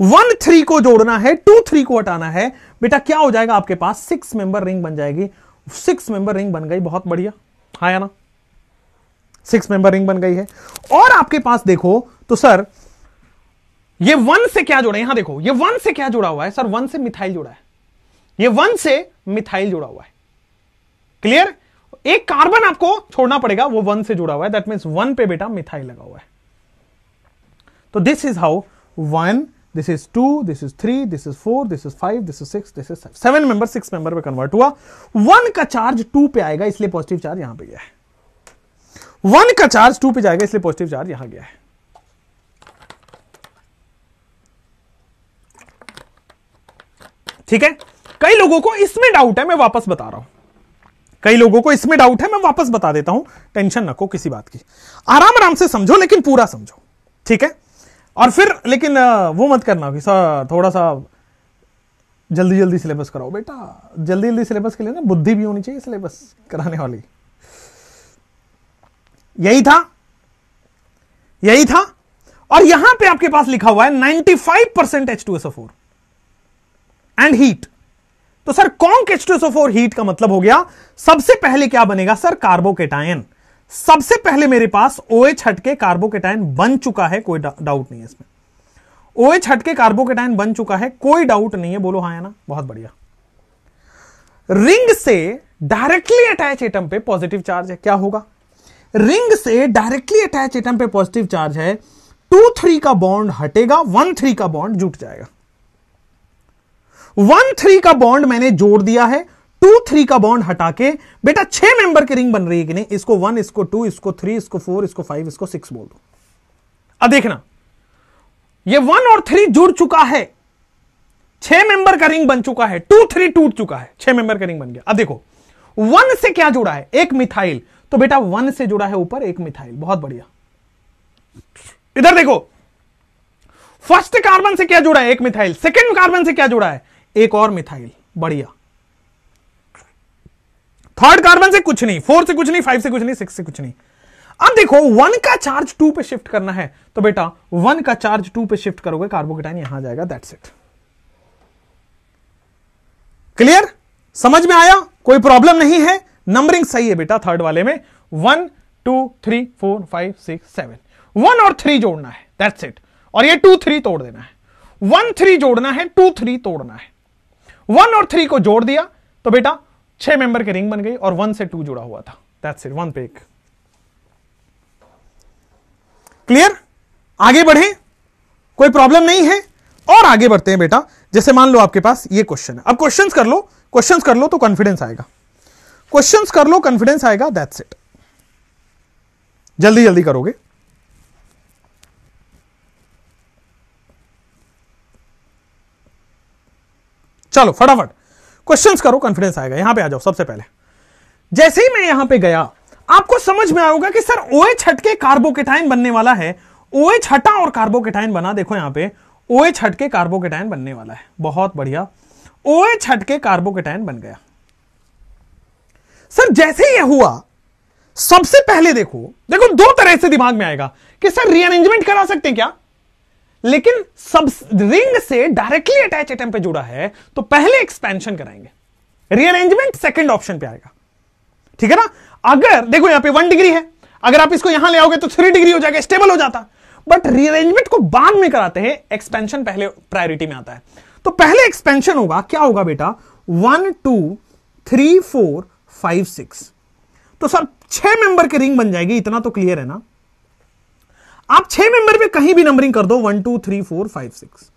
1 3 को जोड़ना है, 2 3 को हटाना है। बेटा क्या हो जाएगा आपके पास, 6 मेंबर रिंग बन जाएगी। 6 मेंबर रिंग बन गई, बहुत बढ़िया, हाँ या ना, 6 मेंबर रिंग बन गई है। और आपके पास देखो तो सर ये 1 से क्या जुड़ा है, यहां देखो ये 1 से क्या जुड़ा हुआ है सर, 1 से मिथाइल जुड़ा है, ये 1 से मिथाइल जुड़ा हुआ है। क्लियर, एक कार्बन आपको छोड़ना पड़ेगा, वो 1 से जुड़ा हुआ है, दैट मीन्स 1 पे बेटा मिथाइल लगा हुआ है। तो this is how 1, this is 2, this is 3, this is 4, this is 5, this is 6, this is 7 member 6 member पे कन्वर्ट हुआ। 1 का चार्ज 2 पे आएगा, इसलिए पॉजिटिव चार्ज यहां पे गया है। 1 का चार्ज 2 पे जाएगा, इसलिए पॉजिटिव चार्ज यहां गया है। ठीक है, कई लोगों को इसमें डाउट है, मैं वापस बता रहा हूं, कई लोगों को इसमें डाउट है, मैं वापस बता देता हूं, टेंशन नको किसी बात की, आराम आराम से समझो, लेकिन पूरा समझो, ठीक है। और फिर लेकिन वो मत करना कि सर थोड़ा सा जल्दी जल्दी सिलेबस कराओ। बेटा जल्दी जल्दी सिलेबस के लिए ना बुद्धि भी होनी चाहिए सिलेबस कराने वाली। यही था, यही था। और यहां पे आपके पास लिखा हुआ है 95% H2SO4 एंड हीट। तो सर कॉन्क H2SO4 हीट का मतलब हो गया, सबसे पहले क्या बनेगा सर, कार्बोकेटायन। सबसे पहले मेरे पास OH हटके कार्बोकेटायन बन चुका है, कोई डाउट नहीं है इसमें। OH हटके कार्बोकेटायन बन चुका है, कोई डाउट नहीं है, बोलो हाँ या ना, बहुत बढ़िया। रिंग से डायरेक्टली अटैच एटम पे पॉजिटिव चार्ज है, क्या होगा, रिंग से डायरेक्टली अटैच एटम पे पॉजिटिव चार्ज है, 2 3 का बॉन्ड हटेगा, 1 3 का बॉन्ड जुट जाएगा। 1 3 का बॉन्ड मैंने जोड़ दिया है, 2 3 का बॉन्ड हटा के बेटा 6 मेंबर की रिंग बन रही है कि नहीं, इसको 1, इसको 2, इसको 3, इसको 4, इसको 5, इसको 6 बोल दो। अब देखना ये 1 और 3 जुड़ चुका है, 6 मेंबर का रिंग बन चुका है, 2 3 टूट चुका है, 6 मेंबर का रिंग बन गया। अब देखो 1 से क्या जुड़ा है, एक मिथाइल, तो बेटा 1 से जुड़ा है ऊपर एक मिथाइल, बहुत बढ़िया। इधर देखो फर्स्ट कार्बन से क्या जुड़ा है, एक मिथाइल, सेकंड कार्बन से क्या जुड़ा है, एक और मिथाइल, बढ़िया। थर्ड कार्बन से कुछ नहीं, 4 से कुछ नहीं, 5 से कुछ नहीं, 6 से कुछ नहीं। अब देखो 1 का चार्ज 2 पे शिफ्ट करना है, तो बेटा 1 का चार्ज 2 पे शिफ्ट करोगे, कार्बोकेटायन यहां जाएगा, दैट्स इट। क्लियर, समझ में आया, कोई प्रॉब्लम नहीं है, नंबरिंग सही है बेटा थर्ड वाले में। 1 2 3 4 5 6 7, 1 और 3 जोड़ना है, दैट्स इट। और ये 2 3 तोड़ देना है, 1 3 जोड़ना है, 2 3 तोड़ना है। 1 और 3 को जोड़ दिया तो बेटा 6 मेंबर की रिंग बन गई, और 1 से 2 जुड़ा हुआ था, दैट्स इट, 1 पे 1। क्लियर, आगे बढ़े, कोई प्रॉब्लम नहीं है। और आगे बढ़ते हैं बेटा, जैसे मान लो आपके पास ये क्वेश्चन है, अब क्वेश्चंस कर लो, क्वेश्चंस कर लो तो कॉन्फिडेंस आएगा, क्वेश्चंस कर लो कॉन्फिडेंस आएगा, दैट्स इट। जल्दी जल्दी करोगे, चलो फटाफट क्वेश्चंस करो, कॉन्फिडेंस आएगा। यहां पे आ जाओ, सबसे पहले जैसे ही मैं यहां पे गया आपको समझ में आएगा कि सर OH हटके कार्बोकेटायन बनने वाला है, OH हटा और कार्बोकेटायन बना, देखो यहां पे OH हटके कार्बोकेटायन बनने वाला है, बहुत बढ़िया, OH हटके कार्बोकेटायन बन गया। सर जैसे ही हुआ, सबसे पहले देखो 2 तरह से दिमाग में आएगा कि सर रीअरेंजमेंट करा सकते हैं क्या, लेकिन सब रिंग से डायरेक्टली अटैच एटम पे जुड़ा है तो पहले एक्सपेंशन कराएंगे, रीअरेंजमेंट सेकंड ऑप्शन पे आएगा, ठीक है ना। अगर देखो यहां पे 1 डिग्री है, अगर आप इसको यहां ले आओगे तो 3 डिग्री हो जाएगा, स्टेबल हो जाता, बट रीअरेंजमेंट को बाद में कराते हैं, एक्सपेंशन पहले प्रायोरिटी में आता है। तो पहले एक्सपेंशन होगा, क्या होगा बेटा, 1 2 3 4 5 6, तो सर 6 मेंबर की रिंग बन जाएगी, इतना तो क्लियर है ना। आप 6 मेंबर पे कहीं भी नंबरिंग कर दो, 1 2 3 4 5 6,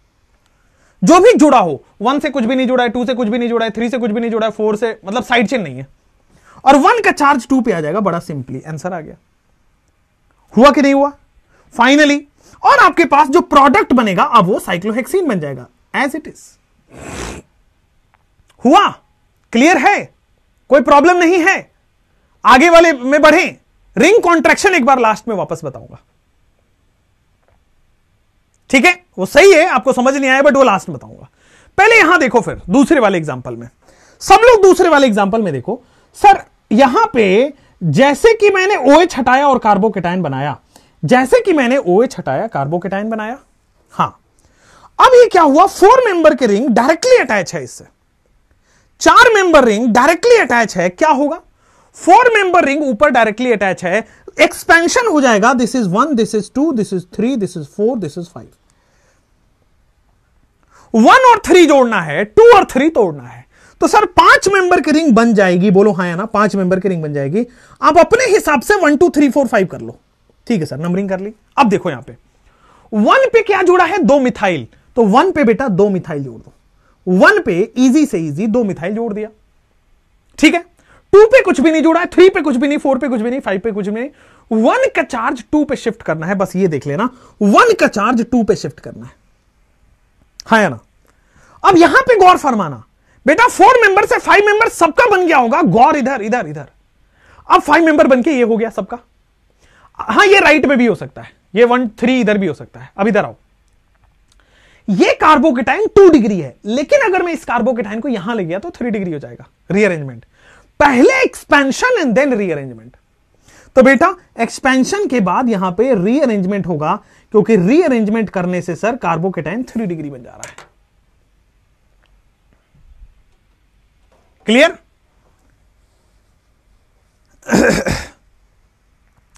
जो भी जुड़ा हो, 1 से कुछ भी नहीं जुड़ा है, 2 से कुछ भी नहीं जुड़ा है, 3 से कुछ भी नहीं जुड़ा है, 4 से मतलब साइड चेन नहीं है, और 1 का चार्ज 2 पे आ जाएगा, बड़ा सिंपली आंसर आ गया। हुआ कि नहीं हुआ फाइनली। और आपके पास जो प्रोडक्ट बनेगा अब वो साइक्लोहेक्सीन बन जाएगा, एज इट इज। हुआ, क्लियर है, कोई प्रॉब्लम नहीं है। आगे वाले में बढ़े, रिंग कॉन्ट्रैक्शन एक बार लास्ट में वापस बताऊंगा, ठीक है, वो सही है, आपको समझ नहीं आया बट वो लास्ट में बताऊंगा। पहले यहां देखो, फिर दूसरे वाले एग्जांपल में सब लोग दूसरे वाले एग्जांपल में देखो। सर यहां पे जैसे कि मैंने OH हटाया और कार्बोकेटाइन बनाया, जैसे कि मैंने OH हटाया कार्बोकेटाइन बनाया, हां अब ये क्या हुआ, 4 मेंबर के रिंग डायरेक्टली अटैच है इससे, 4 मेंबर रिंग डायरेक्टली अटैच है, क्या होगा, 4 मेंबर रिंग ऊपर डायरेक्टली अटैच है, एक्सपेंशन हो जाएगा, this is 1, this is 2, this is 3, this is 4, this is 5। 1 और 3 जोड़ना है, 2 और 3 तोड़ना है, तो सर 5 मेंबर की रिंग बन जाएगी, बोलो हाँ या ना, 5 मेंबर की रिंग बन जाएगी। आप अपने हिसाब से 1 2 3 4 5 कर लो, ठीक है सर, नंबरिंग कर ली। अब देखो यहां पे 1 पे क्या जुड़ा है, 2 मिथाइल, तो 1 पे बेटा 2 मिथाइल जोड़ दो, 1 पे इजी से इजी 2 मिथाइल जोड़ दिया, ठीक है। 2 पे कुछ भी नहीं जुड़ा है, 3 पे कुछ भी नहीं, 4 पे कुछ भी नहीं, 5 पे कुछ भी नहीं, 1 का चार्ज 2 पे शिफ्ट करना है, बस ये देख लेना, 1 का चार्ज 2 पे शिफ्ट करना है, हाँ या ना। अब यहां पे गौर फरमाना बेटा, 4 मेंबर से 5 मेंबर सबका बन गया होगा, गौर इधर इधर इधर, अब 5 मेंबर बन के ये हो गया सबका, हाँ ये राइट में भी हो सकता है, ये 1 3 इधर भी हो सकता है। अब इधर आओ, ये कार्बोकेटाइन 2 डिग्री है, लेकिन अगर मैं इस कार्बोकेटाइन को यहां ले गया तो 3 डिग्री हो जाएगा, रीअरेंजमेंट, पहले एक्सपेंशन एंड देन रीअरेंजमेंट। तो बेटा एक्सपेंशन के बाद यहां पे रीअरेंजमेंट होगा, क्योंकि रीअरेंजमेंट करने से सर कार्बोकेटाइन 3 डिग्री बन जा रहा है। क्लियर?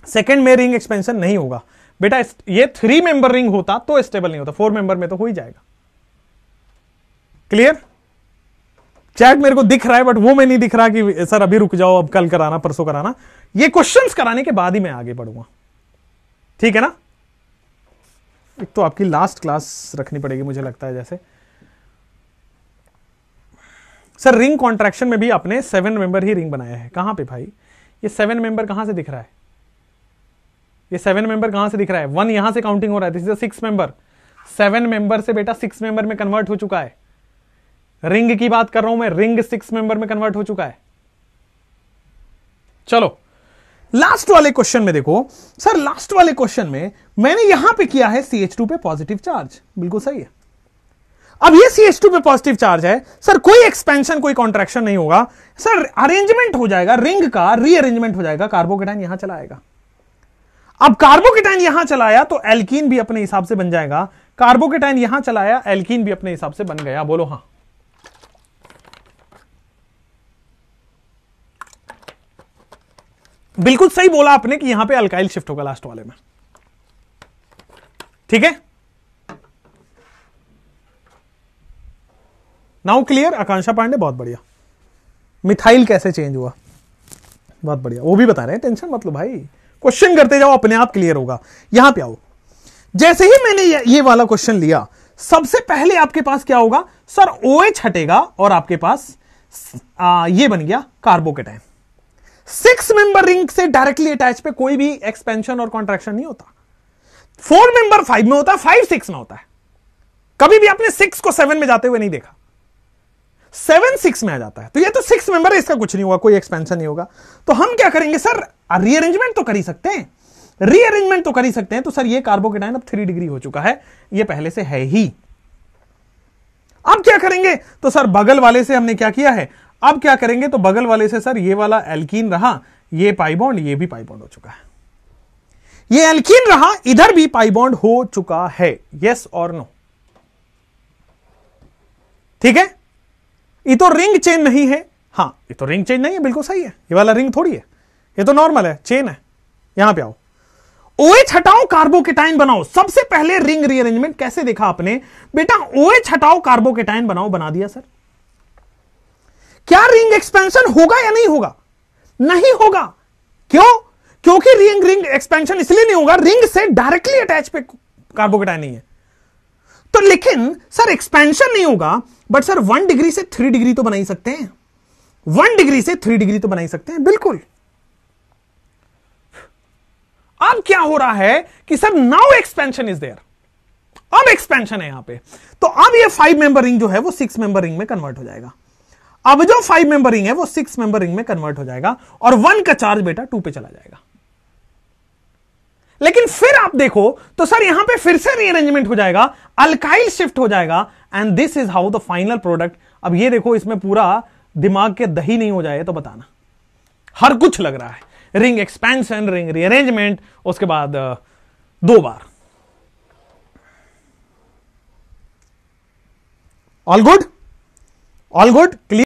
सेकेंड में रिंग एक्सपेंशन नहीं होगा बेटा, ये 3 मेंबर रिंग होता तो स्टेबल नहीं होता, 4 मेंबर में तो हो ही जाएगा। क्लियर? चैट मेरे को दिख रहा है, बट वो मैं नहीं दिख रहा कि सर अभी रुक जाओ, अब कल कराना, परसों कराना, ये क्वेश्चंस कराने के बाद ही मैं आगे बढ़ूंगा, ठीक है ना। एक तो आपकी लास्ट क्लास रखनी पड़ेगी मुझे लगता है जैसे। सर रिंग कॉन्ट्रैक्शन में भी आपने 7 मेंबर ही रिंग बनाया है, कहां पे भाई, ये 7 मेंबर कहां से दिख रहा है, ये 7 मेंबर कहां से दिख रहा है, 1 यहां से काउंटिंग हो रहा है, दिस इज 6 मेंबर, 7 मेंबर से बेटा 6 मेंबर में कन्वर्ट हो चुका है, रिंग की बात कर रहा हूं मैं, रिंग 6 मेंबर में कन्वर्ट हो चुका है। चलो लास्ट वाले क्वेश्चन में देखो, सर लास्ट वाले क्वेश्चन में मैंने यहां पे किया है CH2 पे पॉजिटिव चार्ज, बिल्कुल सही है। अब ये CH2 पे पॉजिटिव चार्ज है, सर कोई एक्सपेंशन कोई कॉन्ट्रैक्शन नहीं होगा, सर अरेंजमेंट हो जाएगा, रिंग का रीअरेंजमेंट हो जाएगा, कार्बोकेटाइन यहां चला आएगा। अब कार्बोकेटाइन यहां चलाया तो एल्कीन भी अपने हिसाब से बन जाएगा, कार्बोकेटाइन यहां चलाया, एल्कीन भी अपने हिसाब से बन गया, बोलो हां। बिल्कुल सही बोला आपने कि यहां पे अल्काइल शिफ्ट होगा लास्ट वाले में, ठीक है। Now clear? आकांक्षा पांडे बहुत बढ़िया। मिथाइल कैसे चेंज हुआ, बहुत बढ़िया, वो भी बता रहे हैं, टेंशन मत लो भाई, क्वेश्चन करते जाओ, अपने आप क्लियर होगा। यहां पे आओ, जैसे ही मैंने ये वाला क्वेश्चन लिया, सबसे पहले आपके पास क्या होगा, सर OH हटेगा और आपके पास ये बन गया कार्बोकेटाइन। 6 मेंबर रिंग से डायरेक्टली अटैच पे कोई भी एक्सपेंशन और कॉन्ट्रैक्शन नहीं होता, 4 मेंबर 5 में होता है, 5 6 में होता है, कभी भी आपने 6 को 7 में जाते हुए नहीं देखा, 7 6 में आ जाता है। तो ये तो 6 मेंबर है, इसका कुछ नहीं होगा, कोई एक्सपेंशन नहीं होगा। तो हम क्या करेंगे सर, रीअरेंजमेंट तो कर ही सकते हैं, रीअरेंजमेंट तो कर ही सकते हैं। तो सर ये कार्बोकेटाइन अब 3 डिग्री हो चुका है, ये पहले से है ही। अब क्या करेंगे, तो सर बगल वाले से हमने क्या किया है, अब क्या करेंगे, तो बगल वाले से सर ये वाला एल्कीन रहा, ये पाई बॉन्ड, ये भी पाई बॉन्ड हो चुका है, ये एल्कीन रहा, इधर भी पाई बॉन्ड हो चुका है, यस और नो, ठीक है। ये तो रिंग चेन नहीं है, हाँ ये तो रिंग चेन नहीं है, बिल्कुल सही है, ये वाला रिंग थोड़ी है, ये तो नॉर्मल है, चेन है। यहां पे आओ, OH हटाओ कार्बोकेटाइन बनाओ, सबसे पहले रिंग रीअरेंजमेंट कैसे देखा आपने बेटा, OH हटाओ कार्बोकेटाइन बनाओ, बना दिया सर। क्या रिंग एक्सपेंशन होगा या नहीं होगा? नहीं होगा, क्यों? क्योंकि रिंग एक्सपेंशन इसलिए नहीं होगा, रिंग से डायरेक्टली अटैच पे कार्बोकेटाइन नहीं है, तो लेकिन सर एक्सपेंशन नहीं होगा, बट सर 1 डिग्री से 3 डिग्री तो बना ही सकते हैं, 1 डिग्री से 3 डिग्री तो बना ही सकते हैं, बिल्कुल। अब क्या हो रहा है कि sir now expansion is there, अब एक्सपेंशन है यहां पे, तो अब ये 5 मेंबर रिंग जो है वो 6 मेंबर रिंग में कन्वर्ट हो जाएगा। अब जो 5 मेंबर रिंग है वो 6 मेंबर रिंग में कन्वर्ट हो जाएगा, और 1 का चार्ज बेटा 2 पे चला जाएगा। लेकिन फिर आप देखो तो सर यहां पे फिर से रीअरेंजमेंट हो जाएगा, अल्काइल शिफ्ट हो जाएगा, and this is how the final product. अब ये देखो, इसमें पूरा दिमाग के दही नहीं हो जाए तो बताना, हर कुछ लग रहा है, रिंग एक्सपेंशन, रिंग रीअरेंजमेंट, उसके बाद 2 बार। All good, all good, clear.